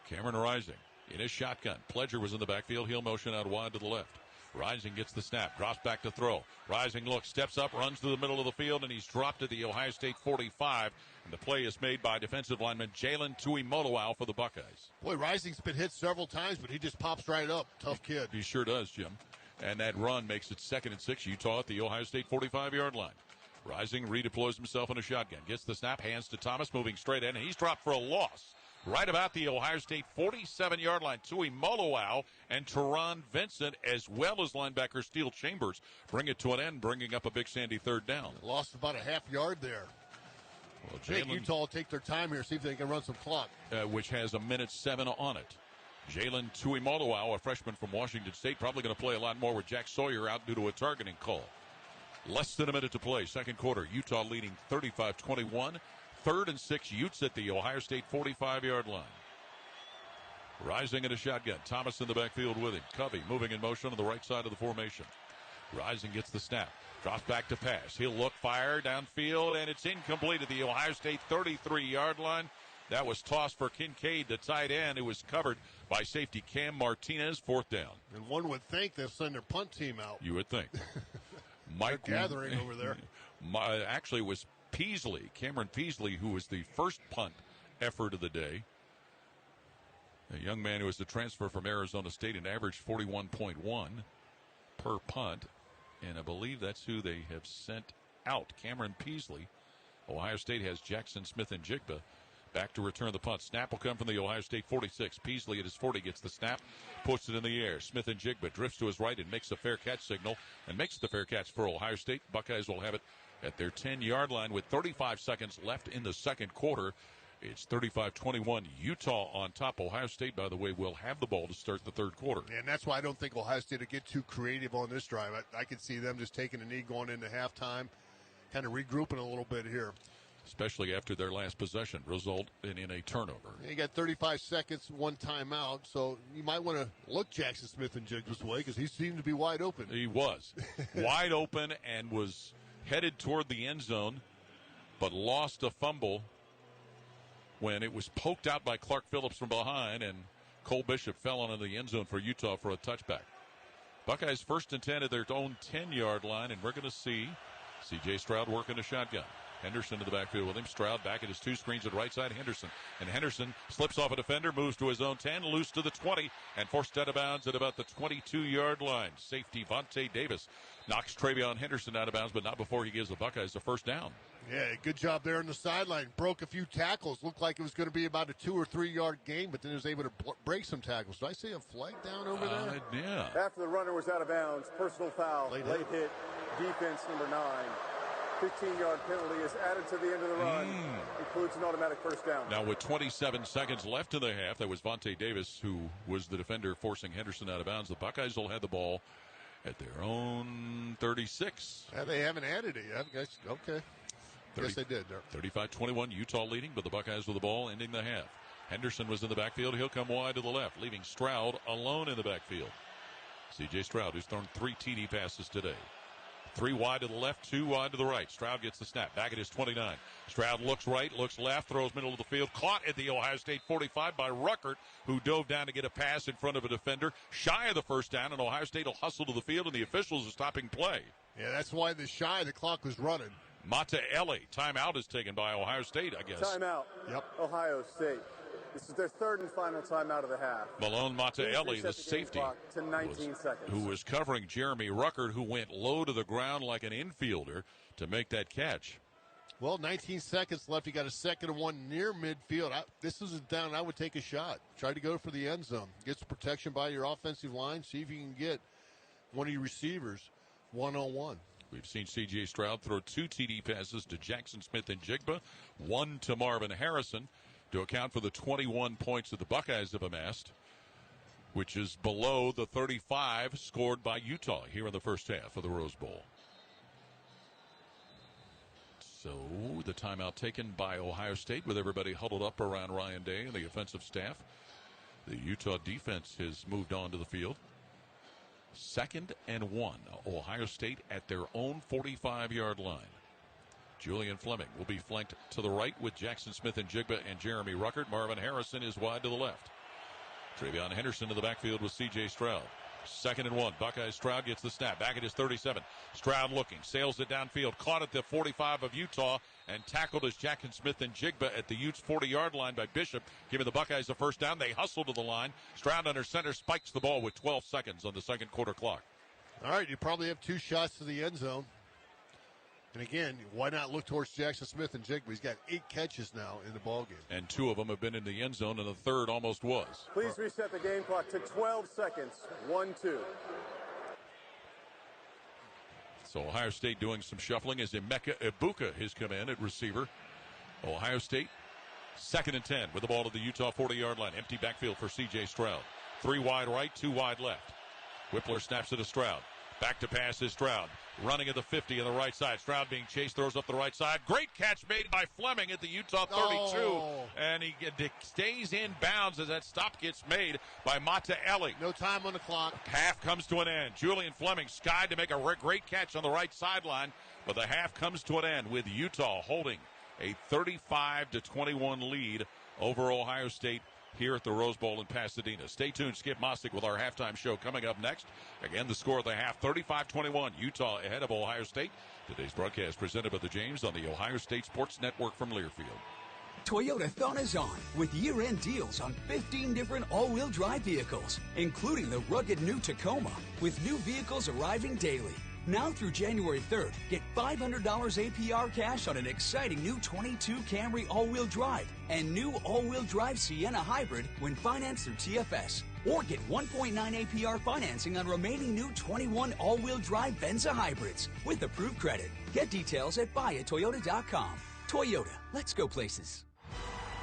Cameron Rising in his shotgun. Pledger was in the backfield. Heel motion out wide to the left. Rising gets the snap, drops back to throw. Rising looks, steps up, runs to the middle of the field, and he's dropped at the Ohio State 45. And the play is made by defensive lineman Jalen Tuimoloau for the Buckeyes. Boy, Rising's been hit several times, but he just pops right up. Tough kid. He sure does, Jim. And that run makes it 2nd and 6. Utah at the Ohio State 45-yard line. Rising redeploys himself in a shotgun. Gets the snap, hands to Thomas, moving straight in, and he's dropped for a loss. Right about the Ohio State 47-yard line. Tuimoloau and Teron Vincent, as well as linebacker Steele Chambers, bring it to an end, bringing up a Big Sandy 3rd down. Lost about a half yard there. Well, I think Utah will take their time here, see if they can run some clock. Which has 1:07 on it. Jalen Tuimoloau, a freshman from Washington State, probably going to play a lot more with Jack Sawyer out due to a targeting call. Less than a minute to play. Second quarter, Utah leading 35-21. 3rd and 6, Utes at the Ohio State 45-yard line. Rising in a shotgun. Thomas in the backfield with him. Covey moving in motion on the right side of the formation. Rising gets the snap. Drops back to pass. He'll look, fire downfield, and it's incomplete at the Ohio State 33-yard line. That was tossed for Kincaid, the tight end. It was covered by safety Cam Martinez, 4th down. And one would think they'll send their punt team out. You would think. They're gathering over there. Actually, it was Peasley, Cameron Peasley, who was the first punt effort of the day. A young man who was the transfer from Arizona State and averaged 41.1 per punt. And I believe that's who they have sent out, Cameron Peasley. Ohio State has Jackson Smith and Jigba back to return the punt. Snap will come from the Ohio State 46. Peasley at his 40 gets the snap, puts it in the air. Smith and Jigba drifts to his right and makes a fair catch signal and makes the fair catch for Ohio State. Buckeyes will have it at their 10-yard line with 35 seconds left in the second quarter. It's 35-21. Utah on top. Ohio State, by the way, will have the ball to start the third quarter. And that's why I don't think Ohio State will get too creative on this drive. I could see them just taking a knee going into halftime, kind of regrouping a little bit here. Especially after their last possession result in a turnover. You got 35 seconds, one timeout, so you might want to look Jackson Smith and Jigba's way because he seemed to be wide open. He was wide open and was headed toward the end zone, but lost a fumble when it was poked out by Clark Phillips from behind, and Cole Bishop fell onto the end zone for Utah for a touchback. Buckeyes 1st and 10 at their own 10-yard line, and we're going to see C.J. Stroud working a shotgun. Henderson to the backfield with him. Stroud back at his two screens at right side. Henderson. And Henderson slips off a defender, moves to his own 10, loose to the 20, and forced out of bounds at about the 22-yard line. Safety Vontae Davis knocks Travion Henderson out of bounds, but not before he gives the Buckeyes a first down. Yeah, good job there on the sideline. Broke a few tackles. Looked like it was going to be about a 2 or 3 yard gain, but then he was able to break some tackles. Did I see a flag down over there? Yeah. After the runner was out of bounds, personal foul, late hit, defense number 9. 15-yard penalty is added to the end of the run. Includes an automatic first down. Now with 27 seconds left in the half, that was Vontae Davis who was the defender forcing Henderson out of bounds. The Buckeyes will have the ball at their own 36. Yeah, they haven't added it yet. Guys, okay. Yes, they did. 35-21, Utah leading, but the Buckeyes with the ball ending the half. Henderson was in the backfield. He'll come wide to the left, leaving Stroud alone in the backfield. C.J. Stroud, who's thrown 3 TD passes today. 3 wide to the left, 2 wide to the right. Stroud gets the snap. Back at his 29. Stroud looks right, looks left, throws middle of the field. Caught at the Ohio State 45 by Ruckert, who dove down to get a pass in front of a defender. Shy of the first down, and Ohio State will hustle to the field, and the officials are stopping play. Yeah, that's why the clock was running. Mata Ellie. Timeout is taken by Ohio State, I guess. Timeout. Yep. Ohio State. This is their third and final timeout of the half. Malone Mataelli, the safety, to 19 seconds. Who was covering Jeremy Ruckert, who went low to the ground like an infielder to make that catch. Well, 19 seconds left. You got a 2nd and 1 near midfield. This isn't down. I would take a shot. Try to go for the end zone. Get some protection by your offensive line. See if you can get one of your receivers one-on-one. We've seen C.J. Stroud throw 2 TD passes to Jackson Smith and Jigba, 1 to Marvin Harrison, to account for the 21 points that the Buckeyes have amassed, which is below the 35 scored by Utah here in the first half of the Rose Bowl. So the timeout taken by Ohio State with everybody huddled up around Ryan Day and the offensive staff. The Utah defense has moved on to the field. 2nd and 1. Ohio State at their own 45-yard line. Julian Fleming will be flanked to the right with Jackson Smith and Jigba and Jeremy Ruckert. Marvin Harrison is wide to the left. Travion Henderson to the backfield with C.J. Stroud. 2nd and 1. Buckeyes. Stroud gets the snap. Back at his 37. Stroud looking. Sails it downfield. Caught at the 45 of Utah and tackled as Jackson Smith and Jigba at the Utes 40-yard line by Bishop, giving the Buckeyes the first down. They hustle to the line. Stroud under center spikes the ball with 12 seconds on the second quarter clock. All right, you probably have 2 shots to the end zone. And again, why not look towards Jackson Smith and Jigba? He's got 8 catches now in the ballgame. And 2 of them have been in the end zone, and the third almost was. Please reset the game clock to 12 seconds. 1-2. So Ohio State doing some shuffling as Emeka Ibuka has come in at receiver. Ohio State, 2nd and 10 with the ball to the Utah 40-yard line. Empty backfield for C.J. Stroud. 3 wide right, 2 wide left. Whippler snaps it to Stroud. Back to pass is Stroud. Running at the 50 on the right side. Stroud being chased, throws up the right side. Great catch made by Fleming at the Utah 32. And he stays in bounds as that stop gets made by Mataelli. No time on the clock. Half comes to an end. Julian Fleming skied to make a great catch on the right sideline. But the half comes to an end with Utah holding a 35-21 lead over Ohio State here at the Rose Bowl in Pasadena. Stay tuned. Skip Mossick with our halftime show coming up next. Again, the score of the half, 35-21. Utah ahead of Ohio State. Today's broadcast presented by the James on the Ohio State Sports Network from Learfield. Toyotathon is on with year-end deals on 15 different all-wheel drive vehicles, including the rugged new Tacoma, with new vehicles arriving daily. Now through January 3rd, get $500 APR cash on an exciting new 22 Camry all-wheel drive and new all-wheel drive Sienna hybrid when financed through TFS. Or get 1.9 APR financing on remaining new 21 all-wheel drive Venza hybrids with approved credit. Get details at buyatoyota.com. Toyota, let's go places.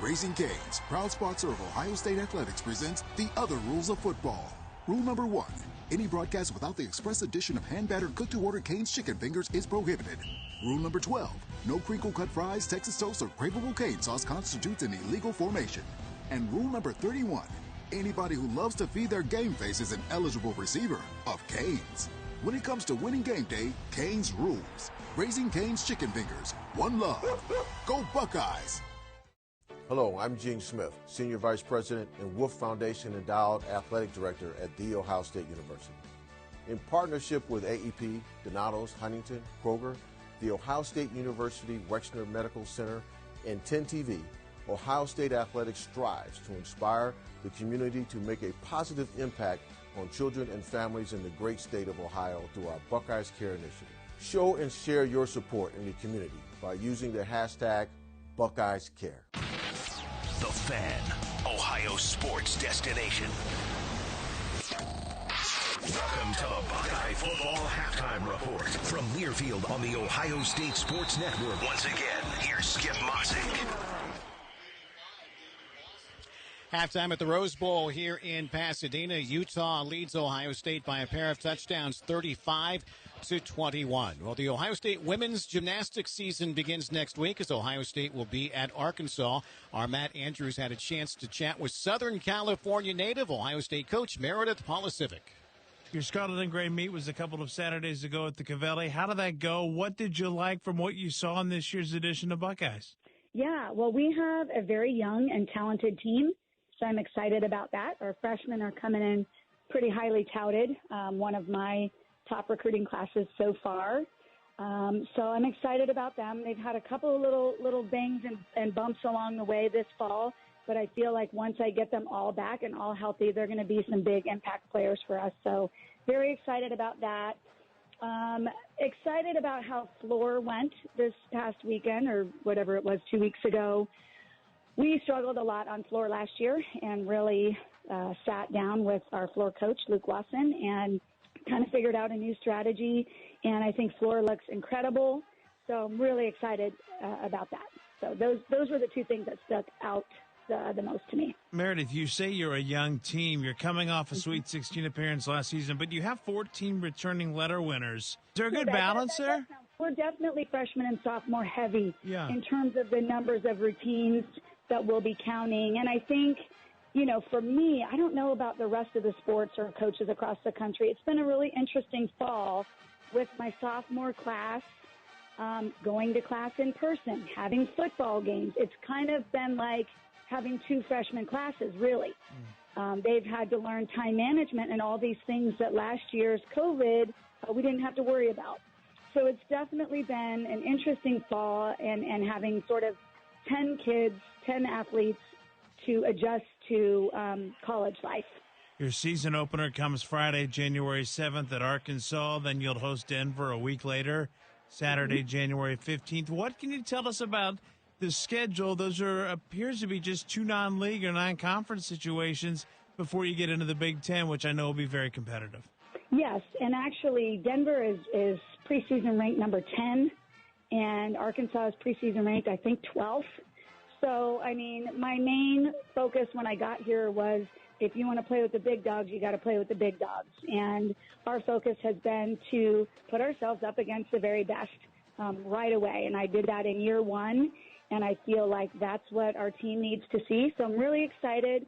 Raising Cane's, proud sponsor of Ohio State Athletics, presents The Other Rules of Football. Rule number 1. Any broadcast without the express addition of hand-battered cooked-to-order Cane's chicken fingers is prohibited. Rule number 12. No crinkle-cut fries, Texas toast, or craveable cane sauce constitutes an illegal formation. And rule number 31. Anybody who loves to feed their game face is an eligible receiver of Cane's. When it comes to winning game day, Cane's rules. Raising Cane's chicken fingers. One love. Go Buckeyes! Hello, I'm Gene Smith, Senior Vice President and Wolf Foundation Endowed Athletic Director at The Ohio State University. In partnership with AEP, Donatos, Huntington, Kroger, the Ohio State University Wexner Medical Center, and 10 TV, Ohio State Athletics strives to inspire the community to make a positive impact on children and families in the great state of Ohio through our Buckeyes Care initiative. Show and share your support in the community by using the hashtag Buckeyes Care. The Fan, Ohio sports destination. Welcome to the Buckeye Football Halftime Report from Learfield on the Ohio State Sports Network. Once again, here's Skip Mossick. Halftime at the Rose Bowl here in Pasadena. Utah leads Ohio State by a pair of touchdowns, 35-21. Well, the Ohio State women's gymnastics season begins next week as Ohio State will be at Arkansas. Our Matt Andrews had a chance to chat with Southern California native Ohio State coach Meredith Polisivic. Your Scarlet and Gray meet was a couple of Saturdays ago at the Covelli. How did that go? What did you like from what you saw in this year's edition of Buckeyes? Yeah, well, we have a very young and talented team, so I'm excited about that. Our freshmen are coming in pretty highly touted, one of my top recruiting classes so far. So I'm excited about them. They've had a couple of little bangs and bumps along the way this fall, but I feel like once I get them all back and all healthy, they're going to be some big impact players for us. So very excited about that. Excited about how floor went this past weekend or whatever it was 2 weeks ago. We struggled a lot on floor last year and really sat down with our floor coach, Luke Wasson, and kind of figured out a new strategy. And I think floor looks incredible. So I'm really excited about that. So those were the two things that stuck out the most to me. Meredith, you say you're a young team. You're coming off a Sweet 16 appearance last season, but you have 14 returning letter winners. Is there a good balance there? We're definitely freshman and sophomore heavy in terms of the numbers of routines that we'll be counting. And I think, for me, I don't know about the rest of the sports or coaches across the country. It's been a really interesting fall with my sophomore class going to class in person, having football games. It's kind of been like having two freshman classes, really. They've had to learn time management and all these things that last year's COVID we didn't have to worry about. So it's definitely been an interesting fall and having sort of 10 kids, 10 athletes to adjust to college life. Your season opener comes Friday, January 7th at Arkansas. Then you'll host Denver a week later, Saturday, January 15th. What can you tell us about the schedule? Those appears to be just two non-league or non-conference situations before you get into the Big Ten, which I know will be very competitive. Yes, and actually Denver is preseason ranked number 10, and Arkansas is preseason ranked, I think, 12th. So, I mean, my main focus when I got here was if you want to play with the big dogs, you got to play with the big dogs. And our focus has been to put ourselves up against the very best right away. And I did that in year one, and I feel like that's what our team needs to see. So I'm really excited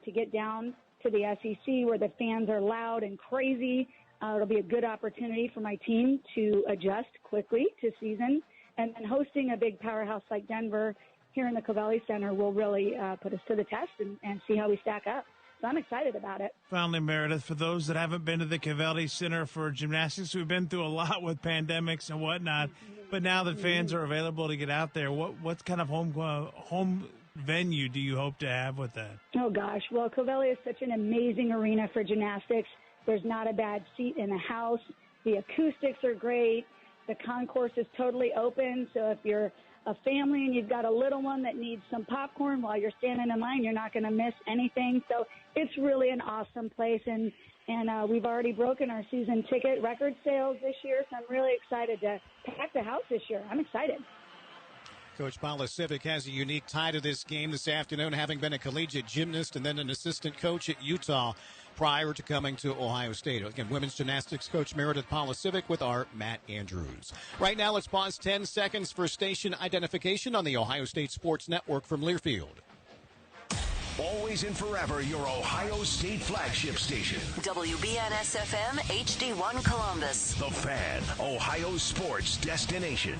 to get down to the SEC where the fans are loud and crazy. It'll be a good opportunity for my team to adjust quickly to season. And then hosting a big powerhouse like Denver here in the Covelli Center will really put us to the test and see how we stack up. So I'm excited about it. Finally, Meredith, for those that haven't been to the Covelli Center for Gymnastics, we've been through a lot with pandemics and whatnot, but now that fans are available to get out there, what kind of home venue do you hope to have with that? Oh, gosh. Well, Covelli is such an amazing arena for gymnastics. There's not a bad seat in the house. The acoustics are great. The concourse is totally open, so if you're a family and you've got a little one that needs some popcorn while you're standing in line, you're not going to miss anything. So it's really an awesome place, and we've already broken our season ticket record sales this year, so I'm really excited to pack the house this year. I'm excited. Coach Polisivic has a unique tie to this game this afternoon, having been a collegiate gymnast and then an assistant coach at Utah prior to coming to Ohio State. Again, women's gymnastics coach Meredith Polisivic with our Matt Andrews. Right now, let's pause 10 seconds for station identification on the Ohio State Sports Network from Learfield. Always and forever, your Ohio State flagship station. WBNS-FM, HD1 Columbus. The Fan, Ohio sports destination.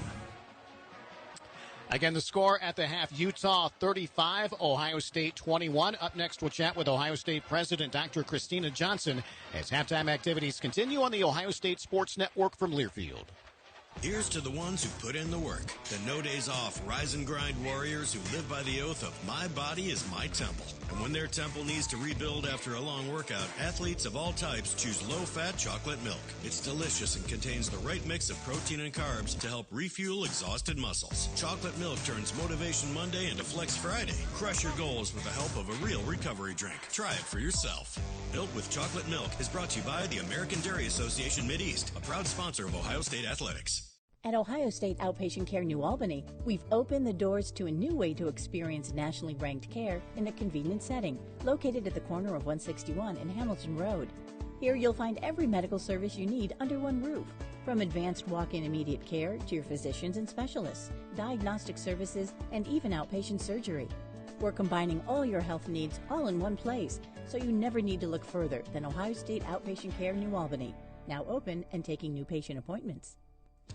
Again, the score at the half, Utah 35, Ohio State 21. Up next, we'll chat with Ohio State President Dr. Christina Johnson as halftime activities continue on the Ohio State Sports Network from Learfield. Here's to the ones who put in the work, the no days off rise and grind warriors who live by the oath of my body is my temple. And when their temple needs to rebuild after a long workout, athletes of all types choose low-fat chocolate milk. It's delicious and contains the right mix of protein and carbs to help refuel exhausted muscles. Chocolate milk turns Motivation Monday into Flex Friday. Crush your goals with the help of a real recovery drink. Try it for yourself. Built with chocolate milk is brought to you by the American Dairy Association Mideast, a proud sponsor of Ohio State Athletics. At Ohio State Outpatient Care New Albany, we've opened the doors to a new way to experience nationally ranked care in a convenient setting, located at the corner of 161 and Hamilton Road. Here you'll find every medical service you need under one roof, from advanced walk-in immediate care to your physicians and specialists, diagnostic services, and even outpatient surgery. We're combining all your health needs all in one place, so you never need to look further than Ohio State Outpatient Care New Albany, now open and taking new patient appointments.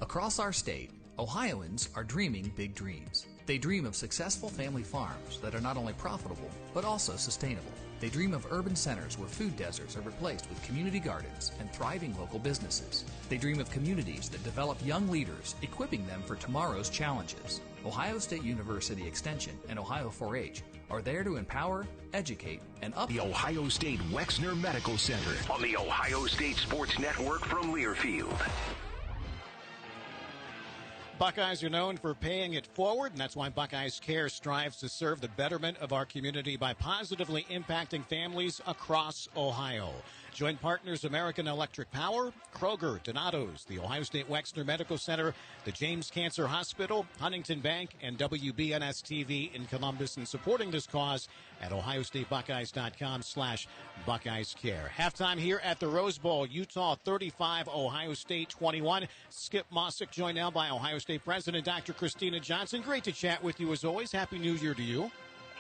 Across our state, Ohioans are dreaming big dreams. They dream of successful family farms that are not only profitable, but also sustainable. They dream of urban centers where food deserts are replaced with community gardens and thriving local businesses. They dream of communities that develop young leaders, equipping them for tomorrow's challenges. Ohio State University Extension and Ohio 4-H are there to empower, educate, and The Ohio State Wexner Medical Center on the Ohio State Sports Network from Learfield. Buckeyes are known for paying it forward, and that's why Buckeyes Care strives to serve the betterment of our community by positively impacting families across Ohio. Joint partners American Electric Power, Kroger, Donato's, the Ohio State Wexner Medical Center, the James Cancer Hospital, Huntington Bank, and WBNS-TV in Columbus, and supporting this cause at ohiostatebuckeyes.com/Buckeyes Care. Halftime here at the Rose Bowl, Utah 35, Ohio State 21. Skip Mossick joined now by Ohio State President Dr. Christina Johnson. Great to chat with you as always. Happy New Year to you.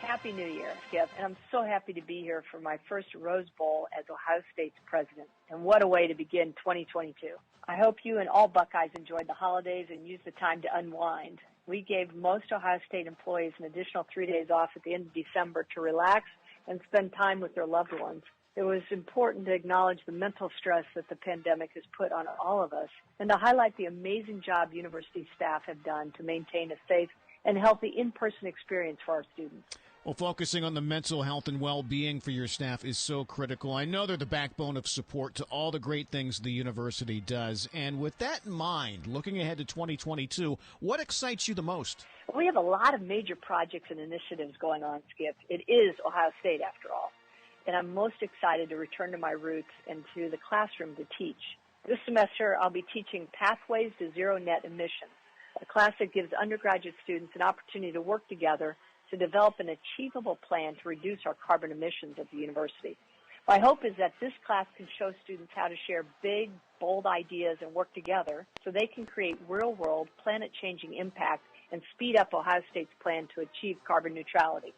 Happy New Year, Skip. And I'm so happy to be here for my first Rose Bowl as Ohio State's president. And what a way to begin 2022. I hope you and all Buckeyes enjoyed the holidays and used the time to unwind. We gave most Ohio State employees an additional 3 days off at the end of December to relax and spend time with their loved ones. It was important to acknowledge the mental stress that the pandemic has put on all of us and to highlight the amazing job university staff have done to maintain a safe and healthy in-person experience for our students. Well, focusing on the mental health and well-being for your staff is so critical. I know they're the backbone of support to all the great things the university does. And with that in mind, looking ahead to 2022, what excites you the most? We have a lot of major projects and initiatives going on, Skip. It is Ohio State, after all. And I'm most excited to return to my roots and to the classroom to teach. This semester, I'll be teaching Pathways to Zero Net Emissions, a class that gives undergraduate students an opportunity to work together to develop an achievable plan to reduce our carbon emissions at the university. My hope is that this class can show students how to share big, bold ideas and work together so they can create real-world, planet-changing impact and speed up Ohio State's plan to achieve carbon neutrality.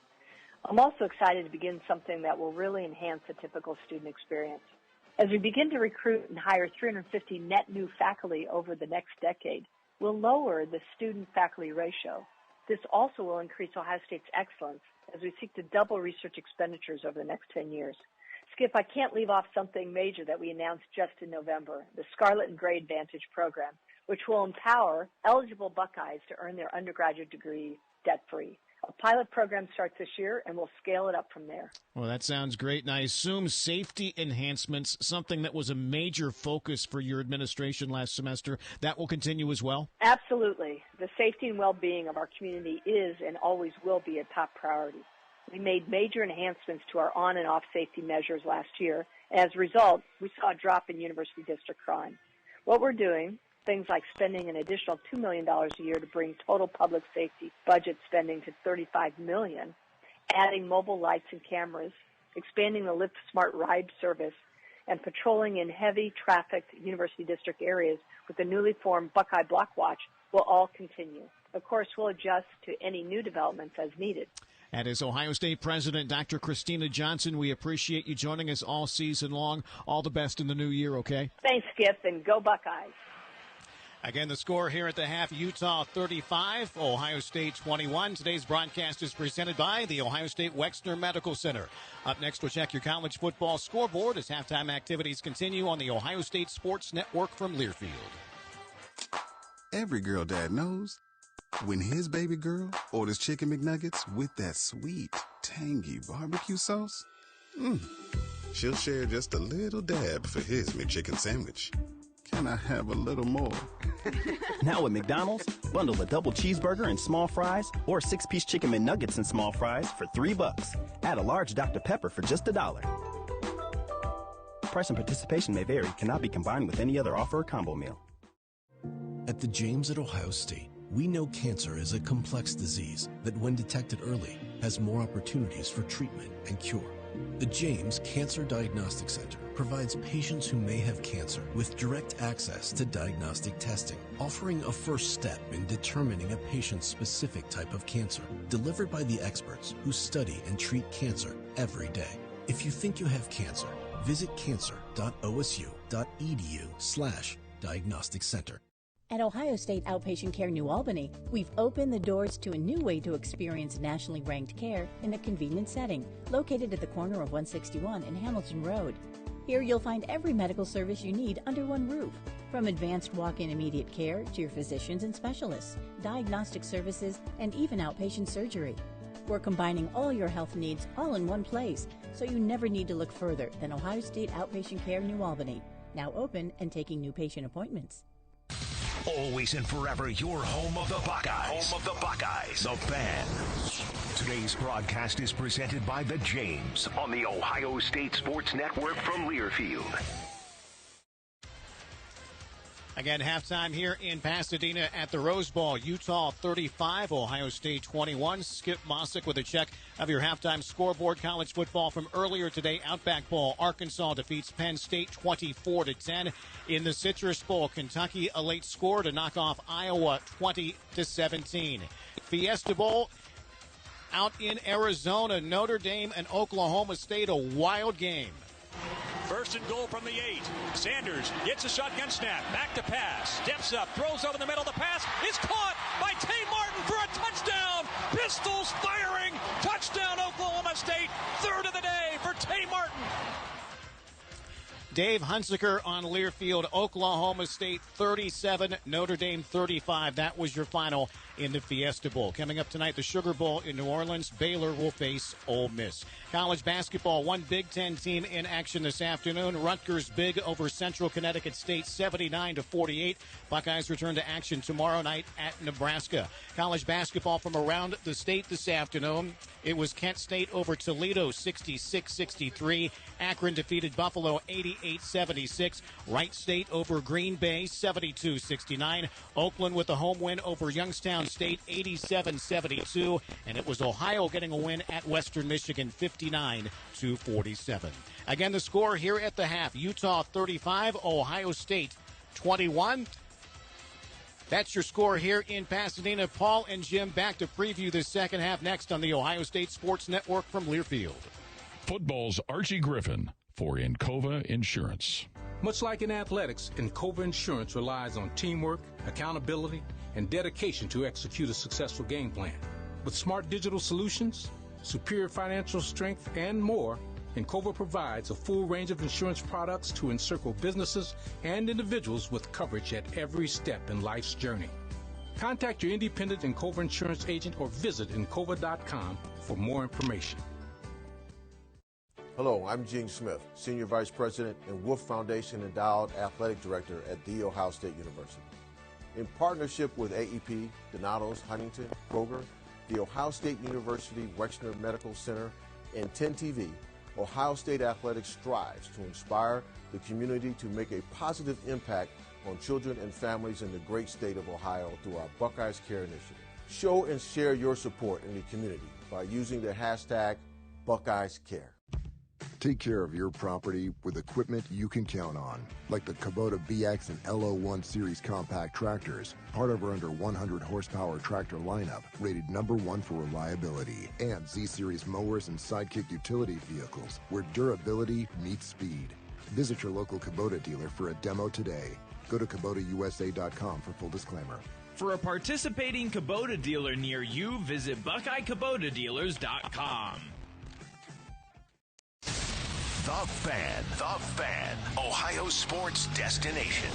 I'm also excited to begin something that will really enhance the typical student experience. As we begin to recruit and hire 350 net new faculty over the next decade, we'll lower the student-faculty ratio. This also will increase Ohio State's excellence as we seek to double research expenditures over the next 10 years. Skip, I can't leave off something major that we announced just in November, the Scarlet and Gray Advantage program, which will empower eligible Buckeyes to earn their undergraduate degree debt-free. A pilot program starts this year, and we'll scale it up from there. Well, that sounds great. And I assume safety enhancements, something that was a major focus for your administration last semester, that will continue as well? Absolutely. The safety and well-being of our community is and always will be a top priority. We made major enhancements to our on- and off-safety measures last year. And as a result, we saw a drop in university district crime. What we're doing, things like spending an additional $2 million a year to bring total public safety budget spending to $35 million, adding mobile lights and cameras, expanding the Lyft Smart Ride service, and patrolling in heavy trafficked university district areas with the newly formed Buckeye Block Watch will all continue. Of course, we'll adjust to any new developments as needed. That is Ohio State President Dr. Christina Johnson. We appreciate you joining us all season long. All the best in the new year, okay? Thanks, Skip, and go Buckeyes. Again, the score here at the half, Utah 35, Ohio State 21. Today's broadcast is presented by the Ohio State Wexner Medical Center. Up next, we'll check your college football scoreboard as halftime activities continue on the Ohio State Sports Network from Learfield. every girl dad knows when his baby girl orders Chicken McNuggets with that sweet, tangy barbecue sauce, she'll share just a little dab for his McChicken sandwich. Can I have a little more? Now at McDonald's, bundle a double cheeseburger and small fries or 6-piece Chicken McNuggets and small fries for $3. Add a large Dr. Pepper for just $1. Price and participation may vary. Cannot be combined with any other offer or combo meal. At the James at Ohio State, we know cancer is a complex disease that, when detected early, has more opportunities for treatment and cure. The James Cancer Diagnostic Center provides patients who may have cancer with direct access to diagnostic testing, offering a first step in determining a patient's specific type of cancer, delivered by the experts who study and treat cancer every day. If you think you have cancer, visit cancer.osu.edu/diagnostic center. At Ohio State Outpatient Care New Albany, we've opened the doors to a new way to experience nationally ranked care in a convenient setting, located at the corner of 161 and Hamilton Road. Here you'll find every medical service you need under one roof, from advanced walk-in immediate care to your physicians and specialists, diagnostic services, and even outpatient surgery. We're combining all your health needs all in one place, so you never need to look further than Ohio State Outpatient Care New Albany, now open and taking new patient appointments. Always and forever, your home of the Buckeyes. Home of the Buckeyes. The Fan. Today's broadcast is presented by The James on the Ohio State Sports Network from Learfield. Again, halftime here in Pasadena at the Rose Bowl. Utah 35, Ohio State 21. Skip Mossick with a check of your halftime scoreboard. College football from earlier today. Outback Bowl, Arkansas defeats Penn State 24-10. In the Citrus Bowl, Kentucky a late score to knock off Iowa 20-17. Fiesta Bowl out in Arizona, Notre Dame and Oklahoma State, a wild game. First and goal from the 8. Sanders gets a shotgun snap. Back to pass. Steps up. Throws over the middle. The pass is caught by Tay Martin for a touchdown. Pistols firing. Touchdown, Oklahoma State. Third of the day for Tay Martin. Dave Hunsaker on Learfield. Oklahoma State 37, Notre Dame 35. That was your final in the Fiesta Bowl. Coming up tonight, the Sugar Bowl in New Orleans. Baylor will face Ole Miss. College basketball, one Big Ten team in action this afternoon. Rutgers big over Central Connecticut State, 79-48. Buckeyes return to action tomorrow night at Nebraska. College basketball from around the state this afternoon. It was Kent State over Toledo, 66-63. Akron defeated Buffalo, 88-76. Wright State over Green Bay, 72-69. Oakland with a home win over Youngstown State, 87-72. And it was Ohio getting a win at Western Michigan, 59-47. Again, the score here at the half. Utah 35, Ohio State 21. That's your score here in Pasadena. Paul and Jim back to preview the second half next on the Ohio State Sports Network from Learfield. Football's Archie Griffin for Encova Insurance. Much like in athletics, Encova Insurance relies on teamwork, accountability, and dedication to execute a successful game plan. With smart digital solutions, superior financial strength, and more, Encova provides a full range of insurance products to encircle businesses and individuals with coverage at every step in life's journey. Contact your independent Encova insurance agent or visit Encova.com for more information. Hello, I'm Gene Smith, Senior Vice President and Wolf Foundation Endowed Athletic Director at The Ohio State University. In partnership with AEP, Donatos, Huntington, Kroger, The Ohio State University Wexner Medical Center, and 10TV, Ohio State Athletics strives to inspire the community to make a positive impact on children and families in the great state of Ohio through our Buckeyes Care initiative. Show and share your support in the community by using the hashtag Buckeyes Care. Take care of your property with equipment you can count on, like the Kubota BX and LO1 series compact tractors, part of our under 100 horsepower tractor lineup, rated #1 for reliability, and Z-Series mowers and Sidekick utility vehicles, where durability meets speed. Visit your local Kubota dealer for a demo today. Go to KubotaUSA.com for full disclaimer. For a participating Kubota dealer near you, visit BuckeyeKubotaDealers.com. The Fan, Ohio sports destination.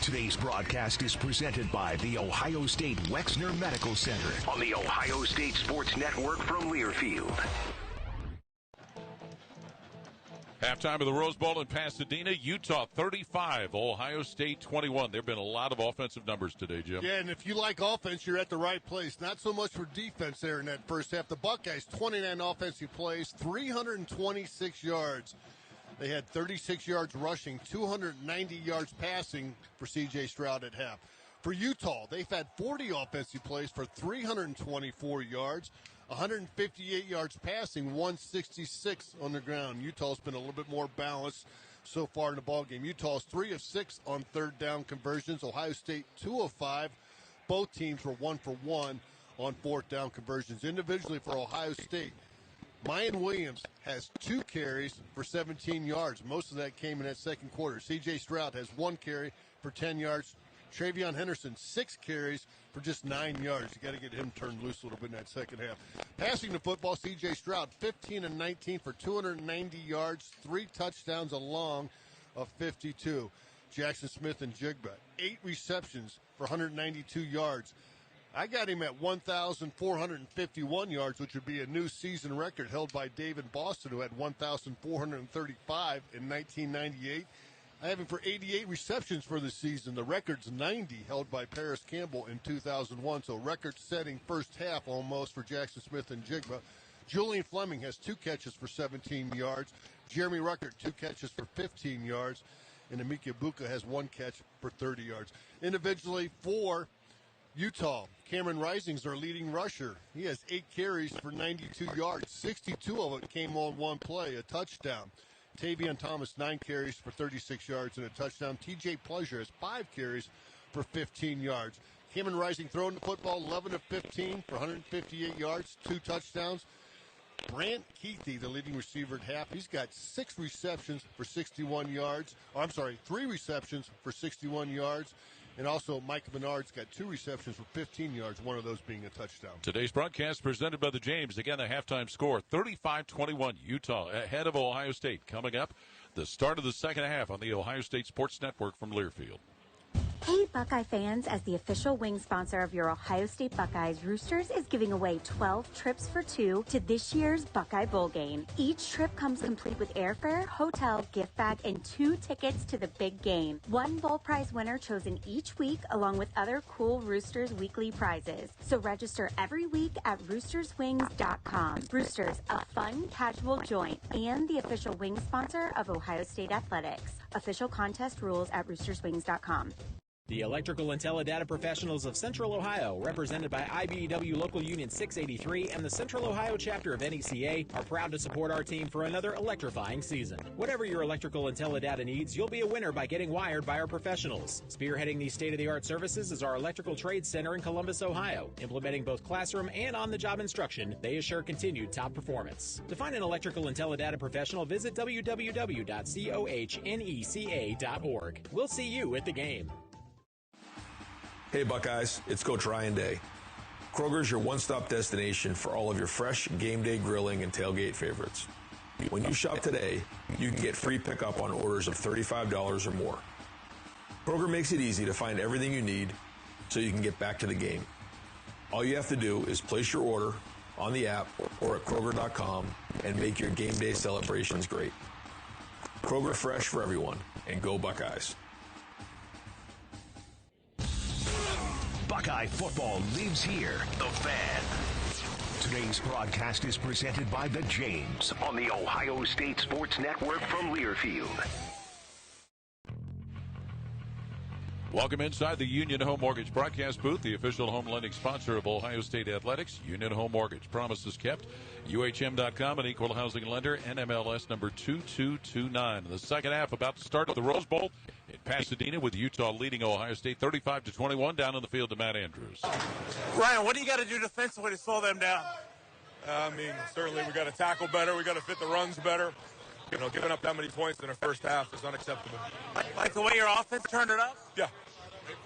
Today's broadcast is presented by the Ohio State Wexner Medical Center on the Ohio State Sports Network from Learfield. Halftime of the Rose Bowl in Pasadena, Utah 35, Ohio State 21. There have been a lot of offensive numbers today, Jim. Yeah, and if you like offense, you're at the right place. Not so much for defense there in that first half. The Buckeyes, 29 offensive plays, 326 yards. They had 36 yards rushing, 290 yards passing for C.J. Stroud at half. For Utah, they've had 40 offensive plays for 324 yards, 158 yards passing, 166 on the ground. Utah's been a little bit more balanced so far in the ballgame. Utah's 3 of 6 on third down conversions. Ohio State 2 of 5. Both teams were 1 for 1 on fourth down conversions. Individually for Ohio State, Mayan Williams has 2 carries for 17 yards. Most of that came in that second quarter. C.J. Stroud has 1 carry for 10 yards. Travion Henderson, 6 carries for just 9 yards. You got to get him turned loose a little bit in that second half. Passing the football, C.J. Stroud, 15 and 19 for 290 yards, 3 touchdowns along of 52. Jackson Smith and Jigba, 8 receptions for 192 yards. I got him at 1,451 yards, which would be a new season record held by David Boston, who had 1,435 in 1998. I have him for 88 receptions for the season. The record's 90, held by Paris Campbell in 2001. So record-setting first half almost for Jackson Smith and Jigba. Julian Fleming has 2 catches for 17 yards. Jeremy Ruckert, 2 catches for 15 yards. And Emeka Ibuka has 1 catch for 30 yards. Individually for Utah, Cameron Rising's their leading rusher. He has 8 carries for 92 yards. 62 of it came on 1 play, a touchdown. Tavion Thomas, 9 carries for 36 yards and a touchdown. TJ Pleasure has 5 carries for 15 yards. Cameron Rising throwing the football 11 of 15 for 158 yards, 2 touchdowns. Brant Keithy, the leading receiver at half, he's got 6 receptions for 61 yards. 3 receptions for 61 yards. And also, Mike Menard's got 2 receptions for 15 yards, one of those being a touchdown. Today's broadcast presented by the James. Again, the halftime score, 35-21, Utah ahead of Ohio State. Coming up, the start of the second half on the Ohio State Sports Network from Learfield. Hey, Buckeye fans, as the official wing sponsor of your Ohio State Buckeyes, Roosters is giving away 12 trips for 2 to this year's Buckeye Bowl game. Each trip comes complete with airfare, hotel, gift bag, and 2 tickets to the big game. 1 bowl prize winner chosen each week, along with other cool Roosters weekly prizes. So register every week at roosterswings.com. Roosters, a fun, casual joint, and the official wing sponsor of Ohio State Athletics. Official contest rules at roosterswings.com. The Electrical and Teledata Professionals of Central Ohio, represented by IBEW Local Union 683 and the Central Ohio chapter of NECA, are proud to support our team for another electrifying season. Whatever your electrical and teledata needs, you'll be a winner by getting wired by our professionals. Spearheading these state-of-the-art services is our Electrical Trades Center in Columbus, Ohio. Implementing both classroom and on-the-job instruction, they assure continued top performance. To find an electrical and teledata professional, visit www.cohneca.org. We'll see you at the game. Hey Buckeyes, it's Coach Ryan Day. Kroger's your one-stop destination for all of your fresh game day grilling and tailgate favorites. When you shop today, you can get free pickup on orders of $35 or more. Kroger makes it easy to find everything you need so you can get back to the game. All you have to do is place your order on the app or at Kroger.com and make your game day celebrations great. Kroger, fresh for everyone, and go Buckeyes. Buckeye football lives here. The Fan. Today's broadcast is presented by the James on the Ohio State Sports Network from Learfield. Welcome inside the Union Home Mortgage broadcast booth, the official home lending sponsor of Ohio State Athletics. Union Home Mortgage. Promises kept. UHM.com, an equal housing lender. NMLS number 2229. The second half about to start at the Rose Bowl in Pasadena, with Utah leading Ohio State 35-21. Down on the field to Matt Andrews. Ryan, what do you got to do defensively to slow them down? Certainly we got to tackle better. We got to fit the runs better. Giving up that many points in the first half is unacceptable. Like the way your offense turned it up? Yeah.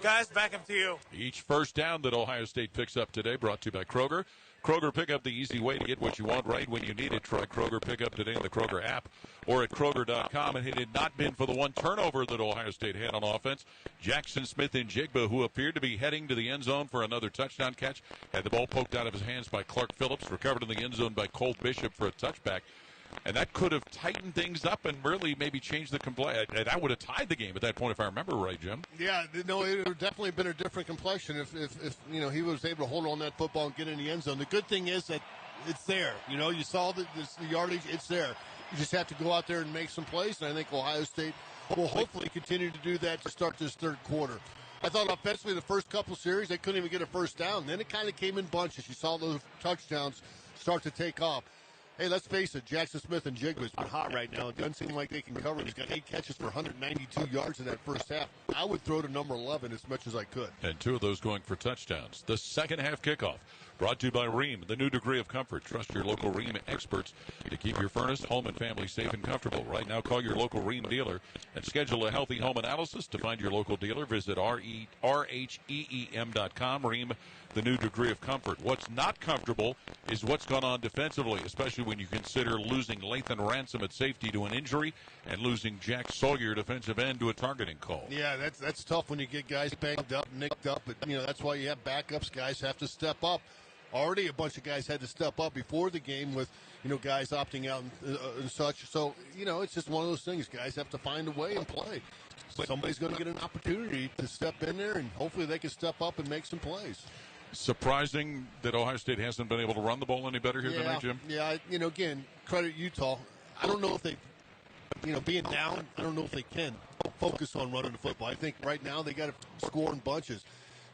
Guys, back up to you. Each first down that Ohio State picks up today brought to you by Kroger. Kroger Pickup, the easy way to get what you want right when you need it. Try Kroger Pickup today in the Kroger app or at Kroger.com. And it had not been for the one turnover that Ohio State had on offense. Jackson Smith-Njigba, who appeared to be heading to the end zone for another touchdown catch, had the ball poked out of his hands by Clark Phillips, recovered in the end zone by Colt Bishop for a touchback. And that could have tightened things up and really maybe changed the complexion. That would have tied the game at that point, if I remember right, Jim. Yeah, no, it would have definitely been a different complexion if he was able to hold on that football and get in the end zone. The good thing is that it's there. You saw the yardage. It's there. You just have to go out there and make some plays, and I think Ohio State will hopefully continue to do that to start this third quarter. I thought offensively the first couple series, they couldn't even get a first down. Then it kind of came in bunches. You saw those touchdowns start to take off. Hey, let's face it, Jackson Smith-Njigba is hot right now. It doesn't seem like they can cover. He's got 8 catches for 192 yards in that first half. I would throw to number 11 as much as I could. And 2 of those going for touchdowns. The second half kickoff brought to you by Rheem, the new degree of comfort. Trust your local Rheem experts to keep your furnace, home, and family safe and comfortable. Right now, call your local Rheem dealer and schedule a healthy home analysis. To find your local dealer, visit RHEEM.com. Rheem, the new degree of comfort. What's not comfortable is what's gone on defensively, especially when you consider losing Lathan Ransom at safety to an injury and losing Jack Sawyer, defensive end, to a targeting call. Yeah, that's tough when you get guys banged up, nicked up. But, that's why you have backups. Guys have to step up. Already a bunch of guys had to step up before the game with, guys opting out and such. So, it's just one of those things. Guys have to find a way and play. Somebody's going to get an opportunity to step in there, and hopefully they can step up and make some plays. Surprising that Ohio State hasn't been able to run the ball any better here tonight, Jim? Yeah, again, credit Utah. I don't know if they, being down, I don't know if they can focus on running the football. I think right now they got to score in bunches.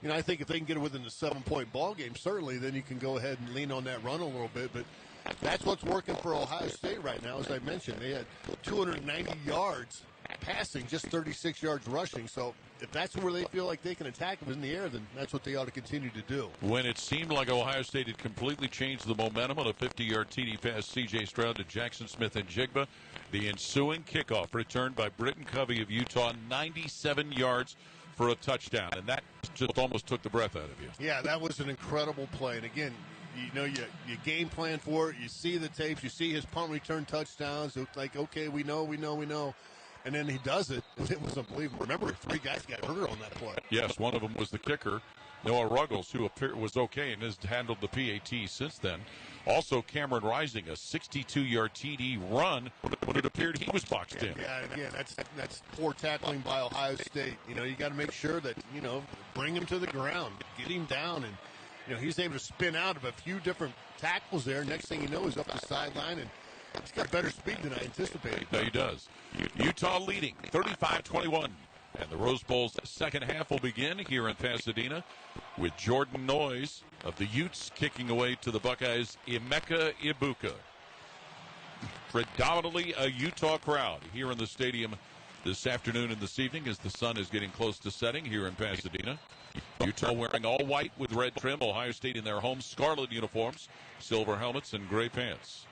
I think if they can get it within the 7-point ball game, certainly then you can go ahead and lean on that run a little bit. But that's what's working for Ohio State right now. As I mentioned, they had 290 yards passing, just 36 yards rushing. So if that's where they feel like they can attack them in the air, then that's what they ought to continue to do. When it seemed like Ohio State had completely changed the momentum on a 50-yard TD pass, C.J. Stroud to Jackson Smith-Njigba, the ensuing kickoff returned by Britton Covey of Utah, 97 yards for a touchdown, and that just almost took the breath out of you. Yeah, that was an incredible play. And again, you game plan for it. You see the tapes. You see his punt return touchdowns. It's like, okay, we know. And then he does it, and it was unbelievable. Remember, 3 guys got hurt on that play. Yes, one of them was the kicker, Noah Ruggles, who was okay and has handled the PAT since then. Also, Cameron Rising, a 62-yard TD run when it appeared he was boxed in. Yeah, again, that's poor tackling by Ohio State. You got to make sure that, bring him to the ground, get him down, and, he's able to spin out of a few different tackles there. Next thing you know, he's up the sideline, and he's got better speed than I anticipated. No, he does. Utah leading 35-21. And the Rose Bowl's second half will begin here in Pasadena with Jordan Noyes of the Utes kicking away to the Buckeyes' Emeka Ibuka. Predominantly a Utah crowd here in the stadium this afternoon and this evening as the sun is getting close to setting here in Pasadena. Utah wearing all white with red trim. Ohio State in their home scarlet uniforms, silver helmets, and gray pants.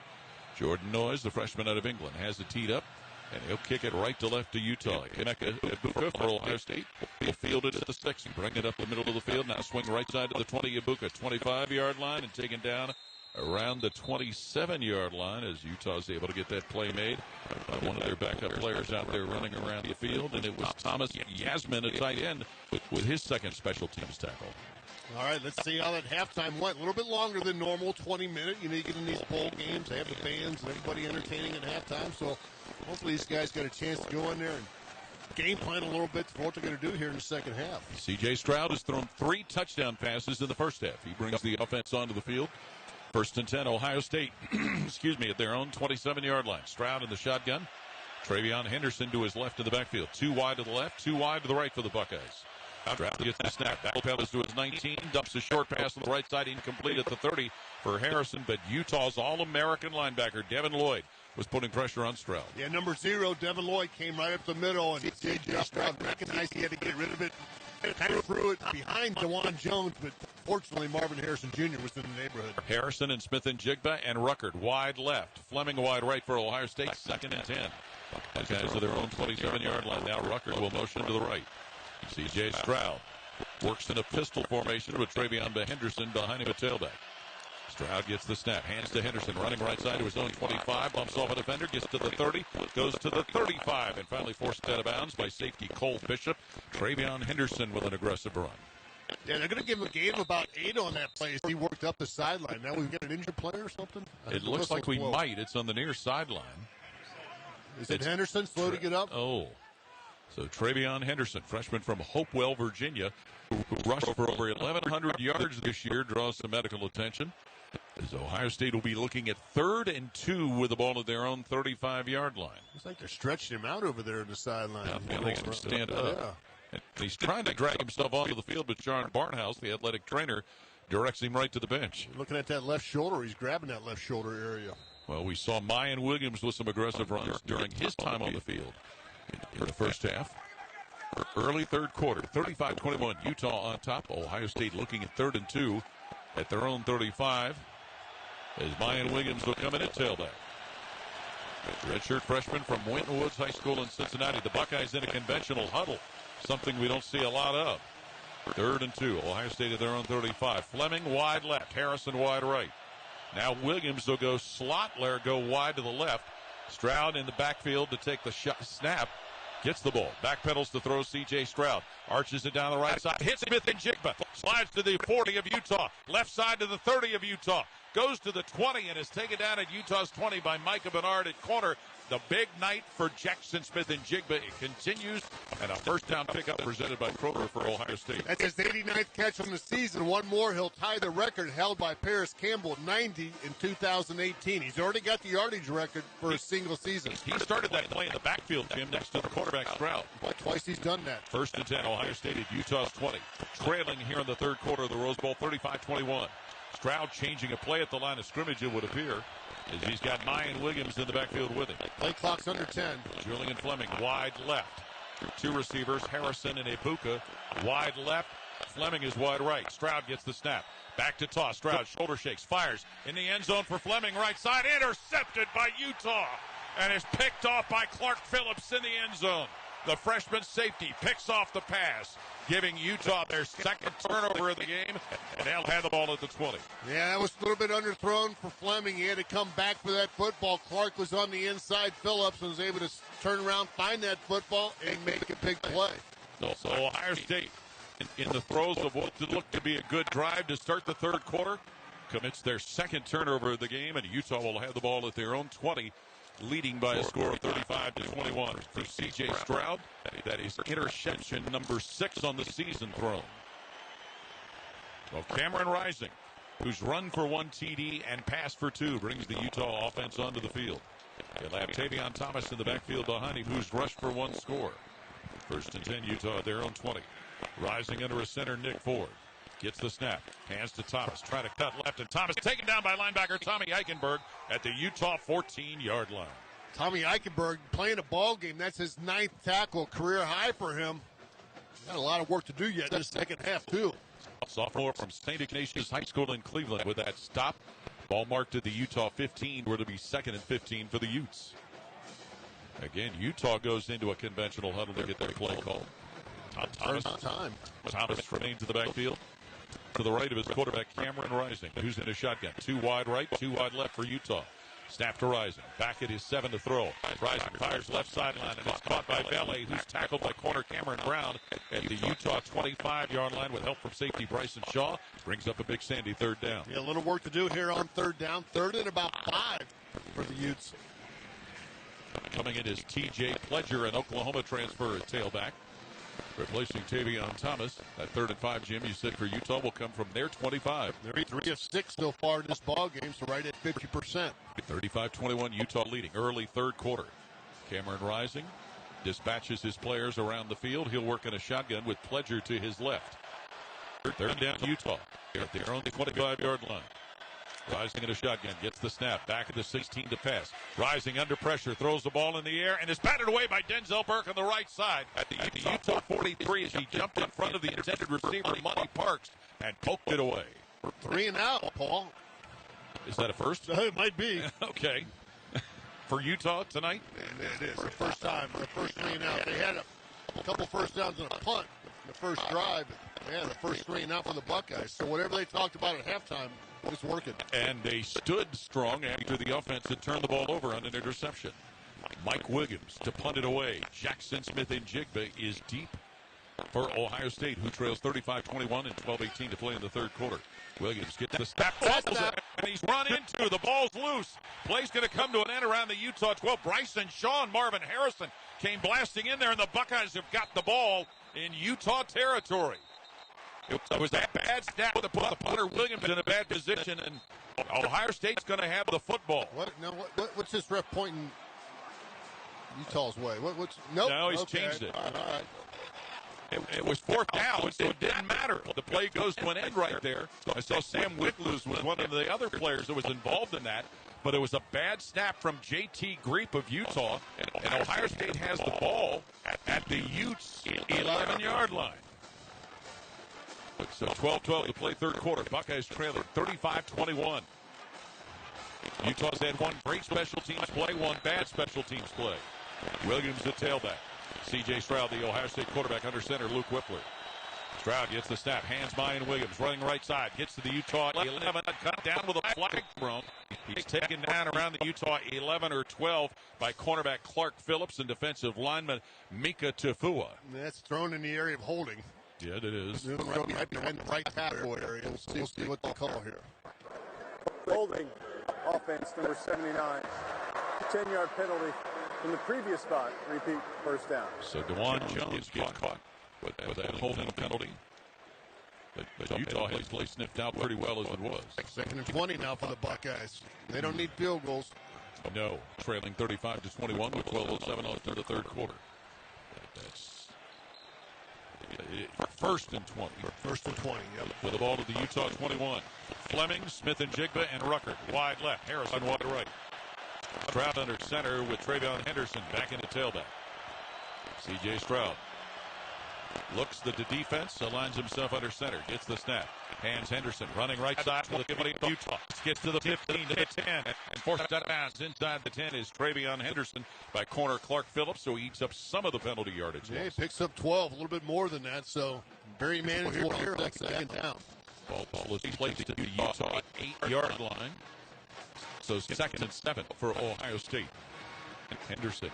Jordan Noyes, the freshman out of England, has it teed up. And he'll kick it right to left to Utah. Emeka Ibuka for Ohio State will field it at the 6 and bring it up the middle of the field. Now swing right side to the 20. Ibuka, 25-yard line, and taken down around the 27-yard line as Utah's able to get that play made by one of their backup players out there running around the field. And it was Thomas Yasmin, a tight end, with his second special teams tackle. All right, let's see how that halftime went. A little bit longer than normal, 20-minute. You get in these bowl games, they have the bands and everybody entertaining at halftime. So hopefully these guys got a chance to go in there and game plan a little bit for what they're going to do here in the second half. C.J. Stroud has thrown 3 touchdown passes in the first half. He brings the offense onto the field. 1st and 10, Ohio State, at their own 27-yard line. Stroud in the shotgun. Travion Henderson to his left in the backfield. 2 wide to the left, 2 wide to the right for the Buckeyes. Stroud gets the snap. Backpedals to his 19. Dumps a short pass on the right side. Incomplete at the 30 for Harrison. But Utah's All-American linebacker, Devin Lloyd, was putting pressure on Stroud. Yeah, number 0, Devin Lloyd, came right up the middle. And C.J. Stroud recognized he had to get rid of it. Kind of threw it behind DeJuan Jones. But fortunately, Marvin Harrison Jr. was in the neighborhood. Harrison and Smith-Njigba and Ruckert wide left. Fleming wide right for Ohio State. 2nd and 10. Buckeyes to their own 27-yard line. Now Ruckert will motion to the right. C.J. Stroud works in a pistol formation with Travion Henderson behind him at tailback. Stroud gets the snap, hands to Henderson, running right side to his own 25, bumps off a defender, gets to the 30, goes to the 35, and finally forced out of bounds by safety Cole Bishop. Travion Henderson with an aggressive run. Yeah, they're going to give him a game about 8 on that play. He worked up the sideline. Now we've got an injured player or something? It looks like we might. It's on the near sideline. Is it Henderson slow to get up? Oh. So Travion Henderson, freshman from Hopewell, Virginia, who rushed for over 1,100 yards this year, draws some medical attention. As Ohio State will be looking at 3rd and 2 with the ball at their own 35-yard line. Looks like they're stretching him out over there in the sideline. Now they can stand up. Yeah. And he's trying to drag himself onto the field, but John Barnhouse, the athletic trainer, directs him right to the bench. Looking at that left shoulder, he's grabbing that left shoulder area. Well, we saw Mayan Williams with some aggressive runs during his time on the field in the first half. Early third quarter, 35-21, Utah on top. Ohio State looking at 3rd and 2 at their own 35 as Mayan Williams will come in at tailback. Redshirt freshman from Winton Woods High School in Cincinnati. The Buckeyes in a conventional huddle, something we don't see a lot of. 3rd and 2, Ohio State at their own 35. Fleming wide left, Harrison wide right. Now Williams will go slot, go wide to the left. Stroud in the backfield to take the snap. Gets the ball. Backpedals to throw C.J. Stroud. Arches it down the right side. Hits Smith-Njigba. Slides to the 40 of Utah. Left side to the 30 of Utah. Goes to the 20 and is taken down at Utah's 20 by Micah Bernard at corner. The big night for Jackson Smith-Njigba. It continues, and a first down pickup presented by Kroger for Ohio State. That's his 89th catch on the season. One more, he'll tie the record held by Paris Campbell, 90 in 2018. He's already got the yardage record for a single season. He started that play in the backfield, Jim, next to the quarterback Stroud. Twice he's done that. 1st and 10, Ohio State at Utah's 20. Trailing here in the third quarter of the Rose Bowl, 35-21. Stroud changing a play at the line of scrimmage, it would appear, as he's got Mayan Williams in the backfield with him. Play clock's under 10. Julian Fleming wide left. 2 receivers, Harrison and Ibuka. Wide left. Fleming is wide right. Stroud gets the snap. Back to toss. Stroud shoulder shakes. Fires in the end zone for Fleming. Right side. Intercepted by Utah. And is picked off by Clark Phillips in the end zone. The freshman safety picks off the pass, giving Utah their second turnover of the game, and they'll have the ball at the 20. Yeah, that was a little bit underthrown for Fleming. He had to come back for that football. Clark was on the inside. Phillips was able to turn around, find that football, and make a big play. So Ohio State, in the throes of what looked to be a good drive to start the third quarter, commits their second turnover of the game, and Utah will have the ball at their own 20. Leading by a score of 35-21 for C.J. Stroud. That is interception number 6 on the season thrown. Well, Cameron Rising, who's run for 1 TD and passed for 2, brings the Utah offense onto the field. They'll have Tavion Thomas in the backfield behind him, who's rushed for 1 score. 1st and 10, Utah at their own 20. Rising under a center, Nick Ford. Gets the snap. Hands to Thomas. Trying to cut left, and Thomas taken down by linebacker Tommy Eichenberg at the Utah 14-yard line. Tommy Eichenberg playing a ball game. That's his 9th tackle, career high for him. Got a lot of work to do yet in the second half, too. Sophomore from St. Ignatius High School in Cleveland with that stop. Ball marked at the Utah 15, where to be 2nd and 15 for the Utes. Again, Utah goes into a conventional huddle to get their play called. Thomas remains in the backfield. To the right of his quarterback, Cameron Rising, who's in a shotgun. 2 wide right, 2 wide left for Utah. Snap to Rising. Back at his 7 to throw. Rising fires left sideline, and it's caught by Valet, who's tackled by corner Cameron Brown at the Utah 25-yard line with help from safety Bryson Shaw. Brings up a big Sandy 3rd down. Yeah, a little work to do here on 3rd down. 3rd and about 5 for the Utes. Coming in is T.J. Pledger, an Oklahoma transfer at tailback. Replacing Tavion Thomas. That 3rd and 5, Jim, you said for Utah will come from their 25. They're 3 of 6 so far in this ball game, so right at 50%. 35-21, Utah leading. Early third quarter. Cameron Rising dispatches his players around the field. He'll work in a shotgun with Pledger to his left. 3rd down Utah. They're at their own 25-yard line. Rising in a shotgun, gets the snap, back at the 16 to pass. Rising under pressure, throws the ball in the air, and is batted away by Denzel Burke on the right side at the Utah 43 as he jumped in front of the intended receiver, Monty Parks, and poked it away. 3 and out, Paul. Is that a first? It might be. Okay. For Utah tonight? It is. The first time, the first 3 and out. They had a couple first downs and a punt. the first drive. Man, the first 3 and out for the Buckeyes. So whatever they talked about at halftime, it's working. And they stood strong after the offense had turned the ball over on an interception. Mike Williams to punt it away. Jackson Smith and Jigba is deep for Ohio State, who trails 35-21 and 12-18 to play in the third quarter. Williams gets the snap, and he's run into. The ball's loose. Play's going to come to an end around the Utah 12. Bryson Shaw and Marvin Harrison came blasting in there, and the Buckeyes have got the ball in Utah territory. It was that bad snap that put the punter Williams in a bad position, and Ohio State's going to have the football. What's this ref pointing Utah's way? No, he's changed it. All right. It was fourth down, so it didn't matter. The play goes to an end right there. I saw Sam Wicklus was one of the other players that was involved in that, but it was a bad snap from J.T. Greep of Utah, and Ohio State has the ball at the Utes' 11-yard line. So 12-12 to play third quarter. Buckeyes trailing 35-21. Utah's had one great special teams play, one bad special teams play. Williams the tailback. C.J. Stroud, the Ohio State quarterback, under center, Luke Whippler. Stroud gets the snap, hands Mayan Williams, running right side, gets to the Utah 11, cut down with a flag thrown. He's taken down around the Utah 11 or 12 by cornerback Clark Phillips and defensive lineman Mika Tafua. That's thrown in the area of holding. Yeah, it is. Right behind the right tackle area. We'll see what they'll call here. Holding offense, number 79. 10-yard penalty from the previous spot. Repeat, first down. So DeJuan Jones gets caught with that holding penalty. But Utah has played sniffed out pretty well as it was. 2nd and 20 now for the Buckeyes. They don't need field goals. No, trailing 35-21 with 12:07 left in the third quarter. That's first and 20. First and 20, yep. With the ball to the Utah 21. Fleming, Smith and Jigba, and Ruckert. Wide left. Harrison wide right. Stroud under center with Travion Henderson back into tailback. C.J. Stroud looks the defense, aligns himself under center, gets the snap. Hands Henderson running right side for the Utah. Gets to the 15 to the 10. And forced out of bounds inside the 10 is Travion Henderson by corner Clark Phillips, so he eats up some of the penalty yardage. Yeah, he picks up 12, a little bit more than that, so very manageable here. That's second down. Ball is placed to the Utah 8-yard line. So 2nd and 7 for Ohio State. Henderson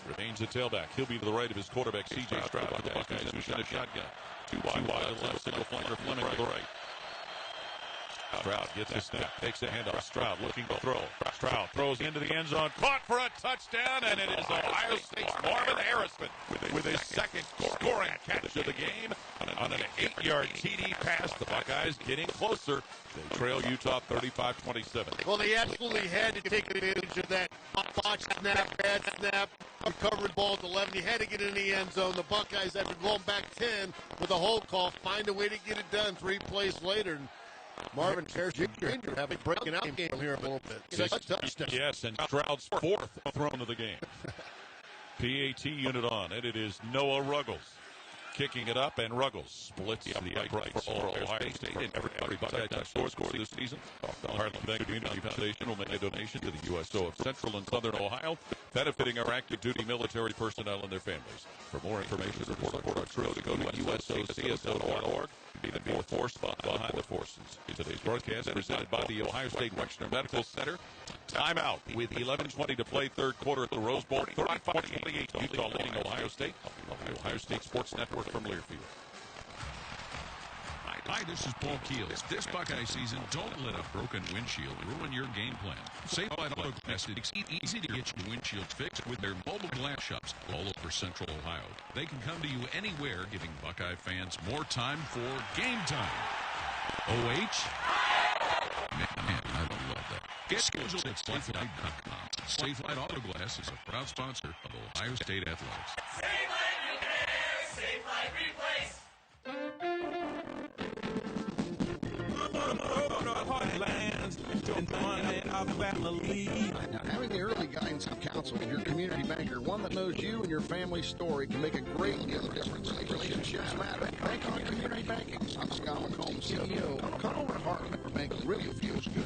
remains a tailback. He'll be to the right of his quarterback, C.J. Stroud, for the Buckeyes, who shot a shotgun. Two wide to the left, single flanker Fleming to the right. Stroud gets a snap, takes a handoff. Stroud looking to throw. Stroud throws into the end zone, caught for a touchdown, and it is Ohio State's Marvin Harrison with his second scoring catch of the game on an 8-yard TD pass. The Buckeyes getting closer. They trail Utah 35-27. Well, they absolutely had to take advantage of that botch snap, bad snap, recovered ball at 11. You had to get in the end zone. The Buckeyes, after going back 10 with a hold call, find a way to get it done 3 plays later. And Marvin Harrison Jr. having a breaking out game here a little bit. Yes, and Stroud's 4th thrown of the game. PAT unit on, and it is Noah Ruggles kicking it up, and Ruggles splits the upright for Ohio State. And every Buckeye touch scores this season. The Heartland Bank Community Foundation will make a donation to the USO of Central and Southern Ohio, benefiting our active duty military personnel and their families. For more information, report our trip to go to USOCSO.org. Be the fourth force behind the forces. Today's broadcast presented by the Ohio State Wexner Medical Center. Timeout with 11:20 to play third quarter at the Rose Bowl. 35-28 Utah leading Ohio State. The Ohio State Sports Network from Learfield. Hi, this is Paul Keels. This Buckeye season, don't let a broken windshield ruin your game plan. Safelite Auto Glass makes it easy to get your windshields fixed with their mobile glass shops all over Central Ohio. They can come to you anywhere, giving Buckeye fans more time for game time. OH? Man, I love that. Get scheduled at SafeLight.com. Safelite Auto Glass is a proud sponsor of Ohio State Athletics. Safelite Repair, Safelite Replace. Now, having the early guidance and counsel of your community banker, one that knows you and your family's story, can make a great deal of difference. Relationships matter. Bank on community banking. I'm Scott McComb, CEO. Come over to Heartland where banking really feels good.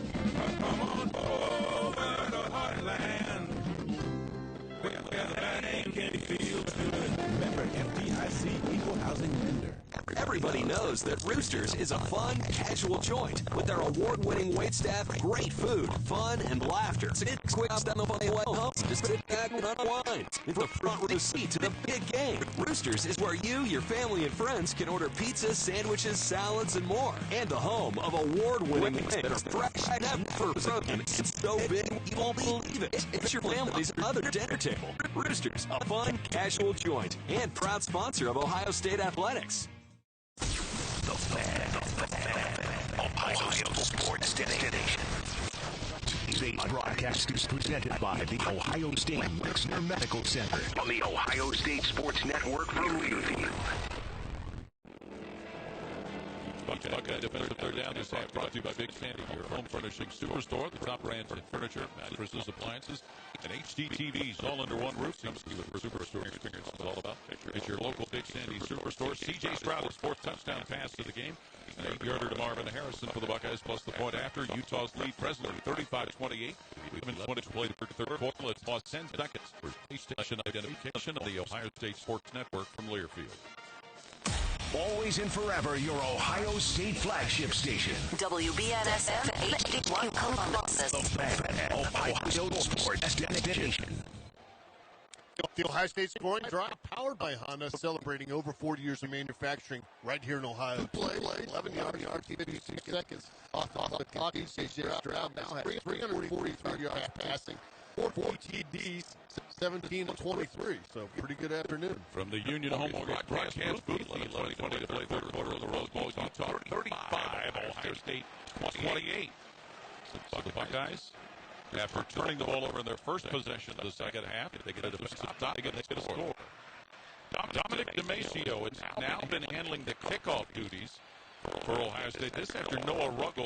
Come on over to Heartland, where the banking feels good. Remember, FDIC equal housing lender. Everybody knows that Roosters is a fun, casual joint with their award-winning waitstaff, great food, fun, and laughter. So it's quick stop on the way home. Just sit back and unwind. It's the front row seat to the big game. Roosters is where you, your family, and friends can order pizza, sandwiches, salads, and more. And the home of award-winning wings that are fresh and never frozen. It's so big you won't believe it. It's your family's other dinner table. Roosters, a fun, casual joint, and proud sponsor of Ohio State Athletics. The Fan. Ohio Sports Destination. Today's broadcast is presented by the Ohio State Wexner Medical Center on the Ohio State Sports Network from Learfield. Buckeye defender third down this half brought to you by Big Sandy, your home furnishing superstore. The top brands in furniture, mattresses, appliances, and HD TVs all under one roof. Seems to be what Superstore experience is all about. It's your local Big Sandy Superstore. C.J. Stroud's fourth touchdown pass to the game. An 8-yarder to Marvin Harrison for the Buckeyes, plus the point after. Utah's lead presently 35-28. We've been 20 to play the third quarter. Let's pause 10 seconds for station identification of the Ohio State Sports Network from Learfield. Always and forever, your Ohio State flagship station. WBNSF HD1 Columbus. The Fan. Ohio Sports Destination. The Ohio State scoring drive powered by Honda, celebrating over 40 years of manufacturing right here in Ohio. Play 11 yards, 56 seconds off the clock. C.J. Stroud now has 343 yards passing, 4 TDs, 17 to 23. So pretty good afternoon. From the Union Home broadcast booth, 11:20 to play third quarter of the Rose Bowl. Utah 35, Ohio State 28. So the Buckeyes, after turning the ball over in their first possession of the second half, they get a stop. They get a score. Dominic DeMacio has now been handling the kickoff duties for Ohio State. This after Noah Ruggles